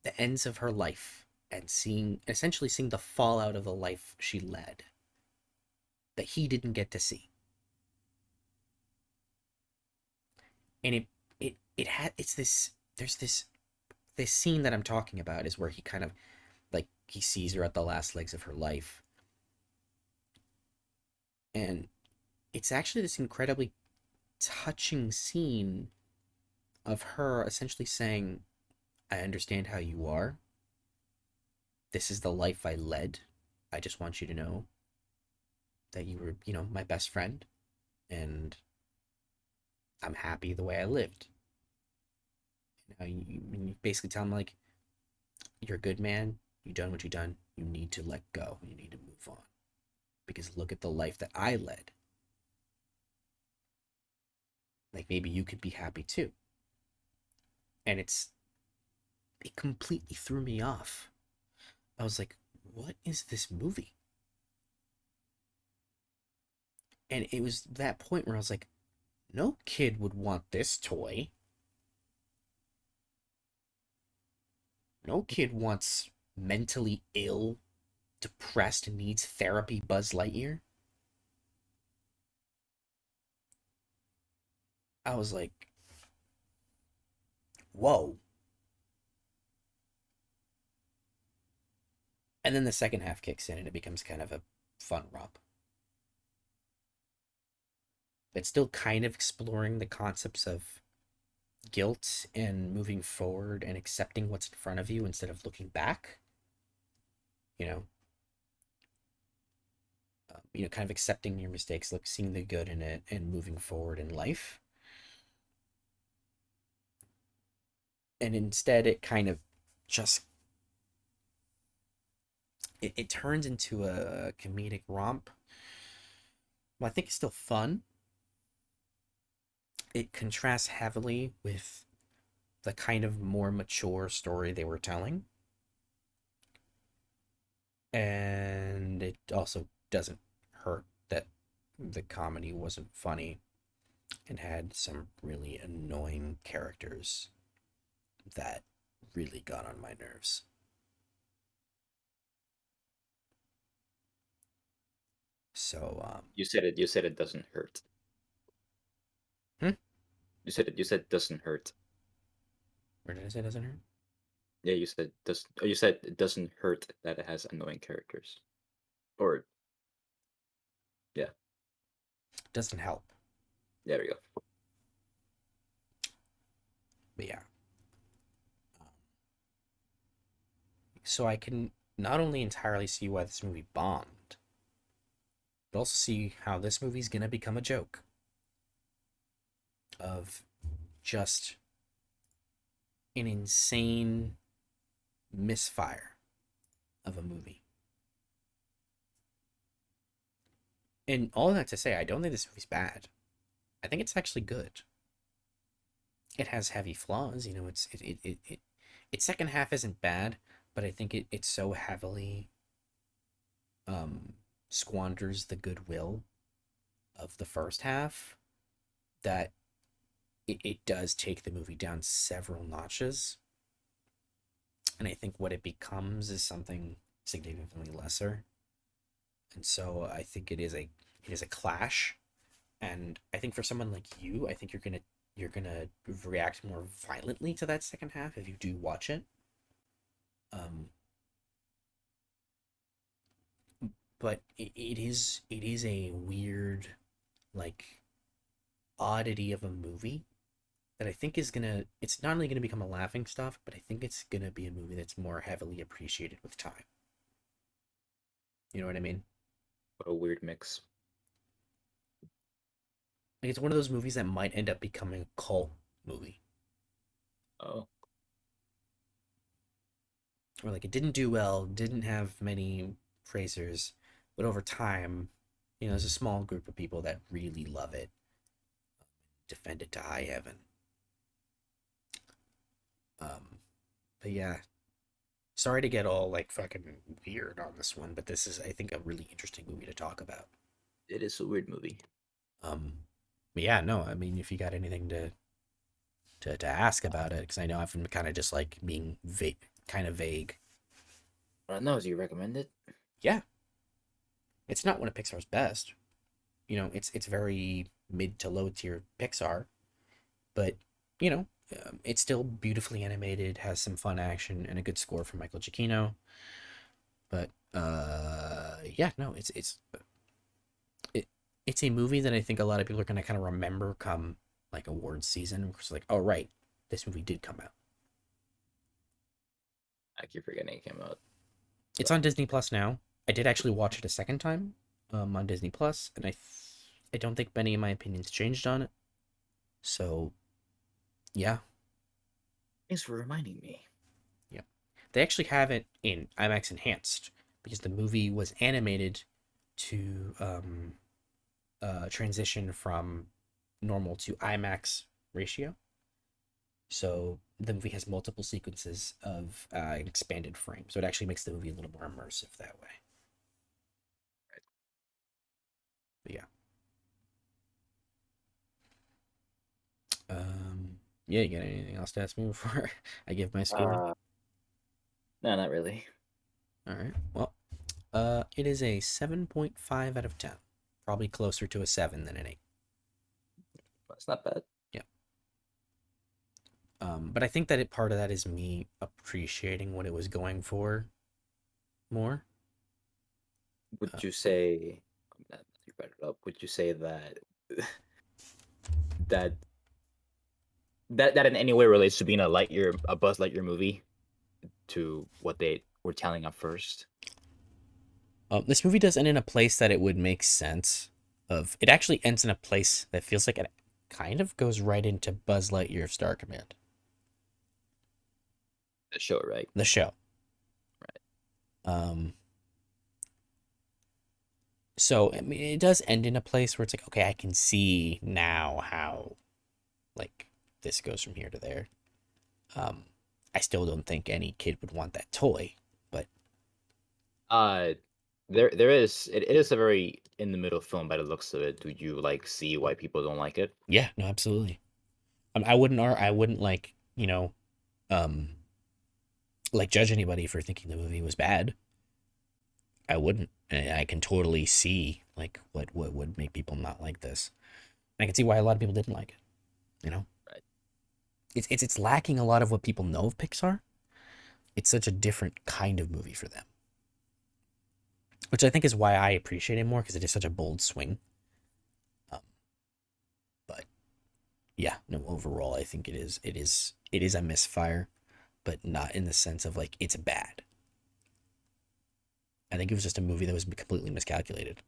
the ends of her life and seeing the fallout of the life she led that he didn't get to see. And it's this there's this scene that I'm talking about is where he kind of like he sees her at the last legs of her life. And it's actually this incredibly touching scene of her essentially saying, I understand how you are. This is the life I led. I just want you to know that you were, my best friend, and I'm happy the way I lived. You basically tell him, like, you're a good man. You've done what you've done. You need to let go. You need to move on. Because look at the life that I led. Like, maybe you could be happy too. And it completely threw me off. I was like, what is this movie? And it was that point where I was like, no kid would want this toy. No kid wants mentally ill depressed needs therapy Buzz Lightyear. I was like, whoa. And then the second half kicks in and it becomes kind of a fun romp. It's still kind of exploring the concepts of guilt and moving forward and accepting what's in front of you instead of looking back. You know, kind of accepting your mistakes, like seeing the good in it and moving forward in life. And instead, it kind of just it turns into a comedic romp. Well, I think it's still fun. It contrasts heavily with the kind of more mature story they were telling, and it also doesn't hurt that the comedy wasn't funny and had some really annoying characters that really got on my nerves. So, You said it doesn't hurt. hmm? You said it doesn't hurt. Where did I say it doesn't hurt? Yeah, you said does. Oh, you said it doesn't hurt that it has annoying characters. Or yeah, Doesn't help. there we go. But yeah. Um, so I can not only entirely see why this movie bombed, but also see how this movie's gonna become a joke of just an insane misfire of a movie. And all that to say, I don't think this movie's bad. I think it's actually good. It has heavy flaws, its second half isn't bad, but I think it so heavily um squanders the goodwill of the first half that it does take the movie down several notches. And I think what it becomes is something significantly lesser. And so I think it is a clash. And I think for someone like you, I think you're gonna react more violently to that second half if you do watch it. Um, but it is a weird, like, oddity of a movie that I think is gonna it's not only gonna become a laughing stock, but I think it's gonna be a movie that's more heavily appreciated with time. You know what I mean? What a weird mix. Like it's one of those movies that might end up becoming a cult movie. Oh, Or like it didn't do well, didn't have many praisers, but over time, there's a small group of people that really love it, defend it to high heaven. Um, but yeah, sorry to get all like fucking weird on this one, but this is, I think, a really interesting movie to talk about. it is a weird movie. Um, but yeah, no, I mean, if you got anything to ask about it, because I know I've been kind of just like being kind of vague. I don't know. Do you recommend it? Yeah, it's not one of Pixar's best. It's very mid to low tier Pixar, but you know, it's still beautifully animated, has some fun action, and a good score from Michael Giacchino. But yeah, no, it, it's a movie that I think a lot of people are gonna kind of remember come like awards season. It's like, oh right, this movie did come out. I keep forgetting it came out. It's But on Disney Plus now. I did actually watch it a second time, on Disney Plus, and I don't think many of my opinions changed on it. So yeah, thanks for reminding me. yeah. They actually have it in IMAX enhanced because the movie was animated to transition from normal to IMAX ratio. So the movie has multiple sequences of an expanded frame. So it actually makes the movie a little more immersive that way. But yeah. Yeah, you got anything else to ask me before I give my spiel? No, not really. All right. Well, It is a 7.5 out of 10. Probably closer to a 7 than an 8. That's not bad. Yeah. But I think that part of that is me appreciating what it was going for more. Uh, Would you say that you brought it up? Would you say that that that in any way relates to being a Buzz Lightyear movie to what they were telling at first? this movie does end in a place that it would make sense of. It actually ends in a place that feels like it kind of goes right into Buzz Lightyear of Star Command, The show, right? the show. Right. Um, so I mean, it does end in a place where it's like, okay, I can see now how like this goes from here to there. Um, I still don't think any kid would want that toy, but Uh, there is it is a very in the middle film by the looks of it. Do you like see why people don't like it? yeah, no, absolutely. I wouldn't like um, like judge anybody for thinking the movie was bad. I wouldn't. I can totally see like what would make people not like this. And I can see why a lot of people didn't like it. You know, Right. it's lacking a lot of what people know of Pixar. It's such a different kind of movie for them, which I think is why I appreciate it more because it is such a bold swing. Um, but yeah, no, overall, I think it is a misfire, but not in the sense of like it's bad. I think it was just a movie that was completely miscalculated.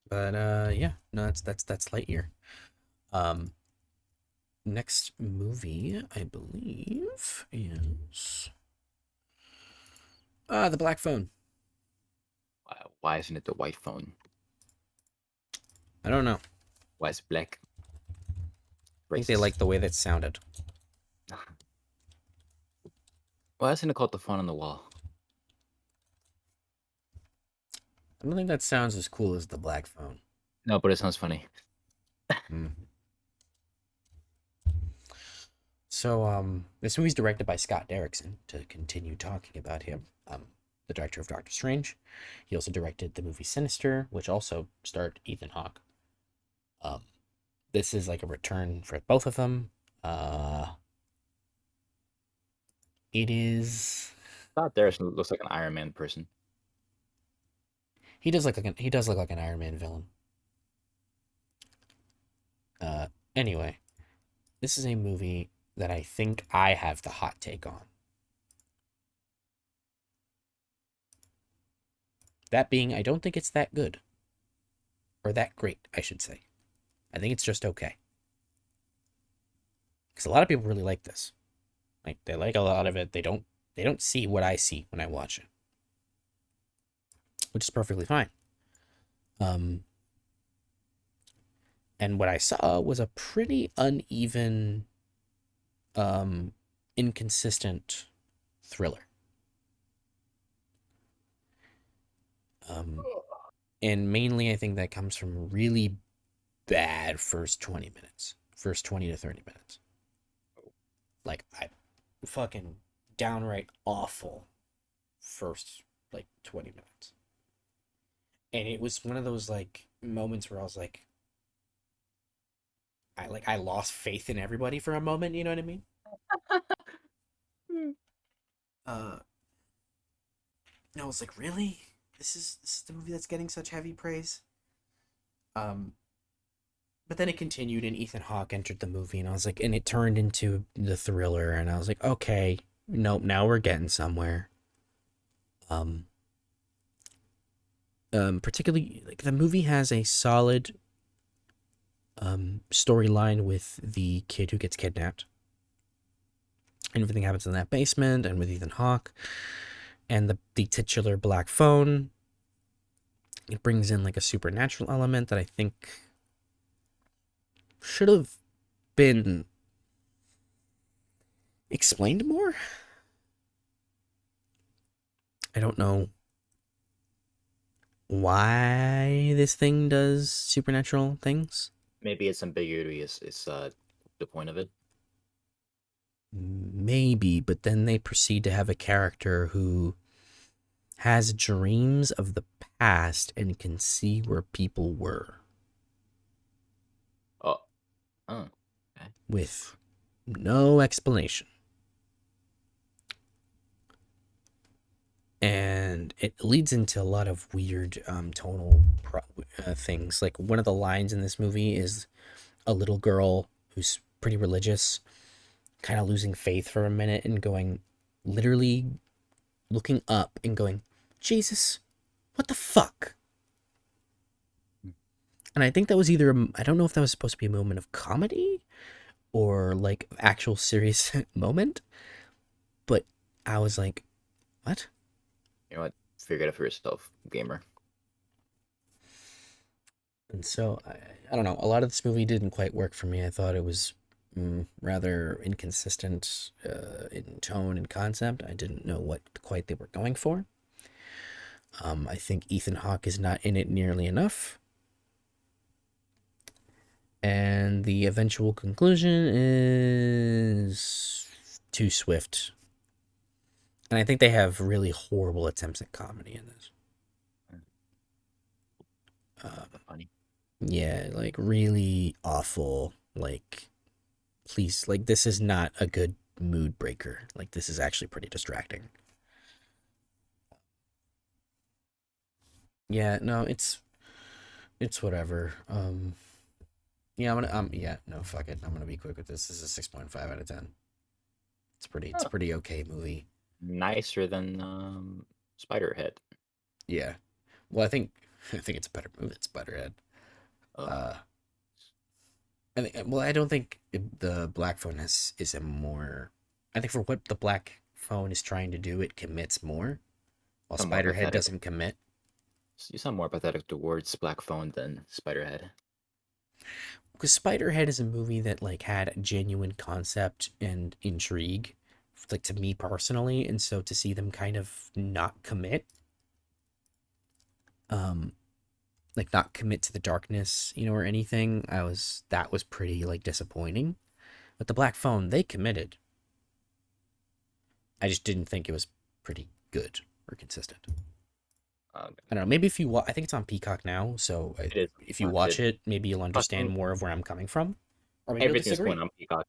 But yeah, no, that's Lightyear. Um, next movie I believe is the Black Phone. Why isn't it the white phone? I don't know. Why is it black? I think they like Racist. the way that sounded. Why isn't it called the phone on the wall? I don't think that sounds as cool as the Black Phone. No, but it sounds funny. Hmm. So this movie's directed by Scott Derrickson. To continue talking about him, the director of Doctor Strange. He also directed the movie Sinister, which also starred Ethan Hawke. Um, this is like a return for both of them. Uh, it is. Thought there looks like an Iron Man person. He does look like an Iron Man villain. Uh, anyway, this is a movie that I think I have the hot take on. That being, I don't think it's that good or that great. I should say. I think it's just okay. Because a lot of people really like this. Like they like a lot of it. They don't see what I see when I watch it, which is perfectly fine. Um, and what I saw was a pretty uneven, um, inconsistent thriller. Um, and mainly I think that comes from really bad first 20 minutes, first 20 to 30 minutes. Like I fucking downright awful first like 20 minutes. And it was one of those like moments where I was like I lost faith in everybody for a moment, you know what I mean? Hmm. Uh I was like, really? This is the movie that's getting such heavy praise? Um but then it continued and Ethan Hawke entered the movie and I was like and it turned into the thriller and I was like, okay, nope, now we're getting somewhere. Um particularly like the movie has a solid storyline with the kid who gets kidnapped. And everything happens in that basement and with Ethan Hawke and the titular black phone. It brings in like a supernatural element that I think should have been explained more. I don't know why this thing does supernatural things. Maybe it's ambiguity. Is the point of it? maybe, but then they proceed to have a character who has dreams of the past and can see where people were Oh, oh, okay. with no explanation. And it leads into a lot of weird tonal things. Like one of the lines in this movie is a little girl who's pretty religious, kind of losing faith for a minute and going, literally looking up and going, Jesus, what the fuck? And I think that was either, I don't know if that was supposed to be a moment of comedy or like actual serious moment, but I was like, what? You know what? Figure it out for yourself, gamer. And so I don't know. A lot of this movie didn't quite work for me. I thought it was rather inconsistent in tone and concept. I didn't know what quite they were going for. I think Ethan Hawke is not in it nearly enough. And the eventual conclusion is too swift. And I think they have really horrible attempts at comedy in this. Funny. Yeah, like really awful. Like, please, like, this is not a good mood breaker. Like, this is actually pretty distracting. Yeah, no, it's whatever. Yeah, I'm gonna yeah, no, fuck it. I'm gonna be quick with this. This is a 6.5 out of 10. It's a Oh, pretty okay movie. nicer than Spiderhead. Yeah. Well, I think it's a better movie than Spiderhead. Oh, Uh well, I don't think the Black Phone is a more. I think for what the Black Phone is trying to do, it commits more, while some more Spiderhead pathetic. doesn't commit. You sound more pathetic towards Black Phone than Spiderhead. Because Spiderhead is a movie that like had genuine concept and intrigue, like to me personally, and so to see them kind of not commit, um, like not commit to the darkness, or anything, that was pretty like disappointing. But the Black Phone, they committed. I just didn't think it was pretty good or consistent. Uh, I don't know. Maybe if you I think it's on Peacock now, so it is. if you watch It, it, maybe you'll understand fucking more of where I'm coming from, or maybe you'll everything's going disagree, on Peacock.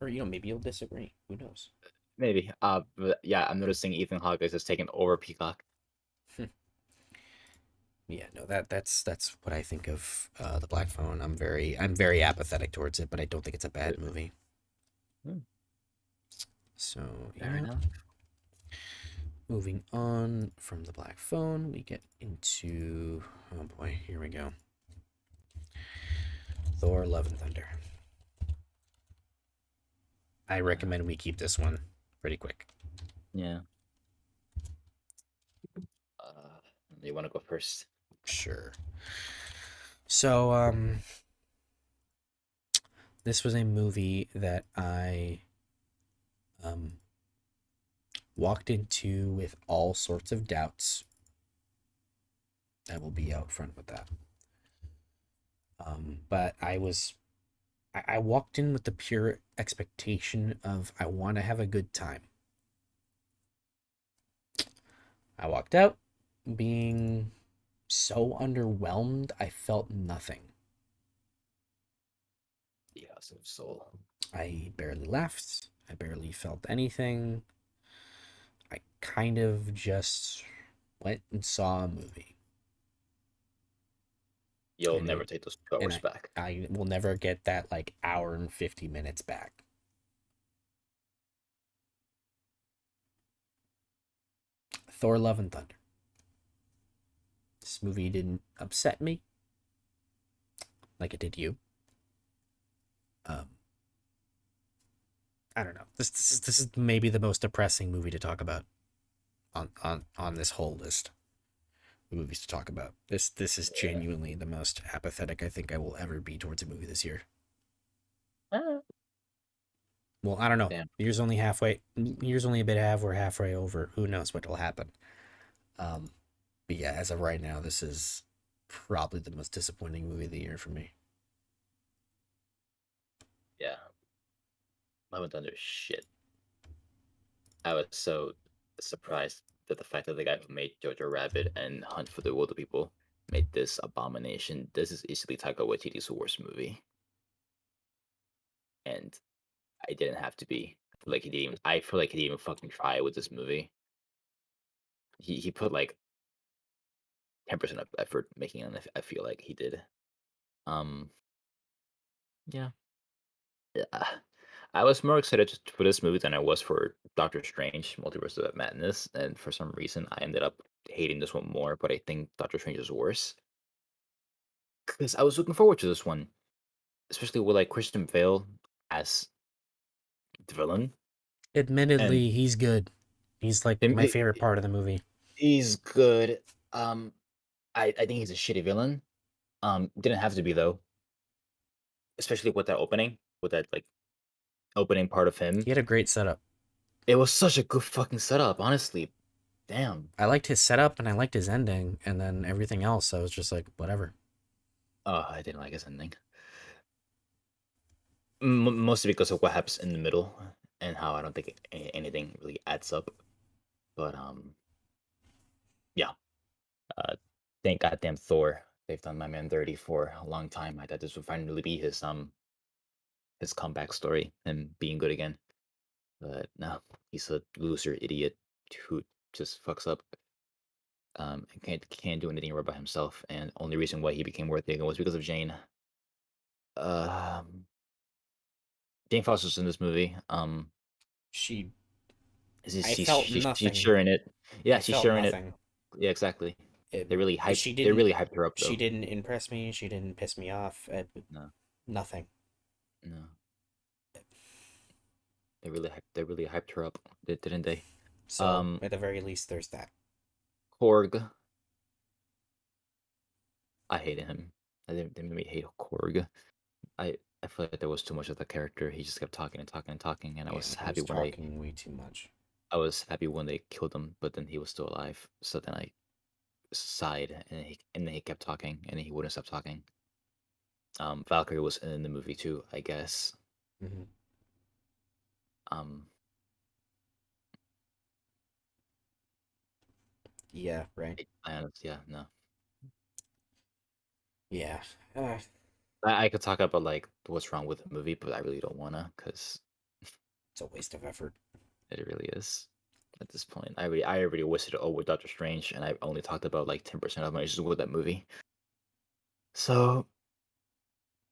or maybe you'll disagree. Who knows? Maybe. But yeah, I'm noticing Ethan Hawke is just taking over Peacock. Yeah, no, that's what I think of the Black Phone. I'm very apathetic towards it, but I don't think it's a bad movie. Hmm, So fair yeah, enough. moving on from the Black Phone, we get into, oh boy, here we go. Thor: Love and Thunder. I recommend we keep this one pretty quick. Yeah. Uh, you want to go first? Sure. So this was a movie that I um walked into with all sorts of doubts. I will be out front with that. But I walked in with the pure expectation of I want to have a good time. I walked out being so underwhelmed, I felt nothing. The House of Soul. I barely laughed. I barely felt anything. I kind of just went and saw a movie. You'll And never it take those 2 and hours back. I will never get that like hour and 50 minutes back. Thor: Love and Thunder. This movie didn't upset me like it did you. Um, I don't know. This is maybe the most depressing movie to talk about on this whole list of movies to talk about. This is Yeah. genuinely the most apathetic I think I will ever be towards a movie this year. Ah, Well, I don't know. damn. Year's only halfway. Year's only a bit half. We're halfway over. Who knows what will happen? Um, but yeah, as of right now, this is probably the most disappointing movie of the year for me. Yeah. Love and Thunder is shit. I was so surprised that the fact that the guy who made Jojo Rabbit and Hunt for the Wilder People made this abomination. This is easily Taika Waititi's worst movie, and I didn't have to be. Like he didn't even, I feel like he didn't even fucking try with this movie. He put like 10% of effort making it. I feel like he did. Um, yeah, yeah. I was more excited for this movie than I was for Doctor Strange: Multiverse of Madness, and for some reason I ended up hating this one more. But I think Doctor Strange is worse because I was looking forward to this one, especially with like Christian Bale as the villain, and Admittedly, he's good. He's like him, my favorite part of the movie. he's good. I think he's a shitty villain. Didn't have to be though, especially with that opening, with that like opening part of him. He had a great setup. It was such a good fucking setup, honestly. Damn. I liked his setup and I liked his ending, and then everything else, I was just like, whatever. Oh, I didn't like his ending. Mostly because of what happens in the middle and how I don't think anything really adds up. But yeah. Thank goddamn Thor. They've done my man dirty for a long time. I thought this would finally be his comeback story and being good again. But no, he's a loser idiot who just fucks up. And can't do anything right by himself. And only reason why he became worthy again was because of Jane. Um, Jane Foster's in this movie. She, She's I she's felt she's, she's nothing. sharing it. Yeah, I she's felt sharing it. nothing. Yeah, exactly. It, They really hyped. she They didn't. really hyped her up She though. didn't impress me. She didn't piss me off. No, Nothing. no. They really hyped her up, didn't they? So Um, at the very least, there's that. Korg. I hated him. They made me hate Korg. I feel like there was too much of the character. He just kept talking and talking and talking, and Yeah, he was talking way too much. I was happy when they killed him, but then he was still alive. So then I sighed, and then he kept talking, and he wouldn't stop talking. Valkyrie was in the movie too, I guess. Hmm. Um, Yeah, right. yeah, no. Yeah. I could talk about like what's wrong with the movie, but I really don't wanna, cause It's a waste of effort. it really is. At this point, I already wasted it all with Doctor Strange, and I only talked about like 10% of my issues with that movie. So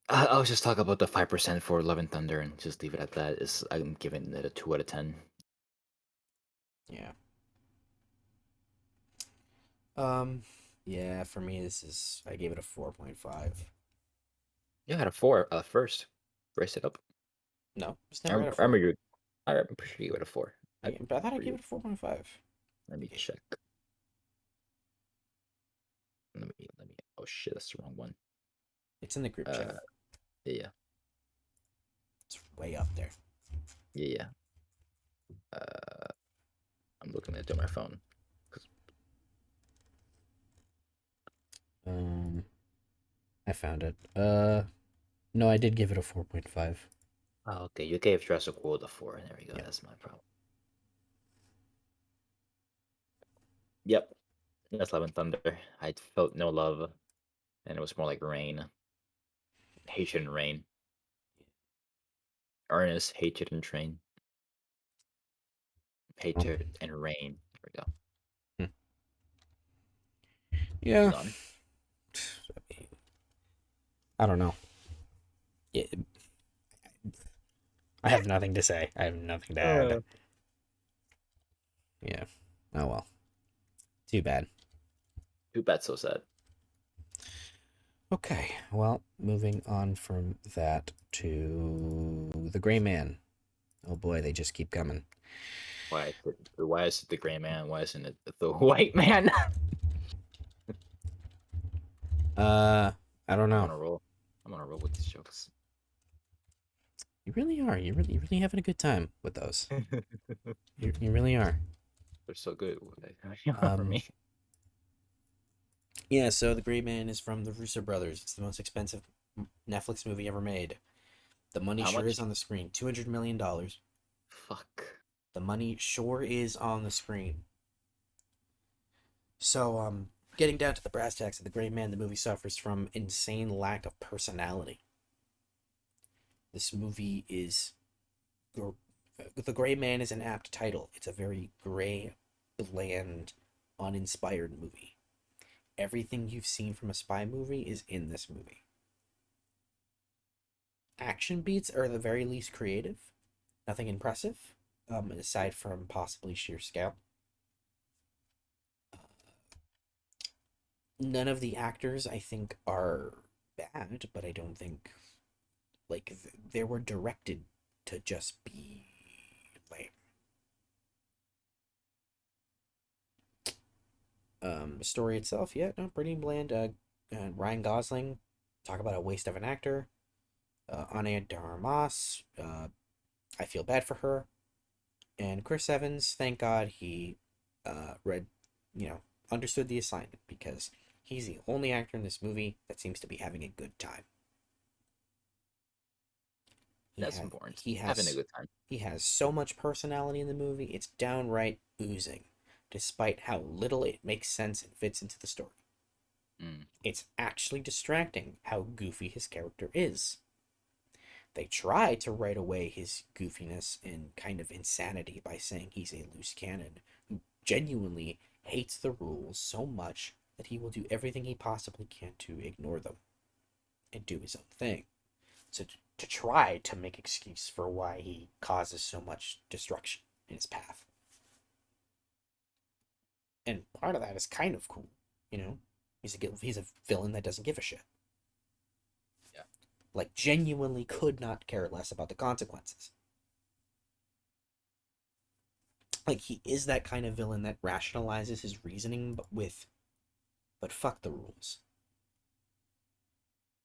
I'll just talk about the 5% for Love and Thunder, and just leave it at that. Is I'm giving it a 2 out of 10. Yeah. Um. Yeah, for me, this is. I gave it a 4.5. You had a 4 first. Raise it up. No, it's I never had a remember, I 4. remember you. I'm pretty sure you had a 4. I Yeah, but I thought I for gave you. it a 4.5. Let me check. Let me. Oh shit, that's the wrong one. It's in the group Uh, chat. yeah, It's way up there. yeah, yeah. I'm looking at it on my phone. 'Cause- Um, I found it. No, I did give it a 4.5. Oh, okay, you gave Jurassic World a 4. There we go. Yeah. That's my problem. Yep, that's Love and Thunder. I felt no love, and it was more like rain, hatred and rain, earnest hatred and train, Oh. hatred and rain. There we go. Hmm. Yeah. Done. I don't know. Yeah, I have nothing to say. I have nothing to add. Yeah. Oh well. Too bad. Too bad, so sad. Okay. Well, moving on from that to the Gray Man. Oh boy, they just keep coming. Why is it the gray man? Why isn't it the white man? Uh, I don't I'm know. on a roll. I'm on a roll with these jokes. You really are. You're really having a good time with those. They're You really are. so good for Um, me. yeah. So the Gray Man is from the Russo brothers. It's the most expensive Netflix movie ever made. The money How sure is much? on the screen. $200 million. Fuck. The money sure is on the screen. So, getting down to the brass tacks of the Gray Man, the movie suffers from insane lack of personality. This movie is The Gray Man is an apt title. It's a very gray, bland, uninspired movie. Everything you've seen from a spy movie is in this movie. Action beats are the very least creative. Nothing impressive, aside from possibly sheer scale. None of the actors I think are bad, but I don't think they were directed to just be lame. The story itself, yeah, no, pretty bland. Ryan Gosling, talk about a waste of an actor. Ana de Armas, I feel bad for her. And Chris Evans, thank God he read, understood the assignment because he's the only actor in this movie that seems to be having a good time. He That's has important. he Having a has good time. he has so much personality in the movie. It's downright oozing, despite how little it makes sense and fits into the story. Mm. It's actually distracting how goofy his character is. They try to write away his goofiness and kind of insanity by saying he's a loose cannon who genuinely hates the rules so much that he will do everything he possibly can to ignore them and do his own thing. So to try to make excuse for why he causes so much destruction in his path. And part of that is kind of cool, you know. He's a villain that doesn't give a shit. Yeah. Like genuinely could not care less about the consequences. Like he is that kind of villain that rationalizes his reasoning but fuck the rules.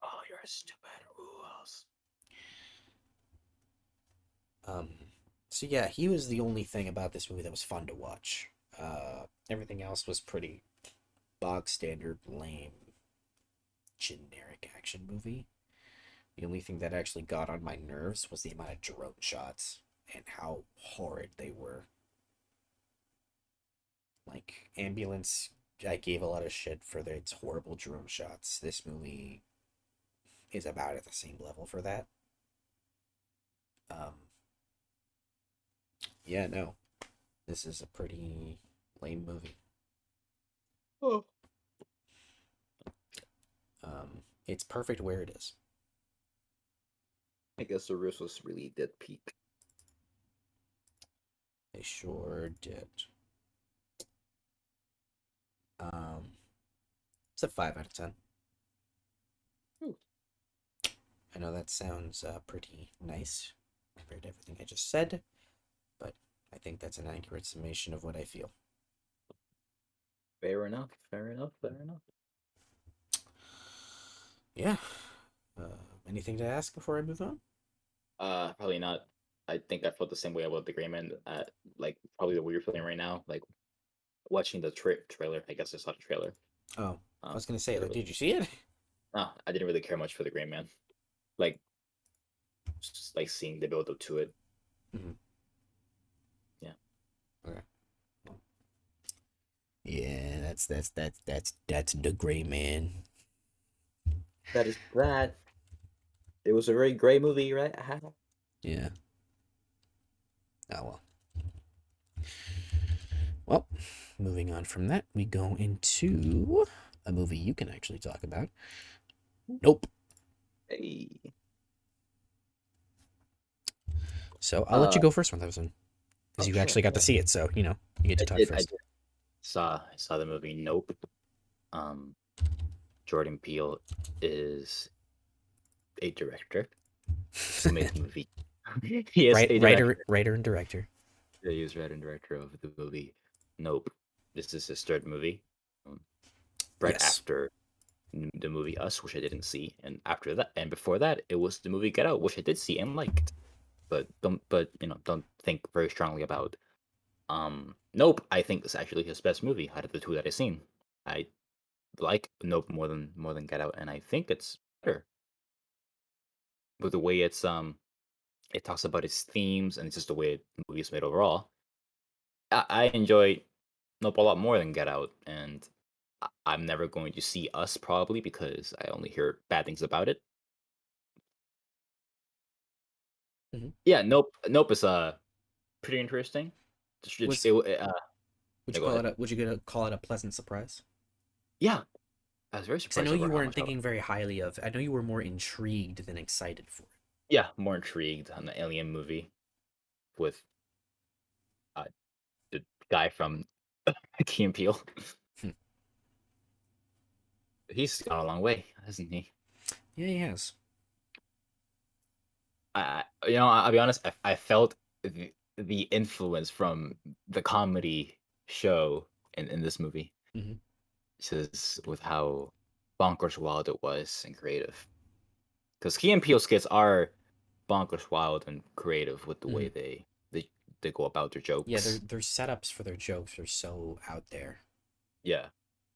Oh, you're stupid rules. Um so yeah, he was the only thing about this movie that was fun to watch. Everything else was pretty bog standard, lame, generic action movie. The only thing that actually got on my nerves was the amount of drone shots and how horrid they were. Like Ambulance, I gave a lot of shit for its horrible drone shots. This movie is about at the same level for that. Um, yeah, no, this is a pretty lame movie. Oh. It's perfect where it is. I guess the Rules was really dead peak. They sure did. Um, it's a 5 out of 10. Ooh. I know that sounds pretty nice compared to everything I just said, but I think that's an accurate summation of what I feel. Fair enough. Fair enough. Fair enough. Yeah. Uh, Anything to ask before I move on? Probably not. I think I felt the same way about the Gray Man. Like probably the way you're feeling right now. Like watching the trailer. I guess I saw the trailer. Oh, I was gonna say, Didn't like, really, did you see it? no, I didn't really care much for the Gray Man. Like just like seeing the build up to it. Mm-hmm. Yeah. Okay. Well, yeah, that's the Gray Man. That is that. It was a very gray movie, right? Yeah. Oh well. Well, moving on from that, we go into a movie you can actually talk about. Nope. Hey. So I'll let Uh you go first on that one, because oh you sure. actually got to see it. So you get to talk I first. did I saw the movie Nope. Um Jordan Peele is a director who made the movie. He is Right, a director. writer, and director. He is writer and director of the movie Nope. This is his third movie. Um, right Yes. after the movie Us, which I didn't see, and after that, and before that, it was the movie Get Out, which I did see and liked, but don't think very strongly about. Nope, I think it's actually his best movie out of the two that I've seen. I like Nope more than Get Out, and I think it's better. with the way it talks about its themes and it's just the way the movie is made overall. I enjoy Nope a lot more than Get Out, and I'm never going to see Us probably because I only hear bad things about it. Hmm. Yeah, Nope is pretty interesting. Was would Yeah, you go call ahead. it a would you gonna call it a pleasant surprise? Yeah, I was very Because I surprised know over you how weren't much I thinking very highly of. I know you were more intrigued than excited for yeah, more intrigued on the Alien movie with uh, the guy from Key and Peele. it. He's gone a long way, hasn't he? Yeah, he has. I'll be honest. I felt the influence from the comedy show in this movie, Hmm. just with how bonkers wild it was and creative. Because Key and Peele skits are bonkers wild and creative with the way Hmm. they go about their Yeah, jokes. their setups for their jokes are so out there. Yeah,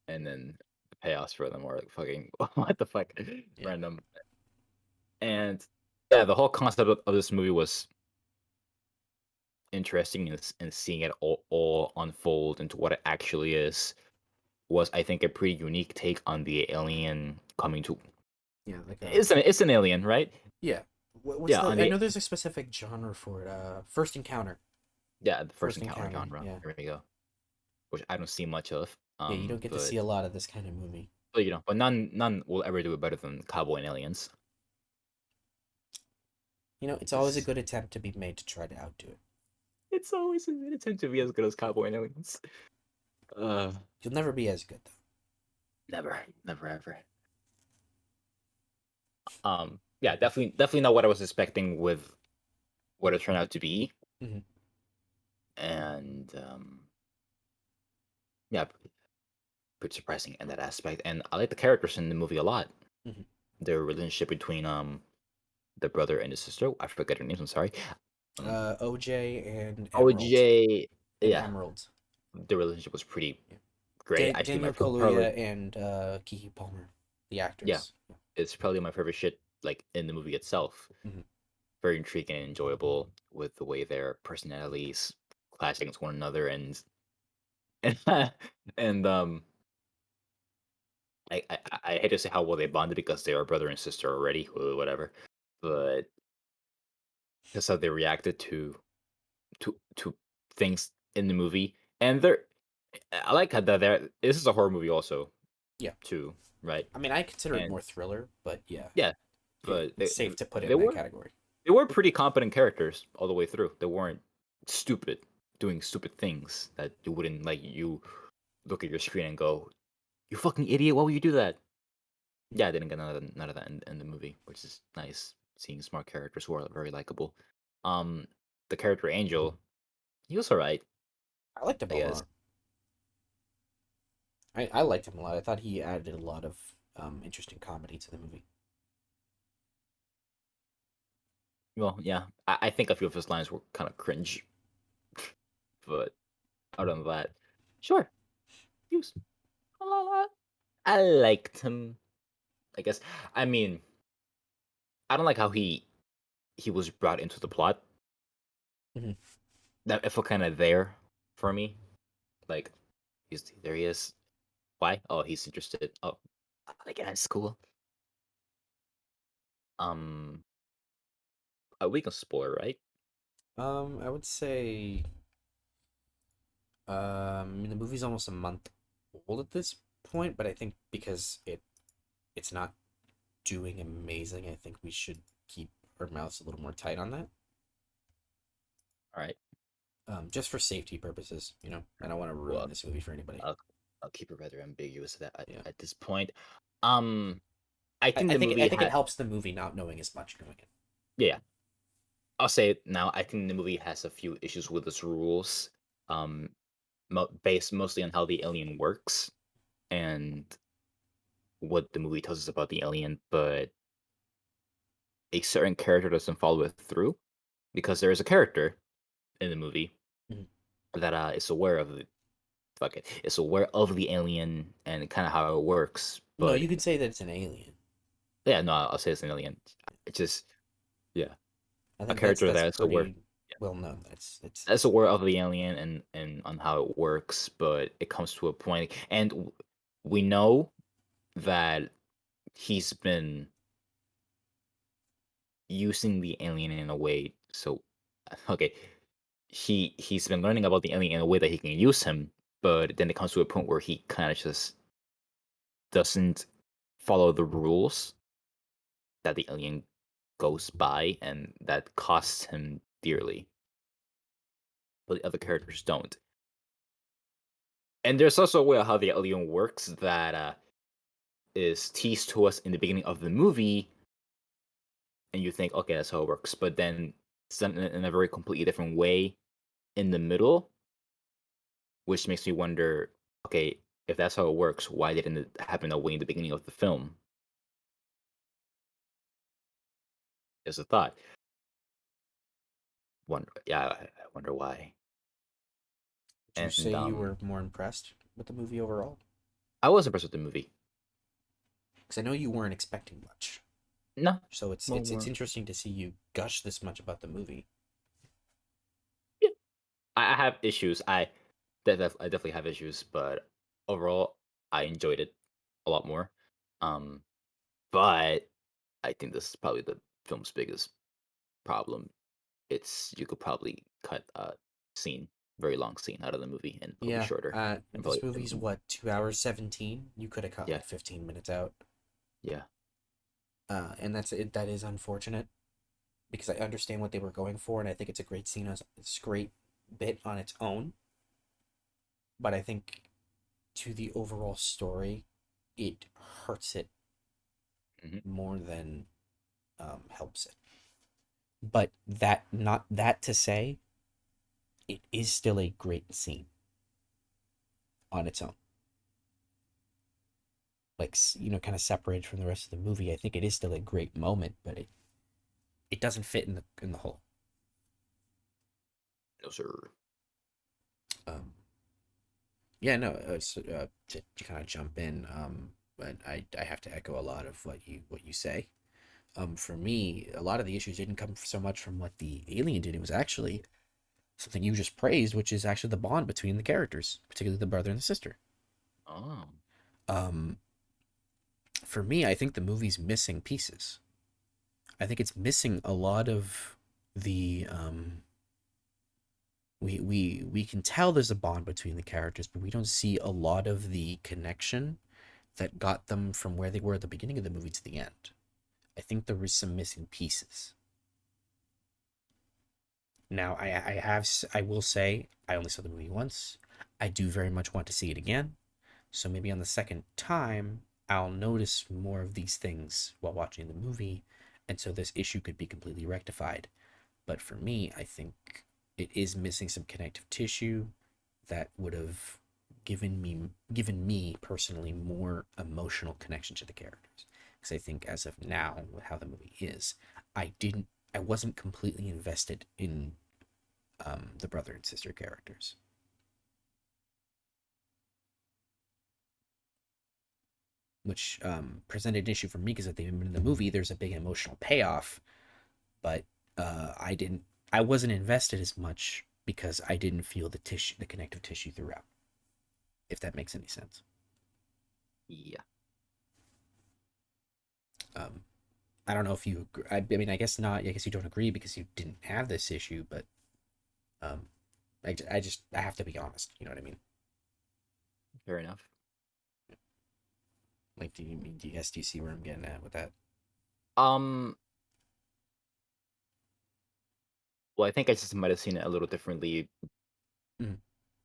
and then the payoffs for them are like fucking what the fuck, Yeah. random. And yeah, the whole concept of this movie was interesting and seeing it all unfold into what it actually is was I think a pretty unique take on the alien coming to Yeah, like it's an alien, right? yeah. What's Yeah, the? on I the know there's a specific genre for it. First encounter. yeah, the first First encounter encounter. genre. Yeah. There we go. Which I don't see much of. Yeah, you don't get to see a lot of this kind of movie. But none will ever do it better than Cowboy and Aliens. You know, it's always a It's good attempt to be made to try to outdo it. it's always an attempt to be as good as Cowboy and Aliens. Uh, You'll never be as good never ever. Yeah, definitely not what I was expecting with what it turned out to be, though. Hmm. and yeah, pretty surprising in that aspect. And I like the characters in the movie a lot. Hmm. Their relationship between the brother and the sister. I forget their names. I'm sorry. Um, OJ and Emerald. OJ. And Yeah, Emerald. the relationship was pretty Yeah. great. Actually, my Daniel probably Kaluuya and Kiki Palmer, the yeah, actors. it's probably my favorite shit like in the movie itself. Hmm. Very intriguing and enjoyable with the way their personalities clash against one another and I hate to say how well they bonded because they are brother and sister already, whatever. But just how they reacted to things in the movie, and I like how that there. This is a horror movie also, Yeah. too, right? I mean, I consider it And more thriller, but yeah, yeah, but it's safe to put it they in that were category. they were pretty competent characters all the way through. They weren't stupid doing stupid things that you wouldn't like. You look at your screen and go, "You fucking idiot! Why would you do that?" Yeah, I didn't get none of that in the movie, which is nice. Seeing smart characters who are very likable. Um, the character Angel, he was alright, I liked him I a guess. lot. I liked him a lot. I thought he added a lot of interesting comedy to the movie. Well, yeah, I think a few of his lines were kind of cringe, but other than that, sure, he was. Uh, I liked him. I guess. I mean, I don't like how he was brought into the plot. Hmm. That it felt kind of there for me. Like, he's there. He is. Why? Oh, he's interested. Oh, I guess cool. Um, we can spoil, right? I would say the movie's almost a month old at this point, but I think because it's not doing amazing, I think we should keep our mouths a little more tight on that. All right. Just for safety purposes, you know. I don't want to ruin Well, this movie for anybody. I'll I'll keep it rather ambiguous Yeah. at this point. Um, I I, think I the think I movie think it had helps the movie not knowing as much going in. yeah. I'll say it now. I think the movie has a few issues with its rules. Um, based mostly on how the alien works and what the movie tells us about the alien, but a certain character doesn't follow it through because there is a character in the movie Mhm. that is aware of the fuck it, is aware of the alien and kind of how it works. No, But you could say that it's an alien. yeah, no, I'll say it's an alien. It just Yeah, I a think character that's that's aware. pretty well known. It's That's aware of the alien and on how it works, but it comes to a point, and we know that he's been using the alien in a way. So, okay, he's been learning about the alien in a way that he can use him, but then it comes to a point where he kind of just doesn't follow the rules that the alien goes by, and that costs him dearly. But the other characters don't. And there's also a way of how the alien works that is teased to us in the beginning of the movie, and you think, okay, that's how it works. But then it's done in a very completely different way in the middle, which makes me wonder, okay, if that's how it works, why didn't it happen that way in the beginning of the film? Is a thought. Wonder, yeah, I wonder why. Would you And say you were more impressed with the movie overall? I was impressed with the movie. Because I know you weren't expecting much. No, So it's well, it's interesting to see you gush this much about the movie. yeah, I have issues. I definitely have issues, but overall, I enjoyed it a lot more. Um, but I think this is probably the film's biggest problem. It's you could probably cut a scene, very long scene, out of the movie, and it'll be Yeah, shorter. And this probably, movie's what, 2 hours 17? You could have cut yeah, like 15 minutes out. yeah, And that's it. That is unfortunate because I understand what they were going for, and I think it's a great scene. It's a great bit on its own. But I think to the overall story, it hurts it hmm more than helps it. But that not that to say, it is still a great scene on its own. Like, kind of separated from the rest of the movie. I think it is still a great moment, but it doesn't fit in the whole. no sir. Um, yeah, no. To kind of jump in, but I have to echo a lot of what you say. For me, a lot of the issues didn't come so much from what the alien did. It was actually something you just praised, which is actually the bond between the characters, particularly the brother and the sister. Oh, Um, for me, I think the movie's missing pieces. I think it's missing a lot of the we can tell there's a bond between the characters, but we don't see a lot of the connection that got them from where they were at the beginning of the movie to the end. I think there was some missing pieces. Now, I will say I only saw the movie once. I do very much want to see it again. So maybe on the second time, I'll notice more of these things while watching the movie, and so this issue could be completely rectified. But for me, I think it is missing some connective tissue that would have given me personally more emotional connection to the characters. Because I think as of now, with how the movie is, I wasn't completely invested in the brother and sister characters, which presented an issue for me because at the end of the movie, there's a big emotional payoff, but I didn't. I wasn't invested as much because I didn't feel the connective tissue throughout. If that makes any sense. yeah, Um, I don't know if you. I mean, I guess not. I guess you don't agree because you didn't have this issue, but um, I have to be honest. You know what I mean? fair enough. Like, do you see where I'm getting at with that? Um, well, I think I just might have seen it a little differently Mm-hmm.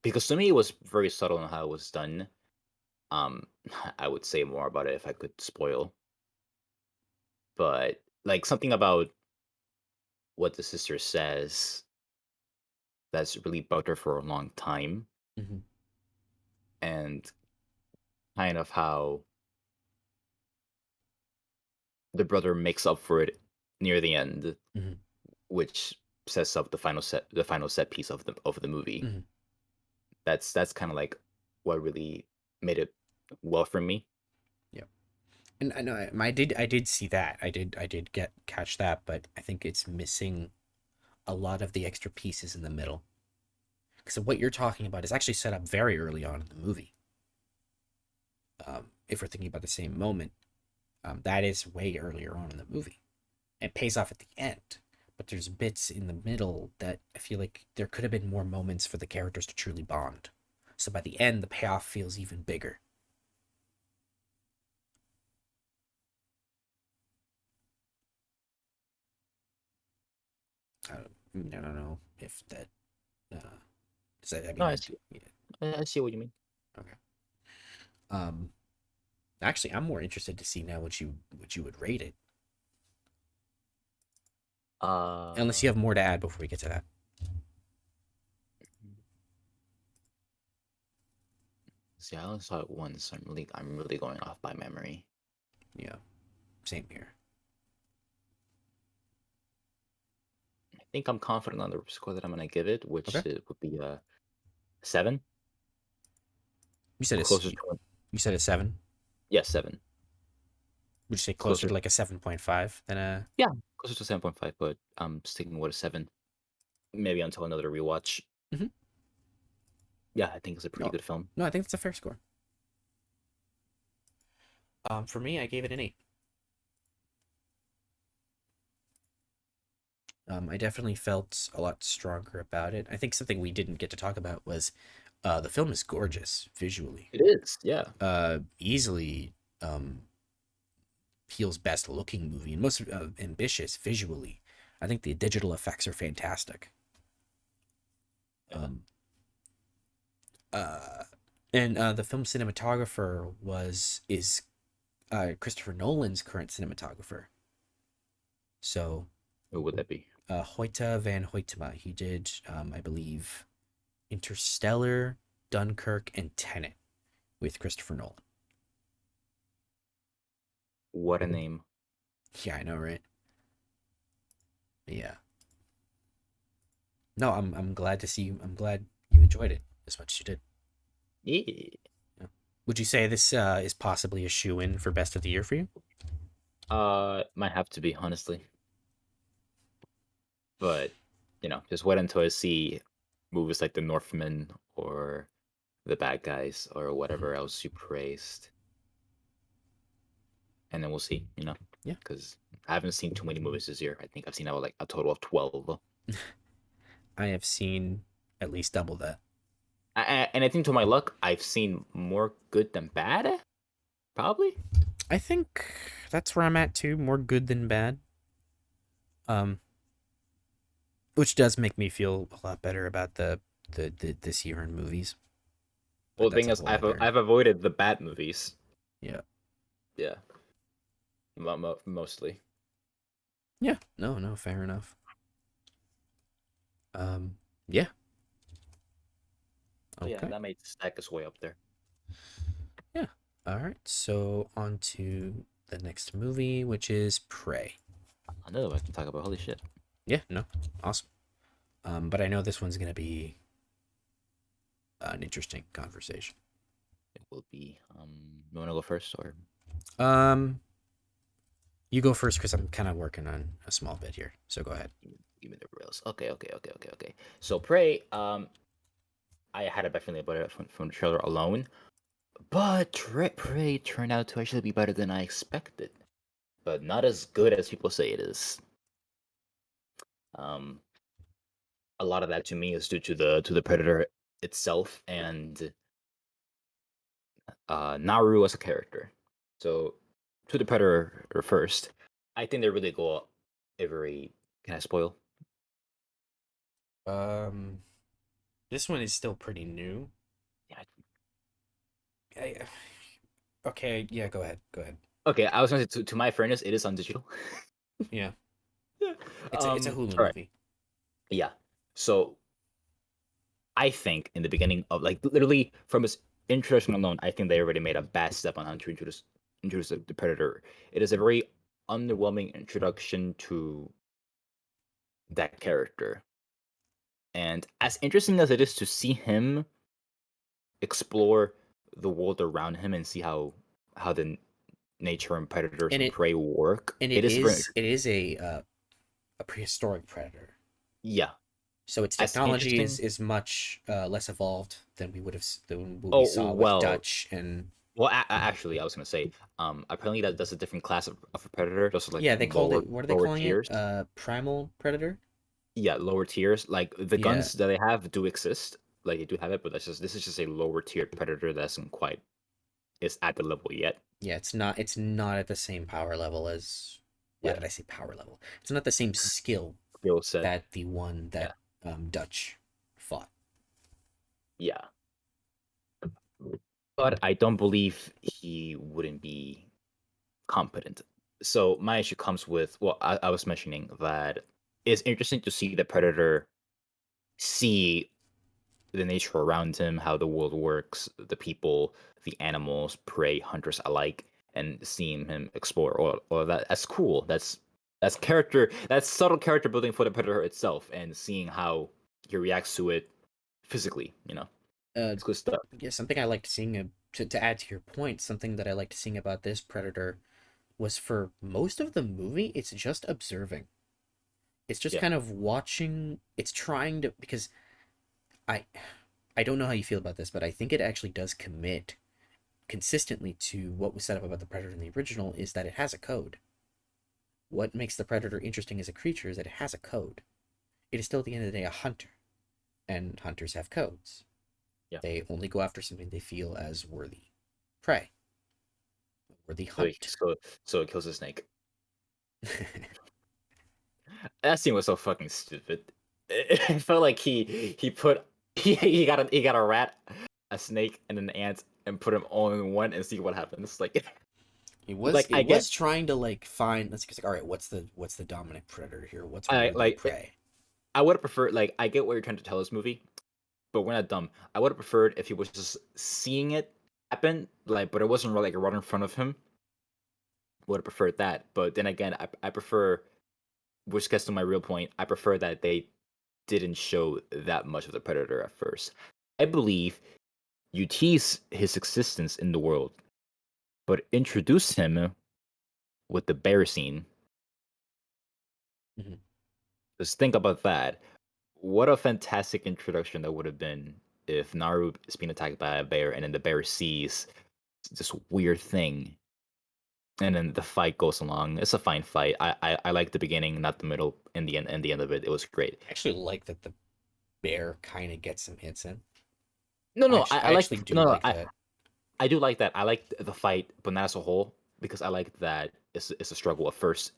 because to me it was very subtle in how it was done. Um, I would say more about it if I could spoil, but like something about what the sister says that's really bugged her for a long time, Mm-hmm. and kind of how the brother makes up for it near the end, Mm-hmm. which sets up the final set piece of the movie. Mm-hmm. That's kind of like what really made it well for me. Yeah. And I know I did see that. I did get catch that, but I think it's missing a lot of the extra pieces in the middle. Because what you're talking about is actually set up very early on in the movie. If we're thinking about the same moment, that is way earlier on in the movie. It pays off at the end, but there's bits in the middle that I feel like there could have been more moments for the characters to truly bond. So by the end, the payoff feels even bigger. I don't know if that does that. I No, mean, I see. yeah, I see what you mean. okay. Um, Actually, I'm more interested to see now what you would rate it. Unless Uh, you have more to add before we get to that. See, I only saw it once. I'm really going off by memory. Yeah, same here. I think I'm confident on the score that I'm gonna give it, Okay, which would be 7. you said it's Closer to you said it's 7. yeah, 7. Would you say closer Closer, to like a 7.5 than a? yeah, closer to 7.5, but I'm sticking with a 7. Maybe until another rewatch. Mhm. Yeah, I think it's a pretty No, good film. no, I think it's a fair score. For me, I gave it an 8. I definitely felt a lot stronger about it. I think something we didn't get to talk about was the film is gorgeous visually. It is, yeah. Easily Peele's best looking movie and most ambitious visually. I think the digital effects are fantastic. Yeah. Um, uh, and the film cinematographer is Christopher Nolan's current cinematographer. So Who would that be? Hoyte van Hoytema. He did, I believe, Interstellar, Dunkirk, and Tenet with Christopher Nolan. What a name. Yeah, I know, right? Yeah. No, I'm glad to see you. I'm glad you enjoyed it as much as you did. Yeah. Yeah. Would you say this is possibly a shoe in for best of the year for you? Might have to be, honestly. But, just wait until I see movies like The Northman or The Bad Guys or Mhm. whatever else you praised. And then we'll see, Yeah, because I haven't seen too many movies this year. I think I've seen about like a total of 12. I have seen at least double that. And I think to my luck, I've seen more good than bad, probably. I think that's where I'm at too. More good than bad. Um, which does make me feel a lot better about the this year in movies. Well, But the that's thing a is, whole I've other. I've avoided the bad movies. Yeah. Yeah, mostly. Yeah. No. No. Fair enough. Um. Yeah. So yeah, Okay. that made stack us way up there. Yeah. All right. So on to the next movie, which is Prey. Another one I can talk about. Holy shit! Yeah. No. Awesome. But I know this one's gonna be an interesting conversation. It will be. You want to go first or Um. You go first because I'm kind of working on a small bit here. So go ahead. give me the rails? Okay, okay, okay, okay, okay. So Prey. I had a bad feeling about it from the trailer alone, but Prey turned out to actually be better than I expected, but not as good as people say it is. Um, a lot of that to me is due to the Predator itself and Naru as a character. So to the Predator first, I think they really go a very. Can I spoil? Um. This one is still pretty new. Yeah. I, okay. Yeah. Go ahead. Go ahead. Okay, I was going to say to my fairness, it is on digital. Yeah. Yeah. It's a Hulu All right. movie. Yeah. So I think in the beginning of like literally from its introduction alone, I think they already made a bad step on how to introduce the Predator. It is a very underwhelming introduction to that character. And as interesting as it is to see him explore the world around him and see how the nature and predators and and it prey work. and It is very it is a prehistoric predator. yeah. So its As technology interesting. is much less evolved than we would have than what we Oh saw with well, Dutch and actually, I was gonna say, apparently that's a different class of a predator. Those are like yeah, they called it, what are they lower calling it? tiers. Primal predator. Yeah, lower tiers. Like the Yeah, guns that they have do exist. Like they do have it, but that's just this is just a lower tiered predator that isn't quite is at the level yet. yeah. It's not at the same power level as, why Yeah, did I say power level? It's not the same skill skill set. that the one Yeah, that Dutch fought. yeah. But I don't believe he wouldn't be competent. So my issue comes with I was mentioning that it's interesting to see the predator see the nature around him, how the world works, the people, the animals, prey, hunters alike, and seeing him explore all of that. That's cool. That's character. That's subtle character building for the predator itself, and seeing how he reacts to it physically. Uh, It's good stuff. yeah, something I liked seeing to add to your point, something that I liked seeing about this predator was for most of the movie, it's just observing. It's just Yeah, kind of watching. It's trying to, because I I don't know how you feel about this, but I think it actually does commit consistently to what was set up about the predator in the original, is that it has a code. What makes the predator interesting as a creature is that it has a code. It is still at the end of the day a hunter, and hunters have codes. yeah. They only go after something they feel as worthy prey, worthy So he, hunt. so it kills a snake. That scene was so fucking stupid. It felt like he put he got a rat, a snake, and an ant, and put them all in one and see what happens. Like It I get was trying to like find, let's like, all right, what's the dominant predator here? What's I worthy like prey? I would have preferred like I get what you're trying to tell this movie, but we're not dumb. I would have preferred if he was just seeing it happen, like, but it wasn't really like right in front of him. Would have preferred that, but then again, I prefer, which gets to my real point. I prefer that they didn't show that much of the predator at first. I believe you tease his existence in the world, but introduce him with the bear scene. Mm-hmm. Just think about that. What a fantastic introduction that would have been if Naru is being attacked by a bear and then the bear sees this weird thing and then the fight goes along. It's a fine fight. I like the beginning, not the middle, and the end of it. It was great. I actually like that the bear kind of gets some hits in. No, no, I I like actually do no, no, like that. I do like that. I like the fight, but not as a whole because I like that it's a struggle at first,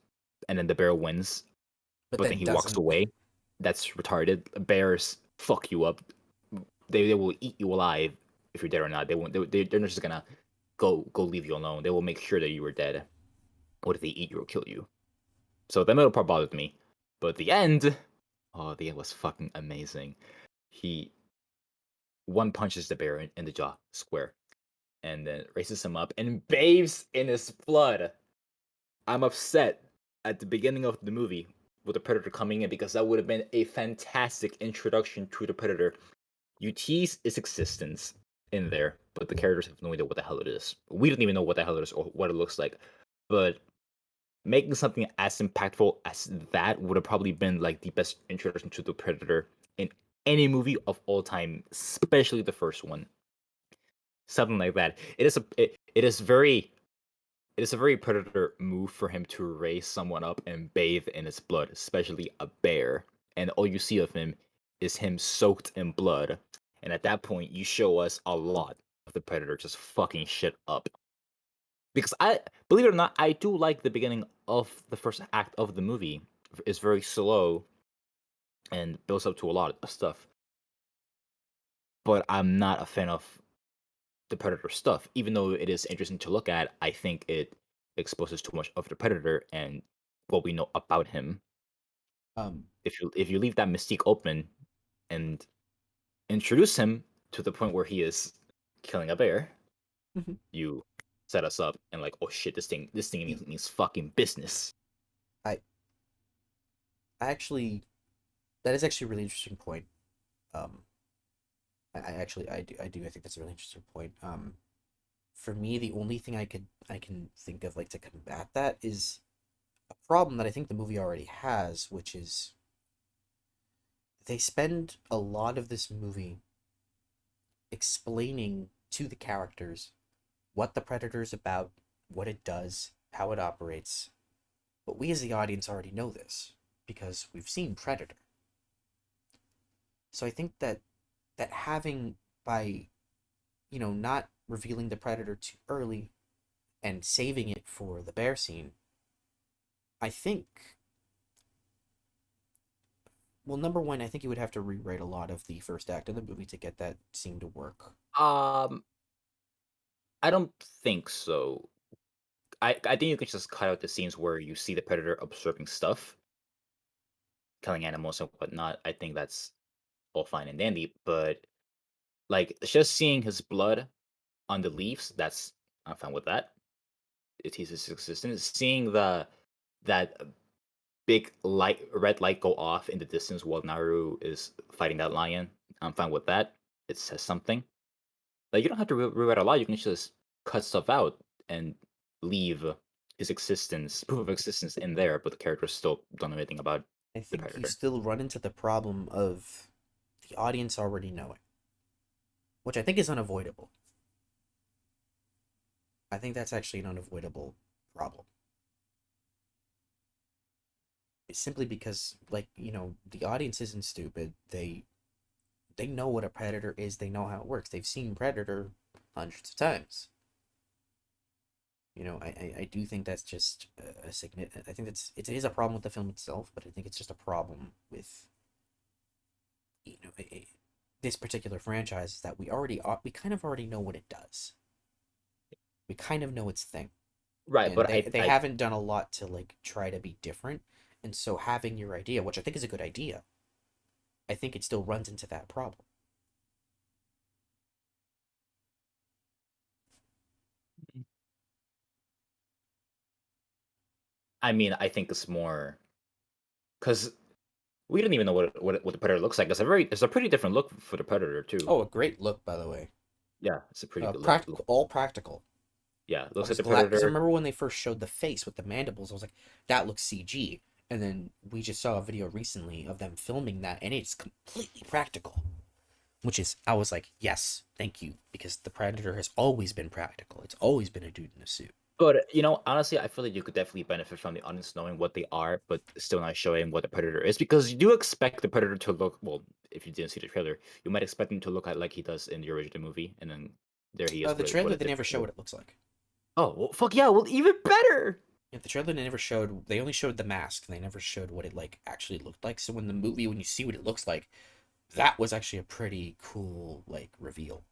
and then the bear wins, But but then then he walks doesn't. away. That's retarded. Bears fuck you up. They will eat you alive if you're dead or not. They won't. They're not just gonna go leave you alone. They will make sure that you were dead. What if they eat you or kill you? So the middle part bothered me, but the end, oh, the end was fucking amazing. He one punches the bear in the jaw, square, and then raises him up and bathes in his blood. I'm upset at the beginning of the movie with the predator coming in because that would have been a fantastic introduction to the predator. You tease its existence in there, but the characters have no idea what the hell it is. We don't even know what the hell it is or what it looks like. But making something as impactful as that would have probably been like the best introduction to the predator in any movie of all time, especially the first one. Something like that. It is a very predator move for him to raise someone up and bathe in his blood, especially a bear. And all you see of him is him soaked in blood. And at that point, you show us a lot of the predator just fucking shit up. Because I believe it or not, I do like the beginning of the first act of the movie. It's very slow and builds up to a lot of stuff. But I'm not a fan of the predator stuff, even though it is interesting to look at. I think it exposes too much of the predator and what we know about him. Um, If you leave that mystique open and introduce him to the point where he is killing a bear, mhm. you set us up and like, oh shit, this thing means fucking business. I I actually, that is actually a really interesting point. Um, I actually I do I think that's a really interesting point. for me, the only thing I can think of like to combat that is a problem that I think the movie already has, which is they spend a lot of this movie explaining to the characters what the Predator is about, what it does, how it operates. But we as the audience already know this because we've seen Predator. So I think that having by not revealing the Predator too early and saving it for the bear scene, I think well, number one, I think you would have to rewrite a lot of the first act of the movie to get that scene to work. Um, I don't think so. I think you can just cut out the scenes where you see the predator observing stuff, killing animals and whatnot. I think that's all fine and dandy, but like just seeing his blood on the leaves, that's I'm fine with that. It teases his existence. Seeing that big light, red light go off in the distance while Naru is fighting that lion, I'm fine with that. It says something. Like you don't have to rewrite a lot. You can just cut stuff out and leave his existence, proof of existence in there, but the characters still don't know anything about I the think you predator. still run into the problem of the audience already knowing, which I think is unavoidable. I think that's actually an unavoidable problem. It's simply because, like, the audience isn't stupid. They know what a predator is. They know how it works. They've seen Predator hundreds of times. I do think that's just a significant. I think it is a problem with the film itself, but I think it's just a problem with you know a, a- this particular franchise is that we kind of already know what it does. We kind of know its thing, Right, and but they haven't done a lot to like try to be different. And so having your idea, which I think is a good idea, I think it still runs into that problem. I mean I think it's more because we don't even know what the predator looks like. It's a pretty different look for the predator too. Oh, a great look, by the way. Yeah, it's a pretty good look. Practical, all practical. Yeah, it I looks like was the glad because I predator. remember when they first showed the face with the mandibles, I was like, that looks CG. And then we just saw a video recently of them filming that, and it's completely practical. Which is, I was like, yes, thank you, because the Predator has always been practical. It's always been a dude in a suit. But honestly, I feel like you could definitely benefit from the audience knowing what they are, but still not showing what the predator is, because you do expect the predator to look well. If you didn't see the trailer, you might expect him to look like he does in the original movie, and then there he is The with what trailer, a they never different show look. what it looks like. Oh well, fuck yeah! Well, even better. Yeah, the trailer, they never showed, they only showed the mask. They never showed what it, like, actually looked like. So in the movie, when you see what it looks like, that was actually a pretty cool, like, reveal.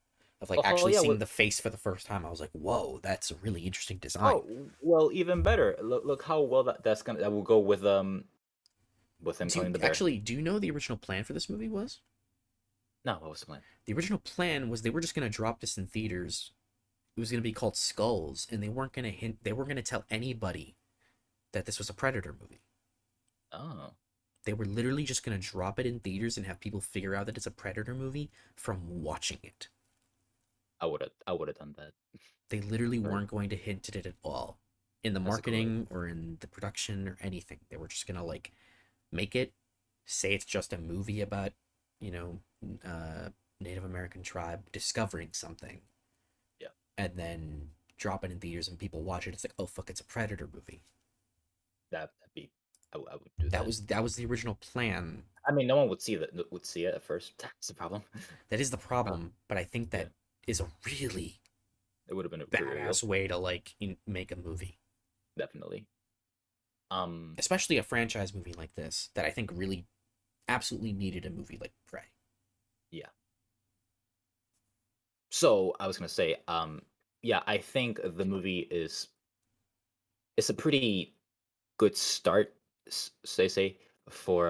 Of, like, Oh actually yeah, seeing well, the face for the first time. I was like, whoa, that's a really interesting design. well, even better. Look how well that will go with him killing the bear. Do you know the original plan for this movie was? No, what was the plan? The original plan was they were just going to drop this in theaters. It was going to be called Skulls, and they weren't going to tell anybody that this was a Predator movie. Oh, They were literally just going to drop it in theaters and have people figure out that it's a Predator movie from watching it. I would have done that. They literally Or weren't going to hint at it at all in the that's a cool marketing or in the production or anything. They were just going to like make it, say it's just a movie about, you know, uh, Native American tribe discovering something, yeah. and then drop it in theaters and people watch it. It's like, oh fuck, it's a Predator movie. That'd be. I would do That that. was the original plan. I mean, no one would see it at first. That's the problem. That is the Uh, problem, but I think yeah, that is a really it would have been a great reveal, badass way to like make a movie, definitely. Um, especially a franchise movie like this that I think really absolutely needed a movie like Prey. yeah. So I was gonna say, yeah, I think the movie is it's a pretty good start, say for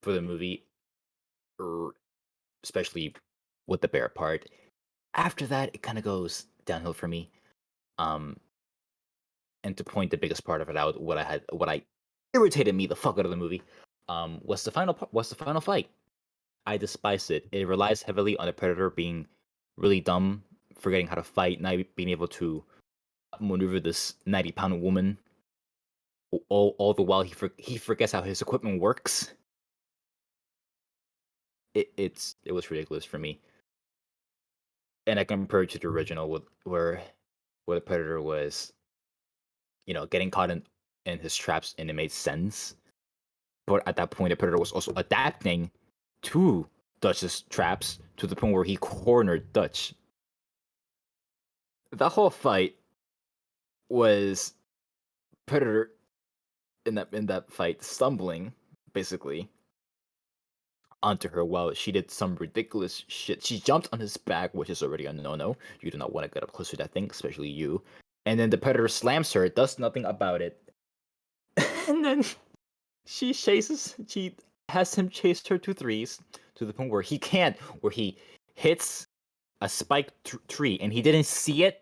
the movie, er, especially with the bear part. After that, it kind of goes downhill for me. Um, and to point the biggest part of it out, what I irritated me the fuck out of the movie, was the final fight. I despise it. It relies heavily on the predator being really dumb forgetting how to fight, not being able to maneuver this 90-pound woman. All the while he forgets how his equipment works. It was ridiculous for me. And I compared it to the original with where the Predator was, getting caught in his traps, and it made sense. But at that point, the Predator was also adapting to Dutch's traps to the point where he cornered Dutch. That whole fight was Predator in that fight stumbling basically onto her while she did some ridiculous shit. She jumped on his back, which is already a no-no. You do not want to get up close to that thing, especially you. And then the Predator slams her, does nothing about it. And then she has him chase her to threes to the point where he can't, where he hits a spiked tree and he didn't see it.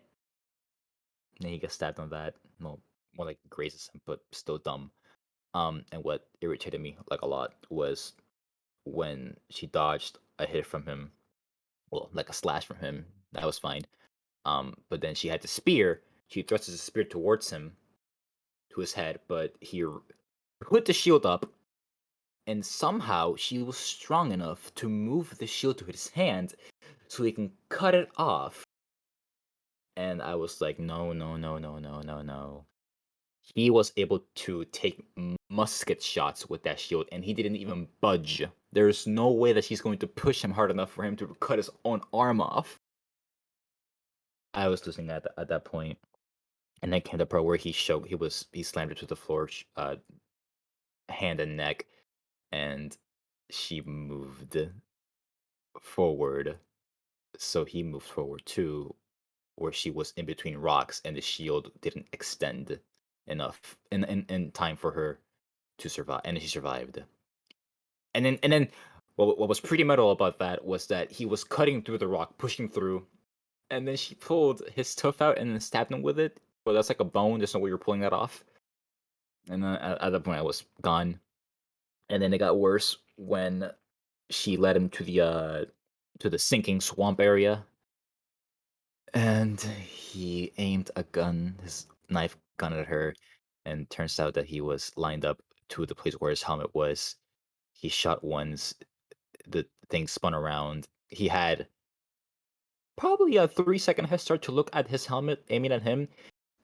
And he gets stabbed on that. Well, more like grazes him, but still dumb. And what irritated me like a lot was when she dodged a hit from him, well, like a slash from him. That was fine. But then she had the spear. She thrusts the spear towards him, to his head, but he put the shield up, and somehow she was strong enough to move the shield to his hand so he can cut it off. And I was like, no, no, no, no, no, no, no. He was able to take musket shots with that shield, and he didn't even budge. There's no way that she's going to push him hard enough for him to cut his own arm off. I was losing at that point. And then came the part where he slammed her to the floor, hand and neck, and she moved forward. So he moved forward too, where she was in between rocks, and the shield didn't extend enough in time for her to survive, and she survived. And then what was pretty metal about that was that he was cutting through the rock, pushing through, and then she pulled his tooth out and then stabbed him with it. Well, that's like a bone. There's no way you're pulling that off. And then at that point, I was gone. And then it got worse when she led him to the sinking swamp area, and he aimed his knife gun at her, and turns out that he was lined up to the place where his helmet was. He shot once, the thing spun around. He had probably a 3-second head start to look at his helmet aiming at him.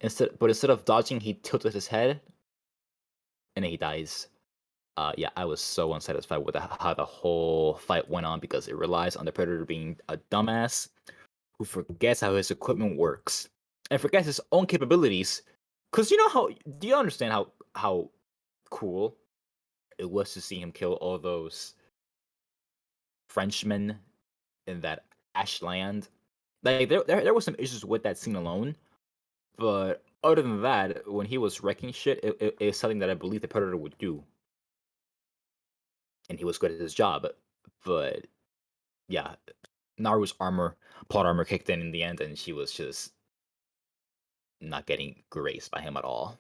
Instead of dodging, he tilted his head, and then he dies. Yeah, I was so unsatisfied with how the whole fight went on because it relies on the Predator being a dumbass who forgets how his equipment works and forgets his own capabilities. Cause do you understand how cool it was to see him kill all those Frenchmen in that ashland? Like there was some issues with that scene alone, but other than that, when he was wrecking shit, it's something that I believe the Predator would do, and he was good at his job. But yeah, Naru's plot armor kicked in the end, and she was just not getting graced by him at all.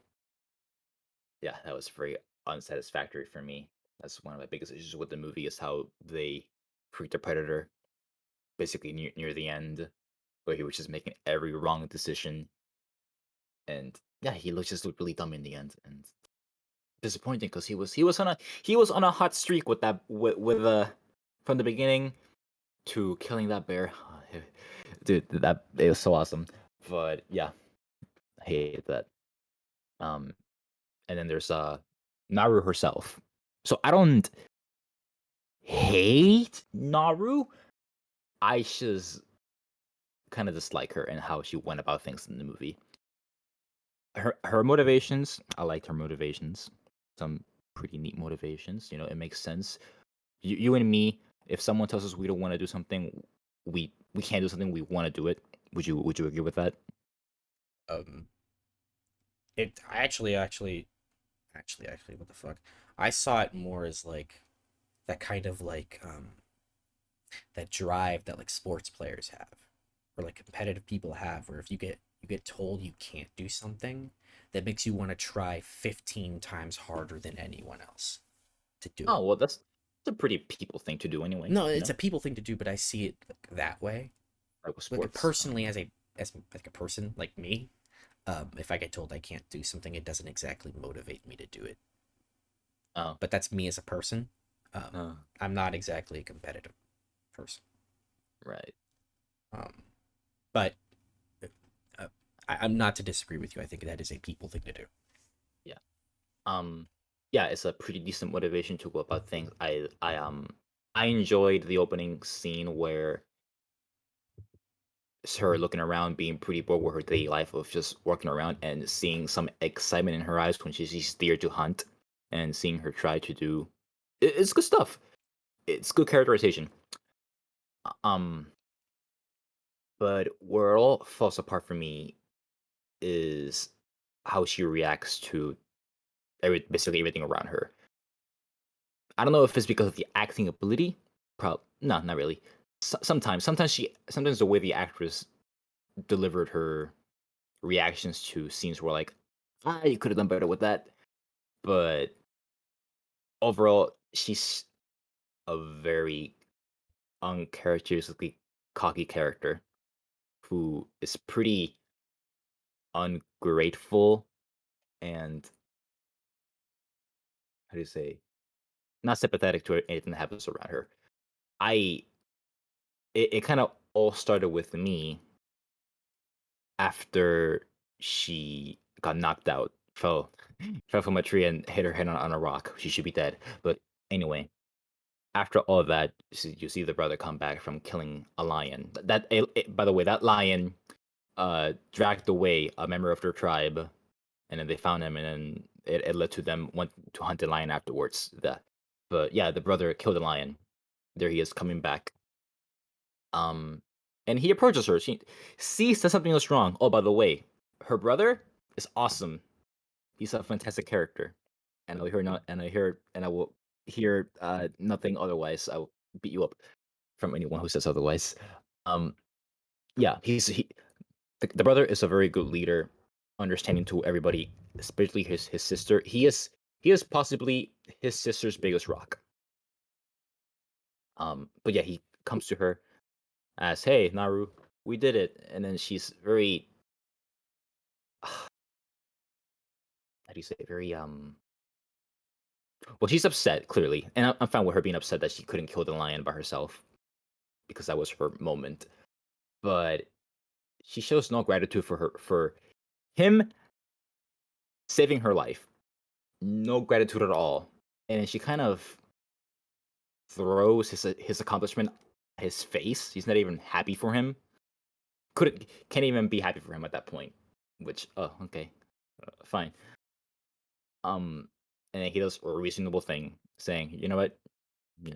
Yeah, that was very unsatisfactory for me. That's one of my biggest issues with the movie is how they treat the Predator basically near the end, where he was just making every wrong decision, and yeah, just looked really dumb in the end, and disappointing because he was on a hot streak with that with from the beginning to killing that bear. Dude, that it was so awesome. But yeah, I hate that. Um, and then there's Naru herself. So I don't hate Naru. I just kind of dislike her and how she went about things in the movie. Her motivations, I liked her motivations. Some pretty neat motivations. It makes sense. You and me, if someone tells us we don't want to do something, we can't do something, we want to do it. Would you agree with that? Um, it I actually, what the fuck? I saw it more as like that kind of like that drive that like sports players have, or like competitive people have, where if you get told you can't do something, that makes you want to try 15 times harder than anyone else to do it. Oh well, that's a pretty people thing to do anyway. No, it's a people thing to do, but I see it like that way. Like with Like sports. personally, as like a person like me, if I get told I can't do something, it doesn't exactly motivate me to do it. Oh, But that's me as a person. uh, I'm not exactly a competitive person. right. Um, but uh, I'm not to disagree with you. I think that is a people thing to do. Yeah. Um, yeah, it's a pretty decent motivation to go about things. I enjoyed the opening scene where it's her looking around, being pretty bored with her daily life of just walking around and seeing some excitement in her eyes when she's there to hunt and seeing her try to do. It's good stuff. It's good characterization. Um, but where it all falls apart for me is how she reacts to basically everything around her. I don't know if it's because of the acting ability. No, not really. Sometimes the way the actress delivered her reactions to scenes were like, ah, you could have done better with that. But overall, she's a very uncharacteristically cocky character who is pretty ungrateful and how do you say not sympathetic to anything that happens around her. I it kind of all started with me after she got knocked out, fell from a tree and hit her head on a rock. She should be dead. But anyway, after all of that, you see the brother come back from killing a lion. By the way, that lion dragged away a member of their tribe, and then they found him, and then it led to them want to hunt the lion afterwards. But yeah, the brother killed the lion. There he is coming back. Um, and he approaches her. She sees that something else wrong. Oh, by the way, her brother is awesome. He's a fantastic character, and I will hear nothing otherwise. I will beat you up from anyone who says otherwise. Um, yeah, the brother is a very good leader, understanding to everybody, especially his sister. He is possibly his sister's biggest rock. But yeah, he comes to her as, "Hey, Naru, we did it," and then she's very, how do you say, very well, she's upset clearly, and I'm fine with her being upset that she couldn't kill the lion by herself because that was her moment. But she shows no gratitude for him saving her life, no gratitude at all, and she kind of throws his accomplishment at his face. He's not even happy for him. Couldn't can't even be happy for him at that point. Which okay, fine. Um, and then he does a reasonable thing, saying, "You know what? Yeah,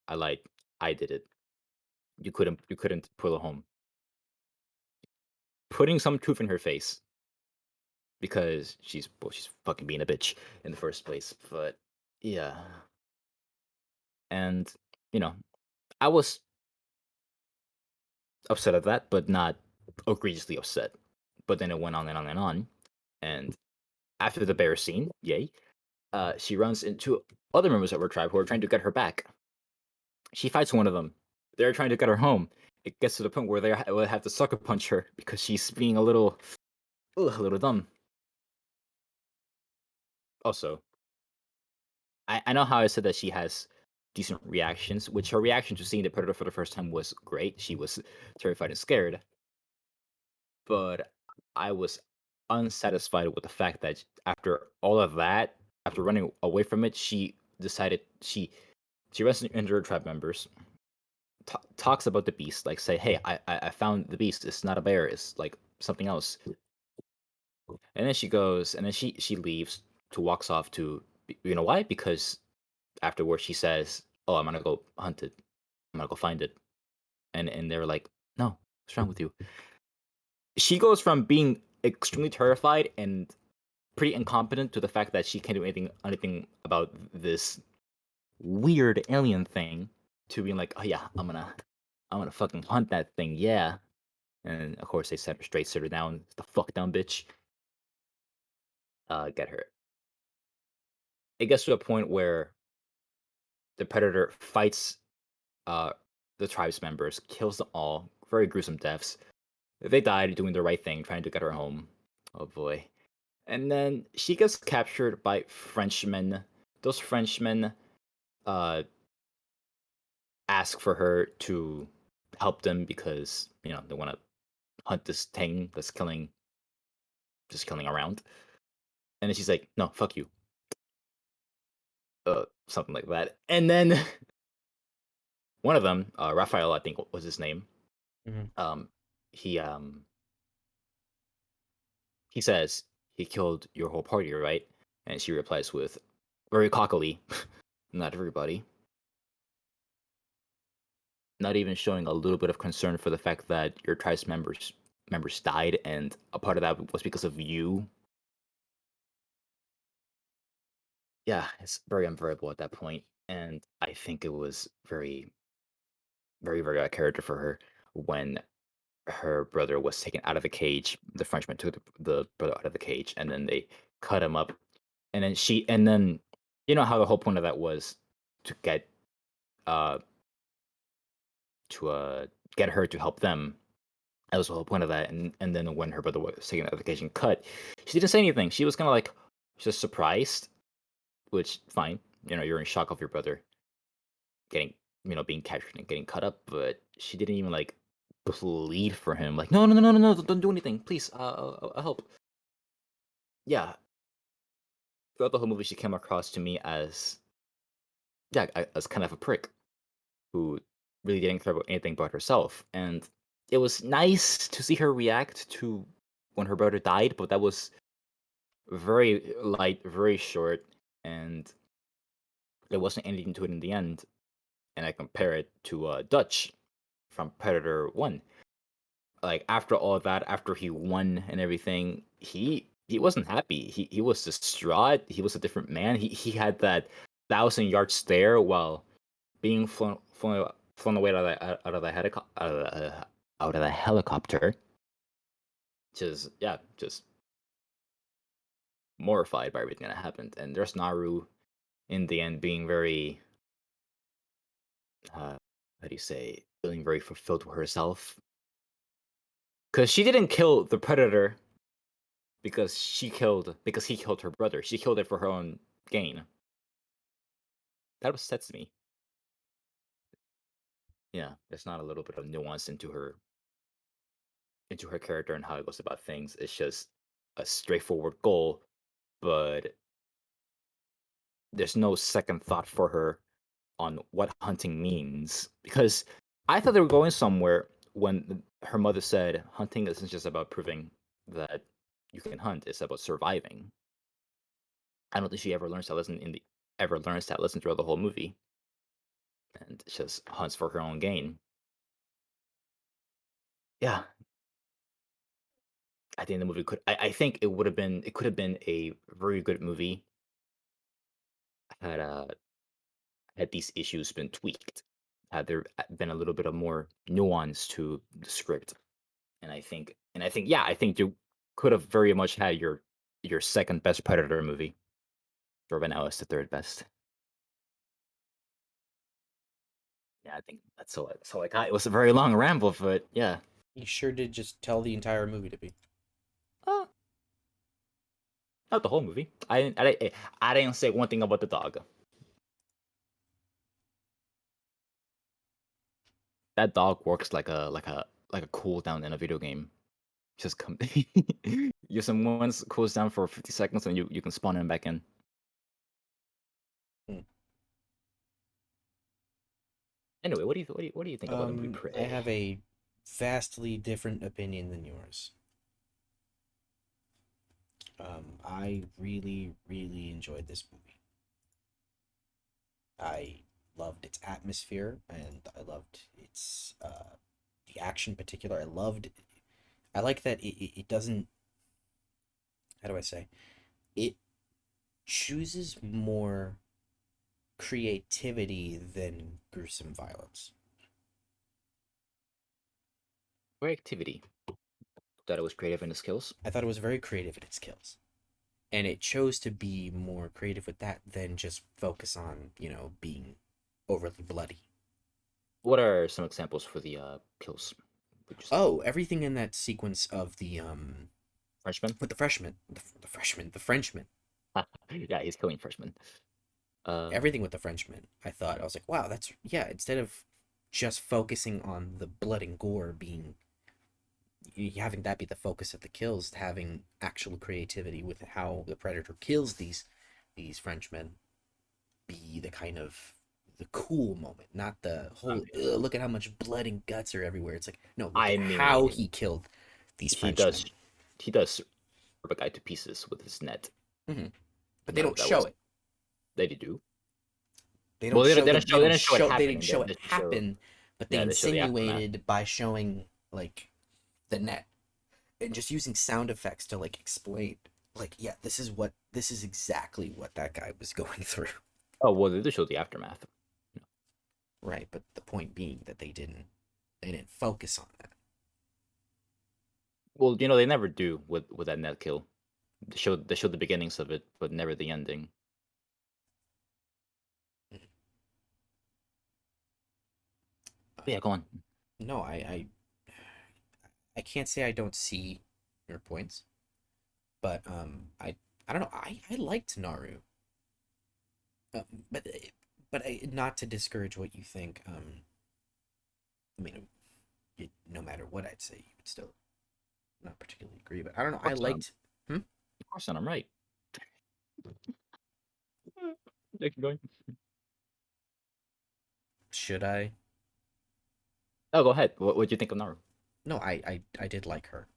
I lied. I did it. You couldn't pull it home." Putting some truth in her face because she's fucking being a bitch in the first place. But yeah, and you know, I was upset at that, but not egregiously upset. But then it went on and on and on. And after the bear scene, yay, she runs into other members of her tribe who are trying to get her back. She fights one of them. They're trying to get her home. It gets to the point where they will have to sucker punch her because she's being a little dumb. Also, I know how I said that she has decent reactions, which her reaction to seeing the predator for the first time was great. She was terrified and scared, but I was unsatisfied with the fact that after all of that, after running away from it, she decided she runs into her tribe members, talks about the beast, like say, "Hey, I found the beast. It's not a bear. It's like something else." And then she goes, and then she leaves to walks off to, you know why? Because afterwards she says, "Oh, I'm gonna go hunt it. I'm gonna go find it." And they're like, "No, what's wrong with you?" She goes from being extremely terrified and pretty incompetent to the fact that she can't do anything about this weird alien thing to being like, "Oh yeah, I'm gonna fucking hunt that thing, yeah." And of course they set her straight, sit her down, the fuck down, bitch. Get her. It gets to a point where the predator fights uh the tribe's members, kills them all, very gruesome deaths. They died doing the right thing, trying to get her home. Oh boy. And then she gets captured by Frenchmen. Those Frenchmen uh ask for her to help them because, they want to hunt this thing that's just killing around. And then she's like, "No, fuck you." Something like that. And then one of them, Raphael, I think was his name. Mhm. Um, he um he says he killed your whole party, right? And she replies with very cockily, "Not everybody." Not even showing a little bit of concern for the fact that your tribe's members died, and a part of that was because of you. Yeah, it's very unbearable at that point, and I think it was very, very, very out of character for her when her brother was taken out of the cage. The Frenchman took the brother out of the cage, and then they cut him up. And then you know how the whole point of that was to get uh to get her to help them. That was the whole point of that. And then when her brother was taken out of the cage and cut, she didn't say anything. She was kind of like just surprised, which fine. You're in shock of your brother getting being captured and getting cut up, but she didn't even like plead for him. Like, no, no, no, no, no, no, don't do anything, please. I'll help. Yeah, throughout the whole movie, she came across to me as yeah, as kind of a prick who really didn't care about anything but herself. And it was nice to see her react to when her brother died, but that was very light, very short, and there wasn't anything to it in the end. And I compare it to Dutch from Predator One. Like after all that, after he won and everything, he wasn't happy. He was distraught. He was a different man. He had that 1,000 yard stare while being flown away out of the helicopter. Just yeah, just mortified by everything that happened. And there's Naru in the end being very how do you say, feeling very fulfilled with herself because she didn't kill the predator because he killed her brother. She killed it for her own gain. That upsets me. Yeah, there's not a little bit of nuance into her character and how it goes about things. It's just a straightforward goal, but there's no second thought for her on what hunting means. Because I thought they were going somewhere when her mother said hunting isn't just about proving that you can hunt; it's about surviving. I don't think she ever learns that lesson throughout the whole movie, and just hunts for her own gain. Yeah, I think the movie could. I think it could have been a very good movie had had these issues been tweaked, had there been a little bit of more nuance to the script. And I think you could have very much had your second best Predator movie. Right now it's the third best. Yeah, I think that's all I got. It was a very long ramble, but yeah. You sure did just tell the entire movie to be. Uh, Not the whole movie. I didn't say one thing about the dog. That dog works like a cooldown in a video game. Just come use him once, cools down for 50 seconds, and you can spawn him back in. Hmm. Anyway, what do you think about the movie I Prey? have a vastly different opinion than yours. I really, really enjoyed this movie. I loved its atmosphere, and I loved its the action in particular. I like that it doesn't. How do I say? It chooses more creativity than gruesome violence. Creativity. That it was creative in the skills. I thought it was very creative in its kills. And it chose to be more creative with that than just focus on, being overly bloody. What are some examples for the kills? Would you say Oh, everything in that sequence of the Frenchman? with the freshman, the freshman, the Frenchman, Yeah, he's killing Frenchman. everything with the Frenchman. I thought I was like, wow, that's yeah. Instead of just focusing on the blood and gore being having that be the focus of the kills, having actual creativity with how the predator kills these Frenchmen be the kind of the cool moment, not the whole look at how much blood and guts are everywhere. It's like no, look at I how mean, he killed these he Frenchmen. does he does rip a guy to pieces with his net. Hmm. But they No, don't that show was it. they do. They Well, don't show the they didn't show it they didn't happening. show it They just show happen, but they yeah, they show the aftermath. insinuated by showing like the net and just using sound effects to like explain like yeah, this is exactly what that guy was going through. Oh well, they did show the aftermath. Right, but the point being that they didn't focus on that. Well, they never do with that net kill. They showed the beginnings of it, but never the ending. But yeah, go on. No, I can't say I don't see your points, but I don't know. I liked Naru, uh, but not to discourage what you think. I mean, no matter what I'd say, you would still not particularly agree. But I don't know. Of I course not. liked. Hmm? Of course not. I'm right. They keep going. Should I? Oh, go ahead. What do you think of Naru? No, I did like her.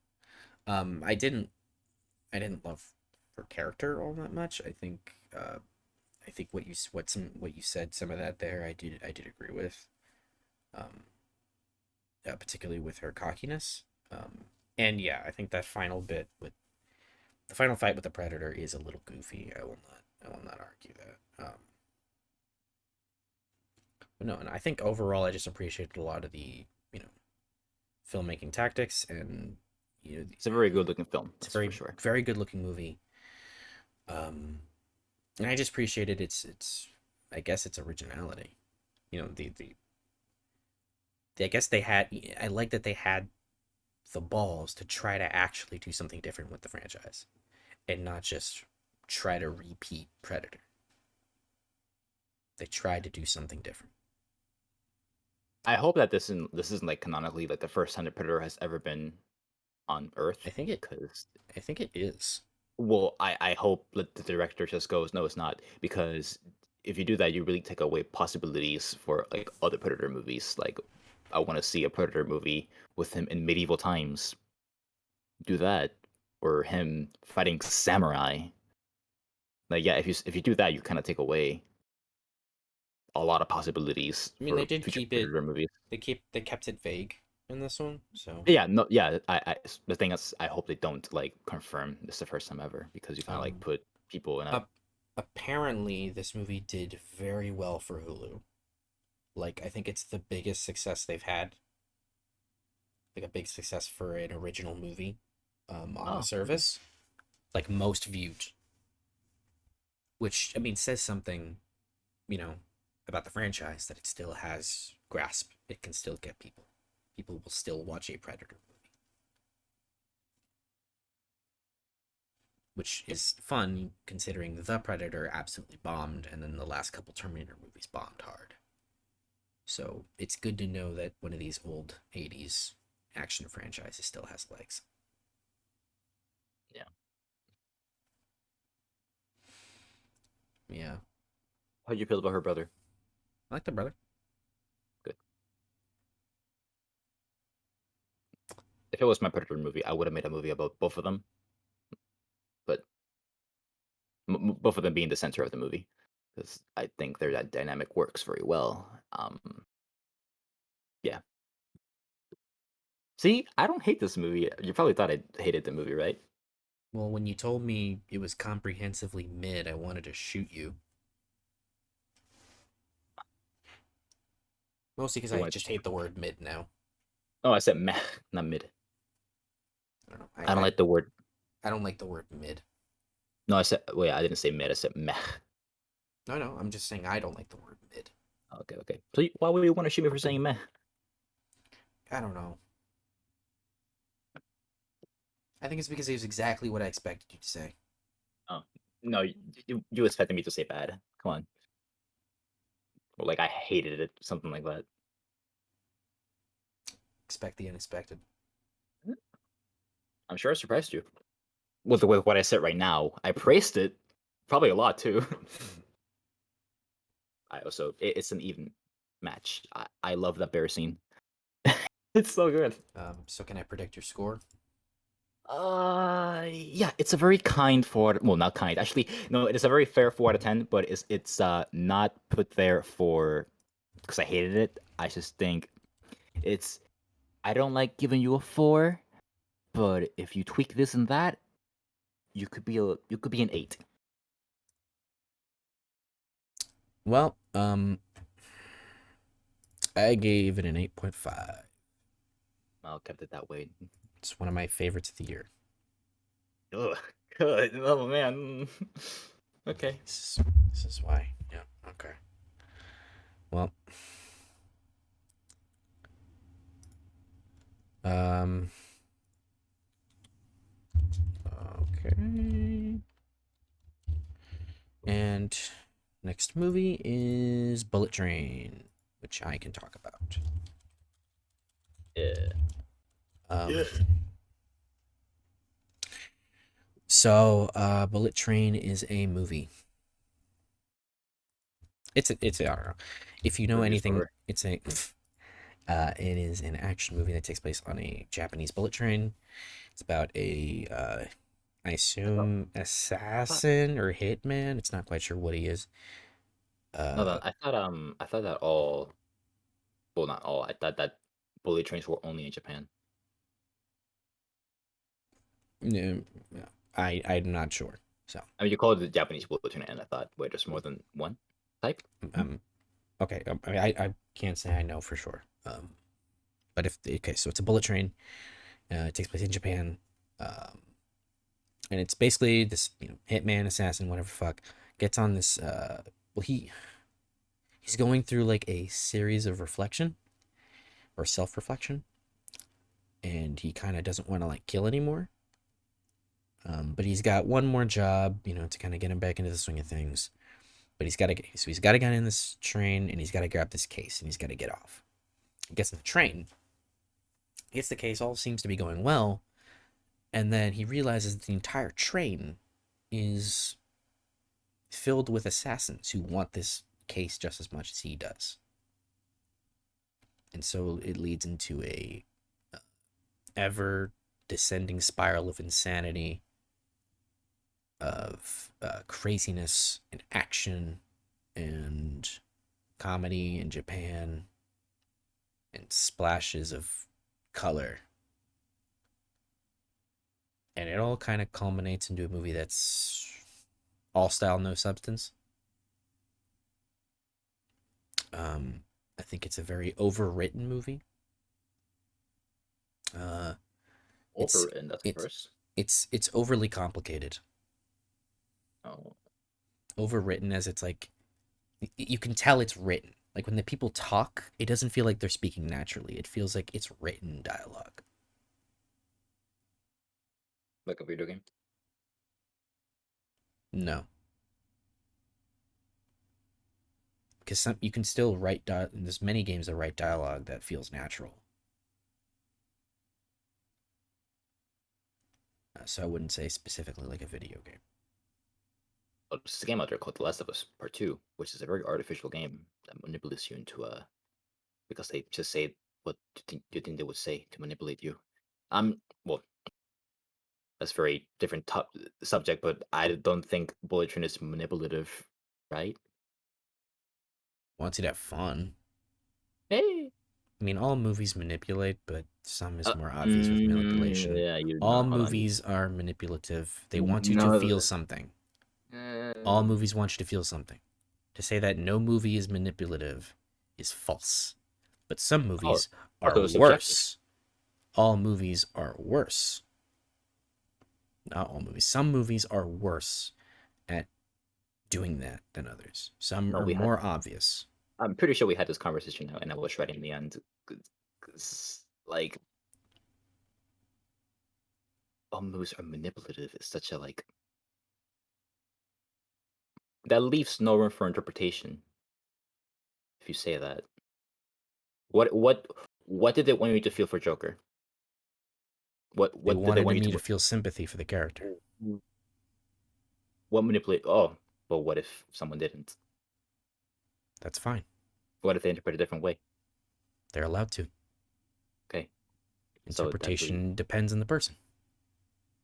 I didn't love her character all that much. I think what you said, some of that there, I did agree with. Um, Particularly with her cockiness. And yeah, I think that final bit with the final fight with the predator is a little goofy. I will not argue that. But no, and I think overall I just appreciated a lot of the you know filmmaking tactics and you know It's a very good looking film. it's a That's for very sure. very good looking movie. And I just appreciated its I guess its originality. You know I guess they had I like that they had the balls to try to actually do something different with the franchise and not just try to repeat Predator. They tried to do something different. I hope that this isn't like canonically like the first time the Predator has ever been on I Earth. think it Because I think it is. well, I hope that the director just goes, no, it's not. Because if you do that, you really take away possibilities for like other Predator movies. Like I want to see a Predator movie with him in medieval times. Do that, or him fighting samurai. Like yeah, if you do that, you kind of take away a lot of possibilities I mean, they for did future keep it. Predator movies. They kept it vague in this one. So Yeah, no, yeah. The thing is, I hope they don't like confirm this the first time ever because you kind of like um, put people in a. up apparently this movie did very well for Hulu. Like I think it's the biggest success they've had. Like a big success for an original movie, on the Oh, okay. service. Like most viewed, which I mean says something, you know, about the franchise that it still has grasp. It can still get people. People will still watch a Predator movie, which is fun considering the Predator absolutely bombed, and then the last couple Terminator movies bombed hard. So it's good to know that one of these old '80s action franchises still has legs. Yeah. Yeah, How'd you feel about her brother? I like the brother. Good. If it was my Predator movie, I would have made a movie about both of them, but both of them being the center of the movie because I think their that dynamic works very well. Yeah. See, I don't hate this movie. You probably thought I hated the movie, right? Well, when you told me it was comprehensively mid, I wanted to shoot you. Mostly because You I wanted just to. hate the word mid now. Oh, I said meh, not mid. I don't know. I don't like the word. I don't like the word mid. No, I said. Wait, I didn't say mid. I said meh. No, no, I'm just saying I don't like the word mid. Okay, okay. So why would you want to shoot me for saying meh? I don't know. I think it's because it was exactly what I expected you to say. Oh no, you expected me to say bad. Come on, or like I hated it, something like that. Expect the unexpected. I'm sure I surprised you with what I said right now. I praised it probably a lot too. I also it's an even match. I love that bear scene. It's so good. So can I predict your score? Yeah, it's a very kind 4 well, not kind. Actually, no, it is a very fair 4 out of 10, but it's not put there for because I hated it. I just think it's I don't like giving you a 4, but if you tweak this and that, you could be an 8. Well, I gave it an 8.5. I'll kept it that way. It's one of my favorites of the year. Ugh, good. Oh man. Okay. This is why. Yeah. Okay. Well, um, okay. And next movie is Bullet Train, which I can talk about. Yeah. Um, Yeah. Bullet Train is a movie. It's I don't know. If you know Review anything, story. it's a it is an action movie that takes place on a Japanese bullet train. It's about a I I thought assume I thought assassin or hitman. It's not quite sure what he is. no, no, Uh, I thought that all well not all. I thought that bullet trains were only in Japan. no, I'm not sure. So I mean, you call it the Japanese bullet train, and I thought, wait, there's more than one type? um okay. I can't say I know for sure. But if okay, so it's a bullet train. It takes place in Japan. Um, and it's basically this hitman assassin whatever fuck gets on this well he's going through like a series of reflection or self-reflection, and he kind of doesn't want to like kill anymore. But he's got one more job, to kind of get him back into the swing of things. But he's got to get in this train, and he's got to grab this case, and he's got to get off. He gets in the train, gets the case, all seems to be going well, and then he realizes that the entire train is filled with assassins who want this case just as much as he does. And so it leads into a ever descending spiral of insanity, of craziness and action and comedy in Japan and splashes of color. And it all kind of culminates into a movie that's all style, no substance. Um, I think it's a very overwritten movie. Uh, it's Overwritten, that's it's first. it's overly complicated. Oh, Overwritten as it's like you can tell it's written. Like when the people talk, it doesn't feel like they're speaking naturally. It feels like it's written dialogue. like a video game. No, because some you can still write. There's many games that write dialogue that feels natural. So I wouldn't say specifically like a video game. Oh, there's a game out there called The Last of Us Part 2, which is a very artificial game that manipulates you into because they just say what you think they would say to manipulate you. Well, that's very different subject, but I don't think bullet train is manipulative, right? Wants you to have fun. Hey. I mean, all movies manipulate, but some is more obvious with manipulation. Yeah, you All know, hold on. movies are manipulative. They want you to No, feel something. All uh, movies want you to feel something. To say that no movie is manipulative is false. But some oh, movies I thought are it was subjective. worse. All movies are worse. Not all movies. Some movies are worse at doing that than others. Some No, are we had. more obvious. I'm pretty sure we had this conversation now, and I was right in the end. 'Cause, like, all moves are manipulative is such a like that leaves no room for interpretation if you say that. What what what did they want you to feel for Joker? They What did they wanted want you me to to feel sympathy for the character. what manipulate? Oh, but what if someone didn't? That's fine. What if they interpret a different way? They're allowed to. Okay, so that really Interpretation depends on the person.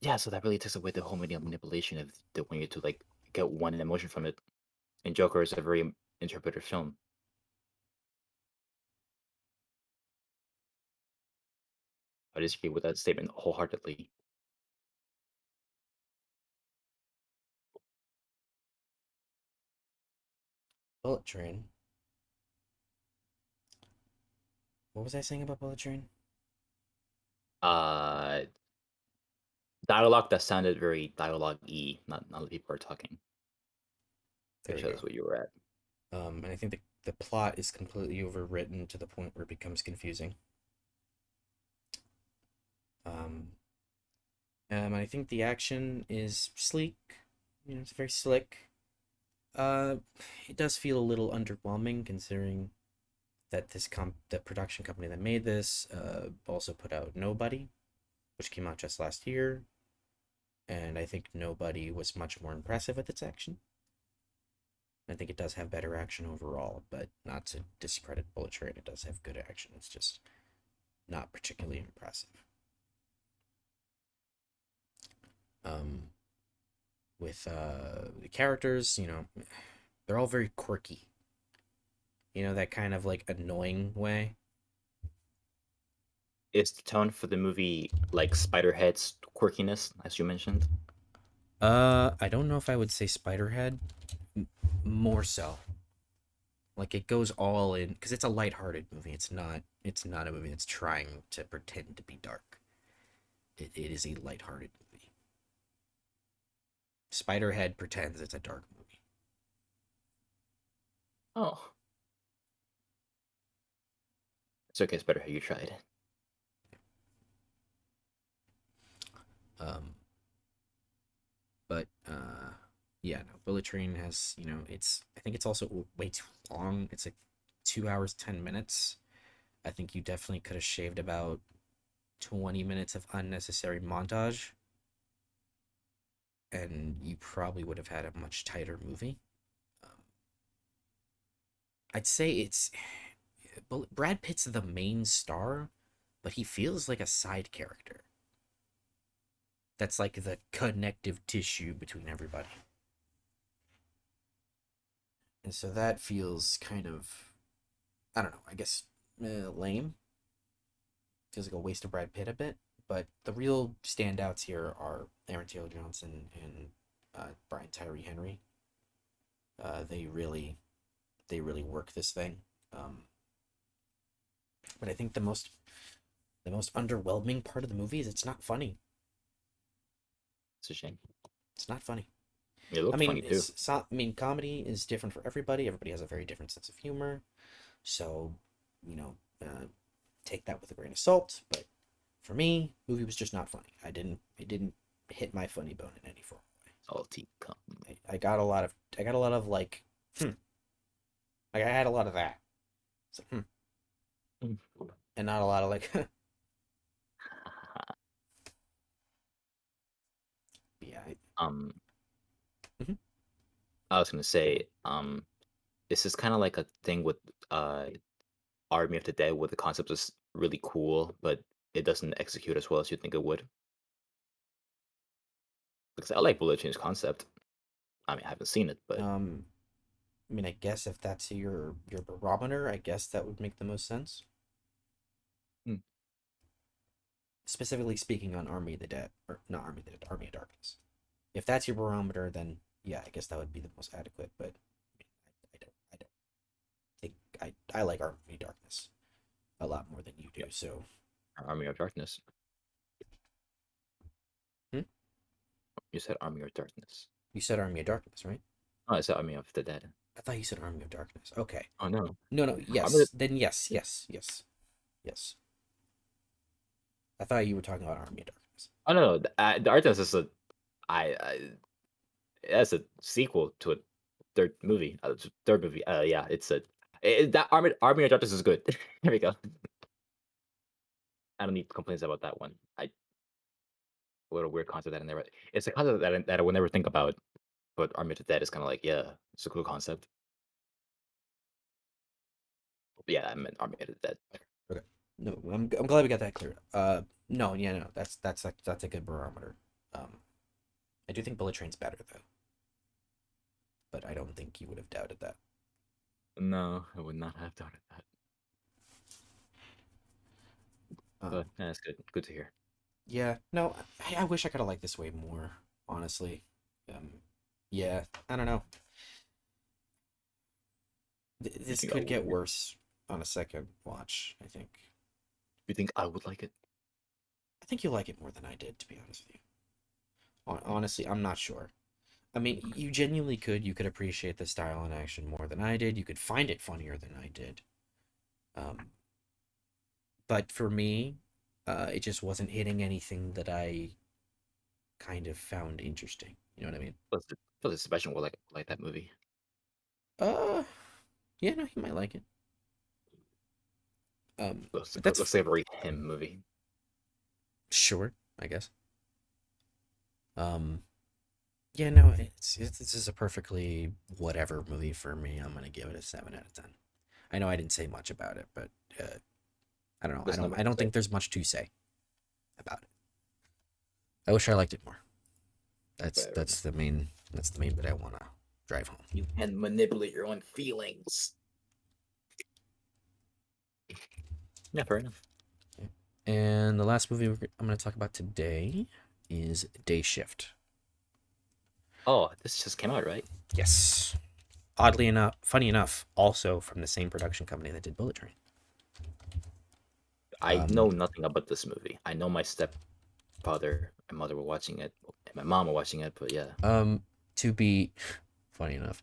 yeah, so that really takes away the whole meaning of manipulation if they want you to like get one emotion from it. And Joker is a very interpretive film. I disagree with that statement wholeheartedly. Bullet Train. What was I saying about Bullet Train? Uh, Dialogue that sounded very dialogue-y, not the people are talking. There Pretty we sure go. that's what you were at. And I think the plot is completely overwritten to the point where it becomes confusing. Um, and I think the action is sleek. You know, it's very slick. Uh, it does feel a little underwhelming considering that the production company that made this also put out Nobody, which came out just last year, and I think Nobody was much more impressive with its action. I think it does have better action overall, but not to discredit Bullet Train, it does have good action. It's just not particularly impressive. Um, with the characters, you know, they're all very quirky. You know, that kind of like annoying way. Is the tone for the movie like Spiderhead's quirkiness, as you mentioned? I don't know if I would say Spiderhead. More so. Like it goes all in because it's a lighthearted movie. It's not a movie that's trying to pretend to be dark. It is a lighthearted movie. Spiderhead pretends it's a dark movie. Oh, it's okay. It's better how you tried. Um, but yeah, no. Bullet Train has it's I think it's also way too long. It's like 2 hours 10 minutes. I think you definitely could have shaved about 20 minutes of unnecessary montage, and you probably would have had a much tighter movie. Um, I'd say it's Brad Pitt's the main star, but he feels like a side character. That's like the connective tissue between everybody. And so that feels kind of, I don't know, I guess lame. Feels like a waste of Brad Pitt a bit. But the real standouts here are Aaron Taylor Johnson and Brian Tyree Henry. They really work this thing. Um, but I think the most underwhelming part of the movie is it's not funny. It's a shame. It's not funny. It I looked mean, funny too. comedy is different for everybody. Everybody has a very different sense of humor. So, you know, take that with a grain of salt. But for me, movie was just not funny. It didn't hit my funny bone in any form. Salty cum. I got a lot of like, like I had a lot of that. So, Mm. and not a lot of like, yeah. um, Mhm. I was gonna say, this is kind of like a thing with Army of the Dead, where the concept is really cool, but it doesn't execute as well as you think it would. Because I like Bullet Train's concept. I mean, I haven't seen it, but Um, I mean, I guess if that's your barometer, I guess that would make the most sense. mm, Specifically speaking on Army of the Dead, or not Army of the Dead, Army of Darkness. If that's your barometer, then yeah, I guess that would be the most adequate. But I don't think I like Army of Darkness a lot more than you do. yeah, So, Army of Darkness. hmm? You said Army of Darkness. You said Army of Darkness, right? Oh, I said Army of the Dead. I thought you said Army of Darkness. Okay. Oh no, No, no, Army. yes. Then yes. I thought you were talking about Army of Darkness. Oh no, the Artemis is a I that's a sequel to a third movie. Yeah, it's a that Army of Darkness is good. There we go. I don't need complaints about that one. What a weird concept that I never. It's a concept that I would never think about. But Army of the Dead is kind of like, yeah, it's a cool concept. But yeah, I meant Army of the Dead. Okay. No, I'm glad we got that cleared. No, yeah, no, that's a good barometer. I do think Bullet Train's better though, but I don't think you would have doubted that. No, I would not have doubted that. But Um, yeah, that's good. Good to hear. yeah, no, I wish I could have liked this way more, honestly. Um, yeah, I don't know. You This think could get worse on a second watch, I think. you think I would like it? I think you'll like it more than I did, to be honest with you. Honestly, I'm not sure. I mean, you genuinely could. You could appreciate the style and action more than I did. You could find it funnier than I did. Um, but for me, it just wasn't hitting anything that I kind of found interesting. You know what I mean? Plus, Sebastian will like that movie. Uh, yeah, no, he might like it. But that's Let's say a very him movie. sure, I guess. Um, yeah, no, this is a perfectly whatever movie for me. I'm gonna give it a 7 out of 10. I know I didn't say much about it, but I don't know. There's not I much to don't say. think there's much to say about it. I wish I liked it more. Fair That's the main bit I want to drive home. You can manipulate your own feelings. Yeah, fair enough. Yeah. And the last movie I'm going to talk about today is Day Shift. Oh, this just came out, right? Yes. Oddly enough, funny enough, also from the same production company that did Bullet Train. I know Um, nothing about this movie. I know my stepfather and mother were watching it, and my mom were watching it, but yeah. um, to be funny enough,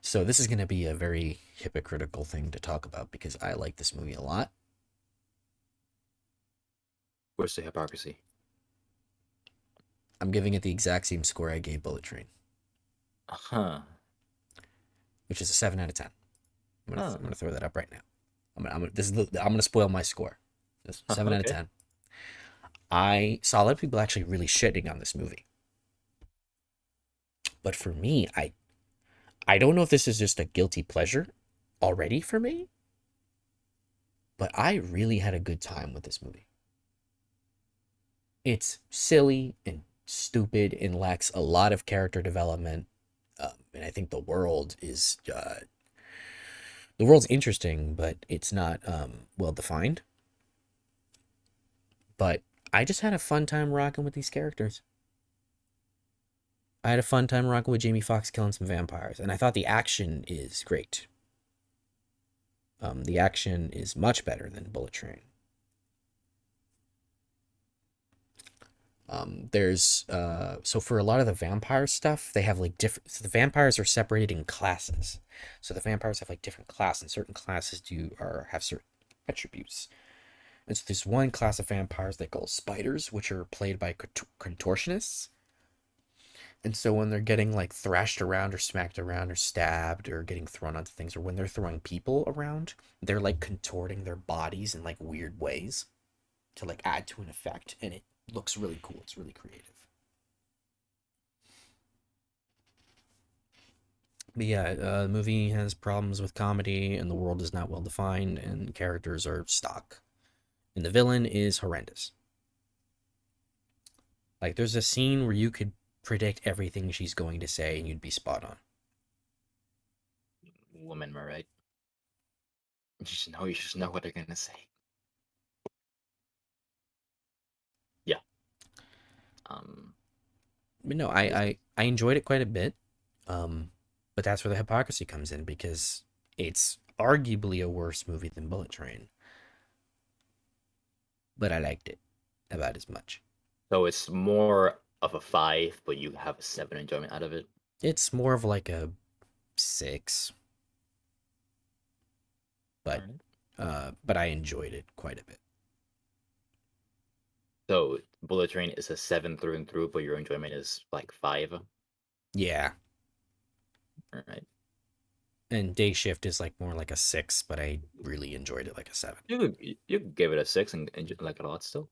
so this is going to be a very hypocritical thing to talk about because I like this movie a lot. Where's the hypocrisy? I'm giving it the exact same score I gave Bullet Train, Huh. which is a 7 out of 10. Oh. I'm gonna throw that up right now. I'm gonna spoil my score. This 7 out of Okay. 10. I saw a lot of people actually really shitting on this movie, but for me, I don't know if this is just a guilty pleasure already for me, but I really had a good time with this movie. It's silly and stupid and lacks a lot of character development, and I think the world's interesting, but it's not well defined. But I just had a fun time rocking with these characters. I had a fun time rocking with Jamie Foxx killing some vampires, and I thought the action is great. The action is much better than Bullet Train. There's so for a lot of the vampire stuff, they have like different. So the vampires are separated in classes. So the vampires have like different classes, and certain classes have certain attributes. And so there's one class of vampires they call spiders, which are played by contortionists. And so when they're getting like thrashed around or smacked around or stabbed or getting thrown onto things, or when they're throwing people around, they're like contorting their bodies in like weird ways to like add to an effect. And it looks really cool. It's really creative. But yeah, the movie has problems with comedy, and the world is not well defined, and characters are stock. And the villain is horrendous. Like, there's a scene where you could predict everything she's going to say, and you'd be spot on. Woman, am I right? You just know what they're gonna say. Yeah. Um But no, this I enjoyed it quite a bit. Um, but that's where the hypocrisy comes in because it's arguably a worse movie than Bullet Train, but I liked it about as much. so it's more of a 5, but you have a 7 enjoyment out of it. It's more of like a 6, but Alright. but I enjoyed it quite a bit. So Bullet Train is a 7 through and through, but your enjoyment is like 5. All Yeah, right. and Day Shift is like more like a 6, but I really enjoyed it like a 7. You could give it a 6 and like it a lot still.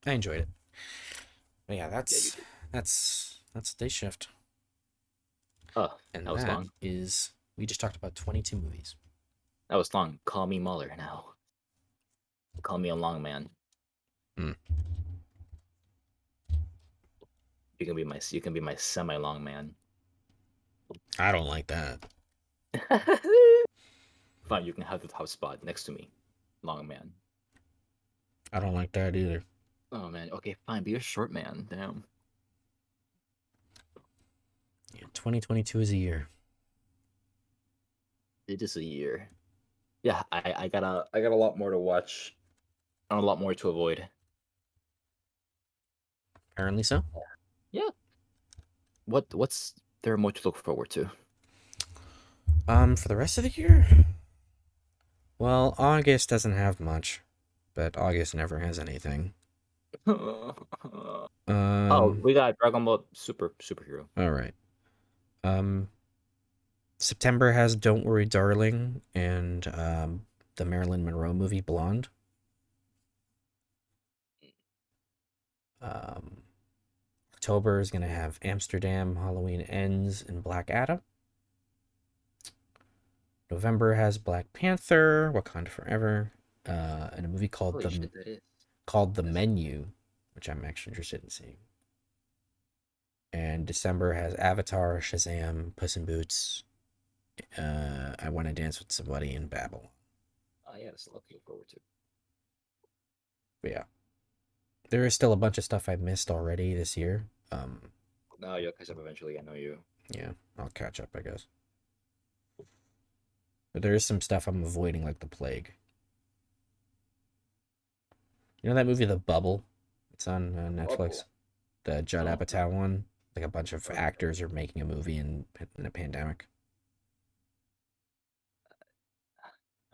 I enjoyed it. But yeah, Yeah, you that's did. that's Day Shift, Oh, that and was that long. is we just talked about 22 movies. That was long. Call me Muller now. Call me a long man. Hmm. You can be my semi long man. I don't like that. Fine, you can have the top spot next to me, long man. I don't like that either. Oh man, okay, fine. Be a short man. Damn, 2022 is a year. it is a year. Yeah, I got a lot more to watch and a lot more to avoid. Apparently so. Yeah. What's there more to look forward to? For the rest of the year, well, August doesn't have much, but August never has anything. Oh, Um, we got Dragon Ball Superhero. all right. Um, September has Don't Worry, Darling, and the Marilyn Monroe movie Blonde. Um, October is gonna have Amsterdam, Halloween Ends, and Black Adam. November has Black Panther, Wakanda Forever, and a movie Holy shit, that is. called The That's Menu, which I'm actually interested in seeing. And December has Avatar, Shazam, Puss in Boots, I Want to Dance with Somebody, in Babel. yeah, that's a lot to look forward to. But yeah, there is still a bunch of stuff I missed already this year. No, you'll catch up eventually. I know you. Yeah, I'll catch up, I guess. But there is some stuff I'm avoiding like the plague. You know that movie, The Bubble? It's on Netflix. Bubble. The Judd No, Apatow one. Like a bunch of okay. actors are making a movie in a pandemic.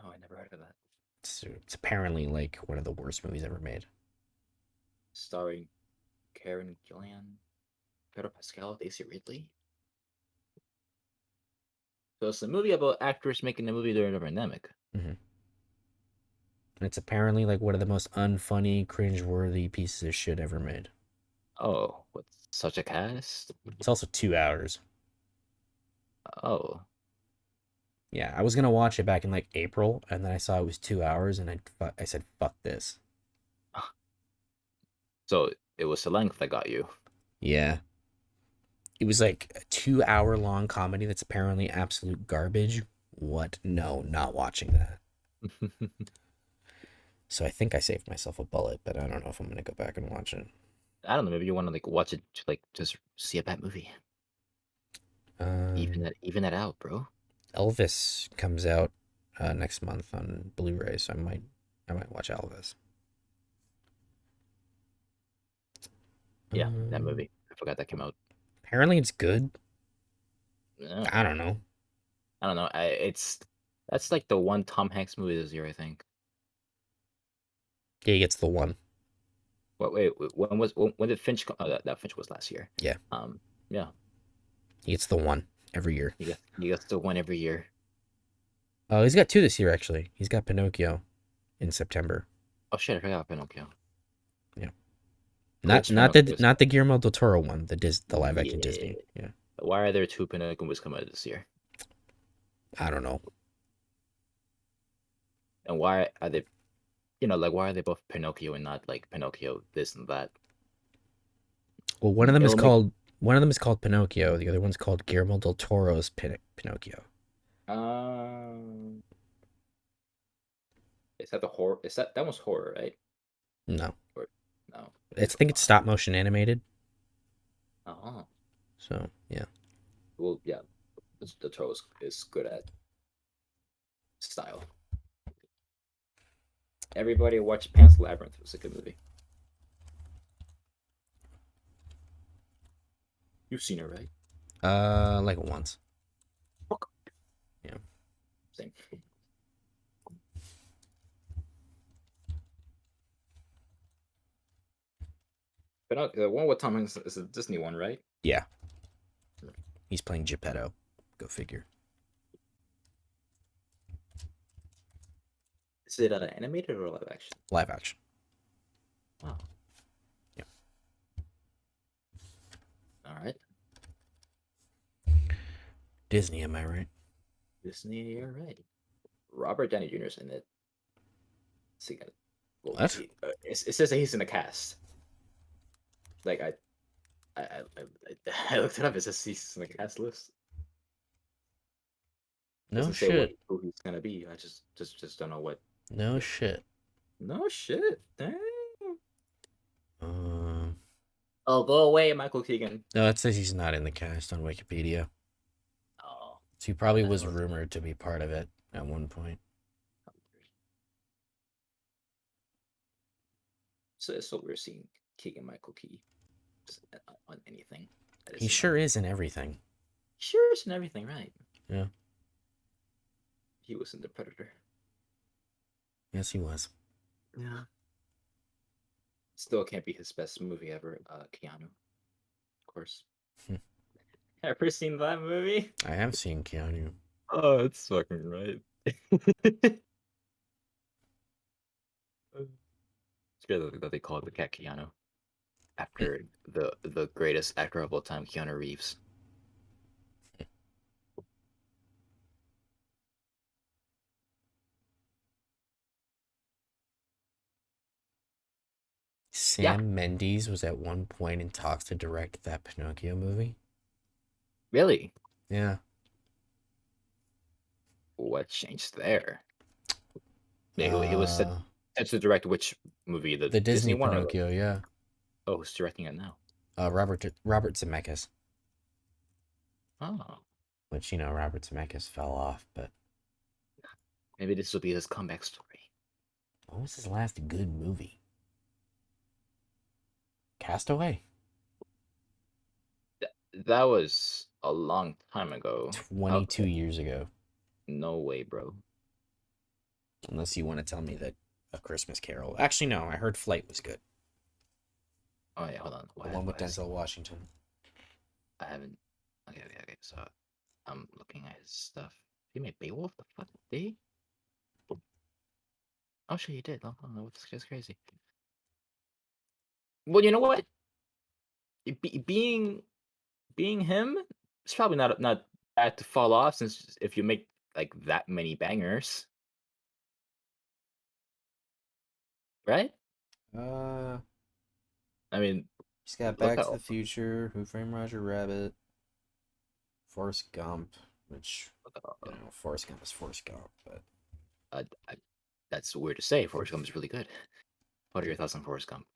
Oh, I never heard of that. It's apparently like one of the worst movies ever made. Starring Karen Gillan, Pedro Pascal, Daisy Ridley. So it's a movie about actors making a movie during the pandemic. Mm-hmm. And it's apparently like one of the most unfunny, cringe-worthy pieces of shit ever made. Oh, with such a cast? It's also 2 hours. Oh, Yeah, I was gonna watch it back in like April, and then I saw it was 2 hours, and I said, "Fuck this." so it was the length that got you. Yeah, it was like a 2 hour long comedy that's apparently absolute garbage. What? No, not watching that. So I think I saved myself a bullet, but I don't know if I'm gonna go back and watch it. I don't know. Maybe you want to like watch it to like just see a bad movie. Even Um, that, even that out, bro. Elvis comes out next month on Blu-ray, so I might watch Elvis. Yeah, that Um, movie. I forgot that came out. Apparently it's good. Yeah, I don't know. I don't know. It's that's like the one Tom Hanks movie this year, I think. Yeah, he gets the one. Wait, when did Finch come? Oh, that Finch was last year. Yeah, Um, yeah, he gets the one every year. you get the one every year. Oh, he's got two this year actually. He's got Pinocchio in September. Oh shit, I forgot about Pinocchio. Yeah, not Which not Pinocchio the is? not the Guillermo del Toro one. The live action Yeah. Disney. Yeah, Why are there two Pinocchio movies coming out this year? I don't know. And why are they? Like why are they both Pinocchio and not like Pinocchio this and that? Well, one of them is It'll make. called Pinocchio. The other one's called Guillermo del Toro's Pinocchio. Um, is that the horror? Is that was horror, right? No, Or no? I Which think it's one? stop motion animated. Oh, So yeah, well, yeah. The Toro is good at style. Everybody watch Pan's Labyrinth. It was a good movie. You've seen it, right? like once. Fuck. Yeah. Same. The one with Tom Hanks is a Disney one, right? Yeah, he's playing Geppetto. Go figure. Is it animated or live action? Live action. Wow. Yeah. All right. Disney, am I right? Disney, you're right. Robert Downey Jr.'s in it. See, well, What? it says that he's in the cast. Like I looked it up. It says he's in the cast list. No Doesn't say what shit. who he's gonna be. I just don't know what. No Yeah. shit. No shit. Dang. Um. Oh, go away, Michael Keegan. No, it says he's not in the cast on Wikipedia. Oh, So he probably that was was rumored to be part of it at one point. so we're seeing Keegan Michael Key just on anything. That He is sure not is in everything. sure and everything, right? Yeah. He was in the Predator. Yes, he was. Yeah. Still can't be his best movie ever. Keanu, of course. Ever seen that movie? I have seen Keanu. Oh, it's fucking right. It's good that they call it the cat Keanu after the greatest actor of all time, Keanu Reeves. Yeah, Sam Mendes was at one point in talks to direct that Pinocchio movie. really. Yeah. What changed there? It was Uh, set to direct which movie? The the Disney Disney one or Pinocchio, yeah. who's directing it now? Robert Zemeckis, Oh, which Robert Zemeckis fell off. But maybe this will be his comeback story. what was his last good movie? Castaway. That was a long time ago. 22 years ago. No way, bro. Unless you want to tell me that A Christmas Carol. Actually, no. I heard Flight was good. Oh yeah, hold on. The one with What has Denzel Washington. I haven't. Okay. So I'm looking at his stuff. He made Beowulf. The fuck did he? Oh shit, he did. Oh, no, this guy's crazy. Well, you know what? Being him, it's probably not bad to fall off since if you make like that many bangers, right? Uh, I mean, he's got look Back to how the Future, Who Framed Roger Rabbit, Forrest Gump, which, look how, Forrest Gump is Forrest Gump, but I, that's weird to say. Forrest Gump is really good. What are your thoughts on Forrest Gump?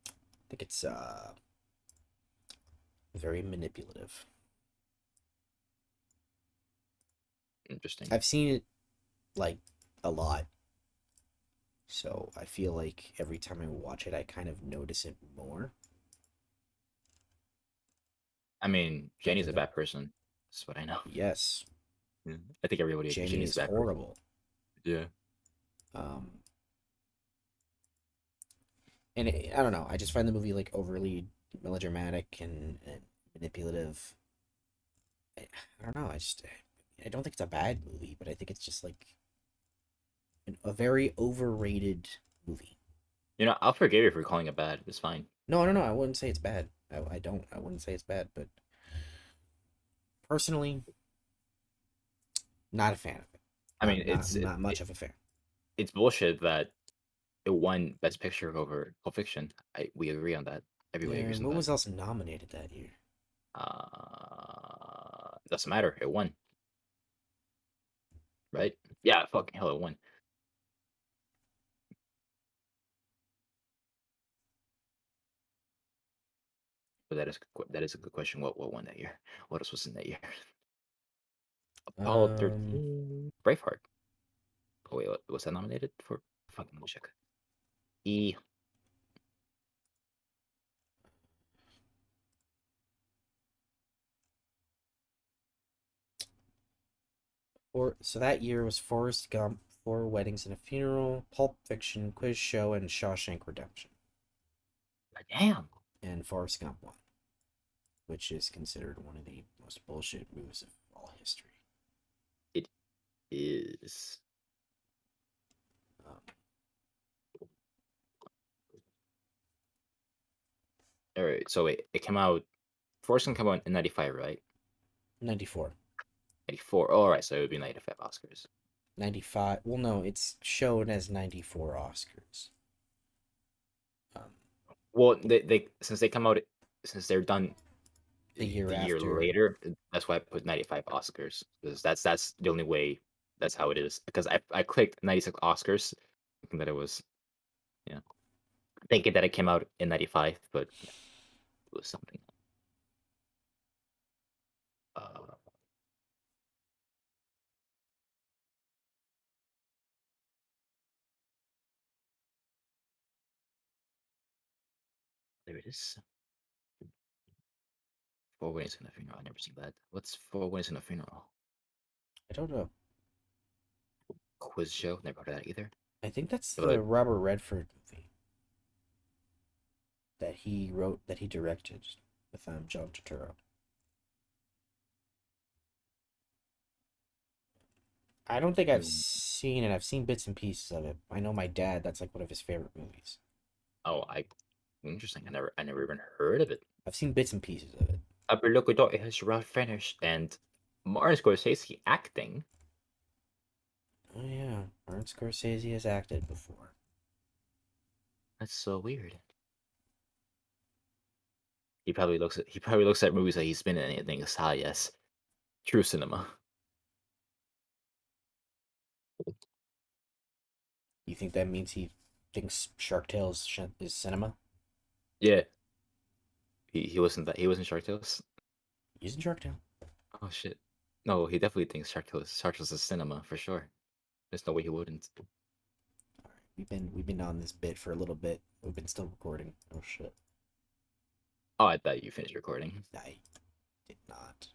I think it's very manipulative. Interesting. I've seen it like a lot, so I feel like every time I watch it, I kind of notice it more. I mean, Jenny's Even a though, bad person. That's what I know. yes, Yeah. I think everybody agrees Jenny Jenny's is a bad person. horrible. Yeah. Um, and I don't know. I just find the movie like overly melodramatic and manipulative. I don't know. I don't think it's a bad movie, but I think it's just like a very overrated movie. I'll forgive you for calling it bad. It's fine. No, no, no. I wouldn't say it's bad. I don't. I wouldn't say it's bad, but personally, not a fan of it. I mean, Not much of a fan. it's bullshit that it won Best Picture over Pulp Fiction. We agree on that. Everybody Yeah. agrees on What that. was else nominated that year? Doesn't matter. It won, right? Yeah, fucking hell, it won. But that is a good question. What won that year? What else was in that year? Apollo Um, 13, Braveheart. Oh wait, was that nominated for? Fucking let me check. E. so that year was Forrest Gump, Four Weddings and a Funeral, Pulp Fiction, Quiz Show, and Shawshank Redemption. Damn. and Forrest Gump won, which is considered one of the most bullshit movies of all history. It is. Um, All right. So it came out. Forrest Gump came out in '95, right? 94. '94. Oh, all right. So it would be '95 Oscars. 95. Well, no, it's shown as 94 Oscars. Um, Well, they since they come out since they're done a year the year after. later, that's why I put '95 Oscars because that's the only way. That's how it is. Because I clicked '96 Oscars, thinking that it was yeah, thinking that it came out in '95, but yeah, it was something. Uh, there it is. Four Weddings and a Funeral. I never seen that. What's Four Weddings and a Funeral? I don't know. Quiz show. Never heard of that either. I think that's the But Robert Redford movie that he wrote, that he directed with John Turturro. I don't think I've mm, seen it. I've seen bits and pieces of it. I know my dad, that's like one of his favorite movies. oh, I interesting. I never even heard of it. I've seen bits and pieces of it. Upper Look Dot it has rough finish and Martin Scorsese acting. Oh yeah, Martin Scorsese has acted before. That's so weird. He probably looks at movies that he's been in and thinks, ah yes, true cinema. You think that means he thinks Shark Tale is cinema? Yeah. He wasn't Shark Tales. He's in Shark Tale. Oh shit. No, he definitely thinks Shark Tales is cinema for sure. There's no way he wouldn't. All right, we've been on this bit for a little bit. We've been still recording. Oh shit, Oh, I thought you finished recording. I did not.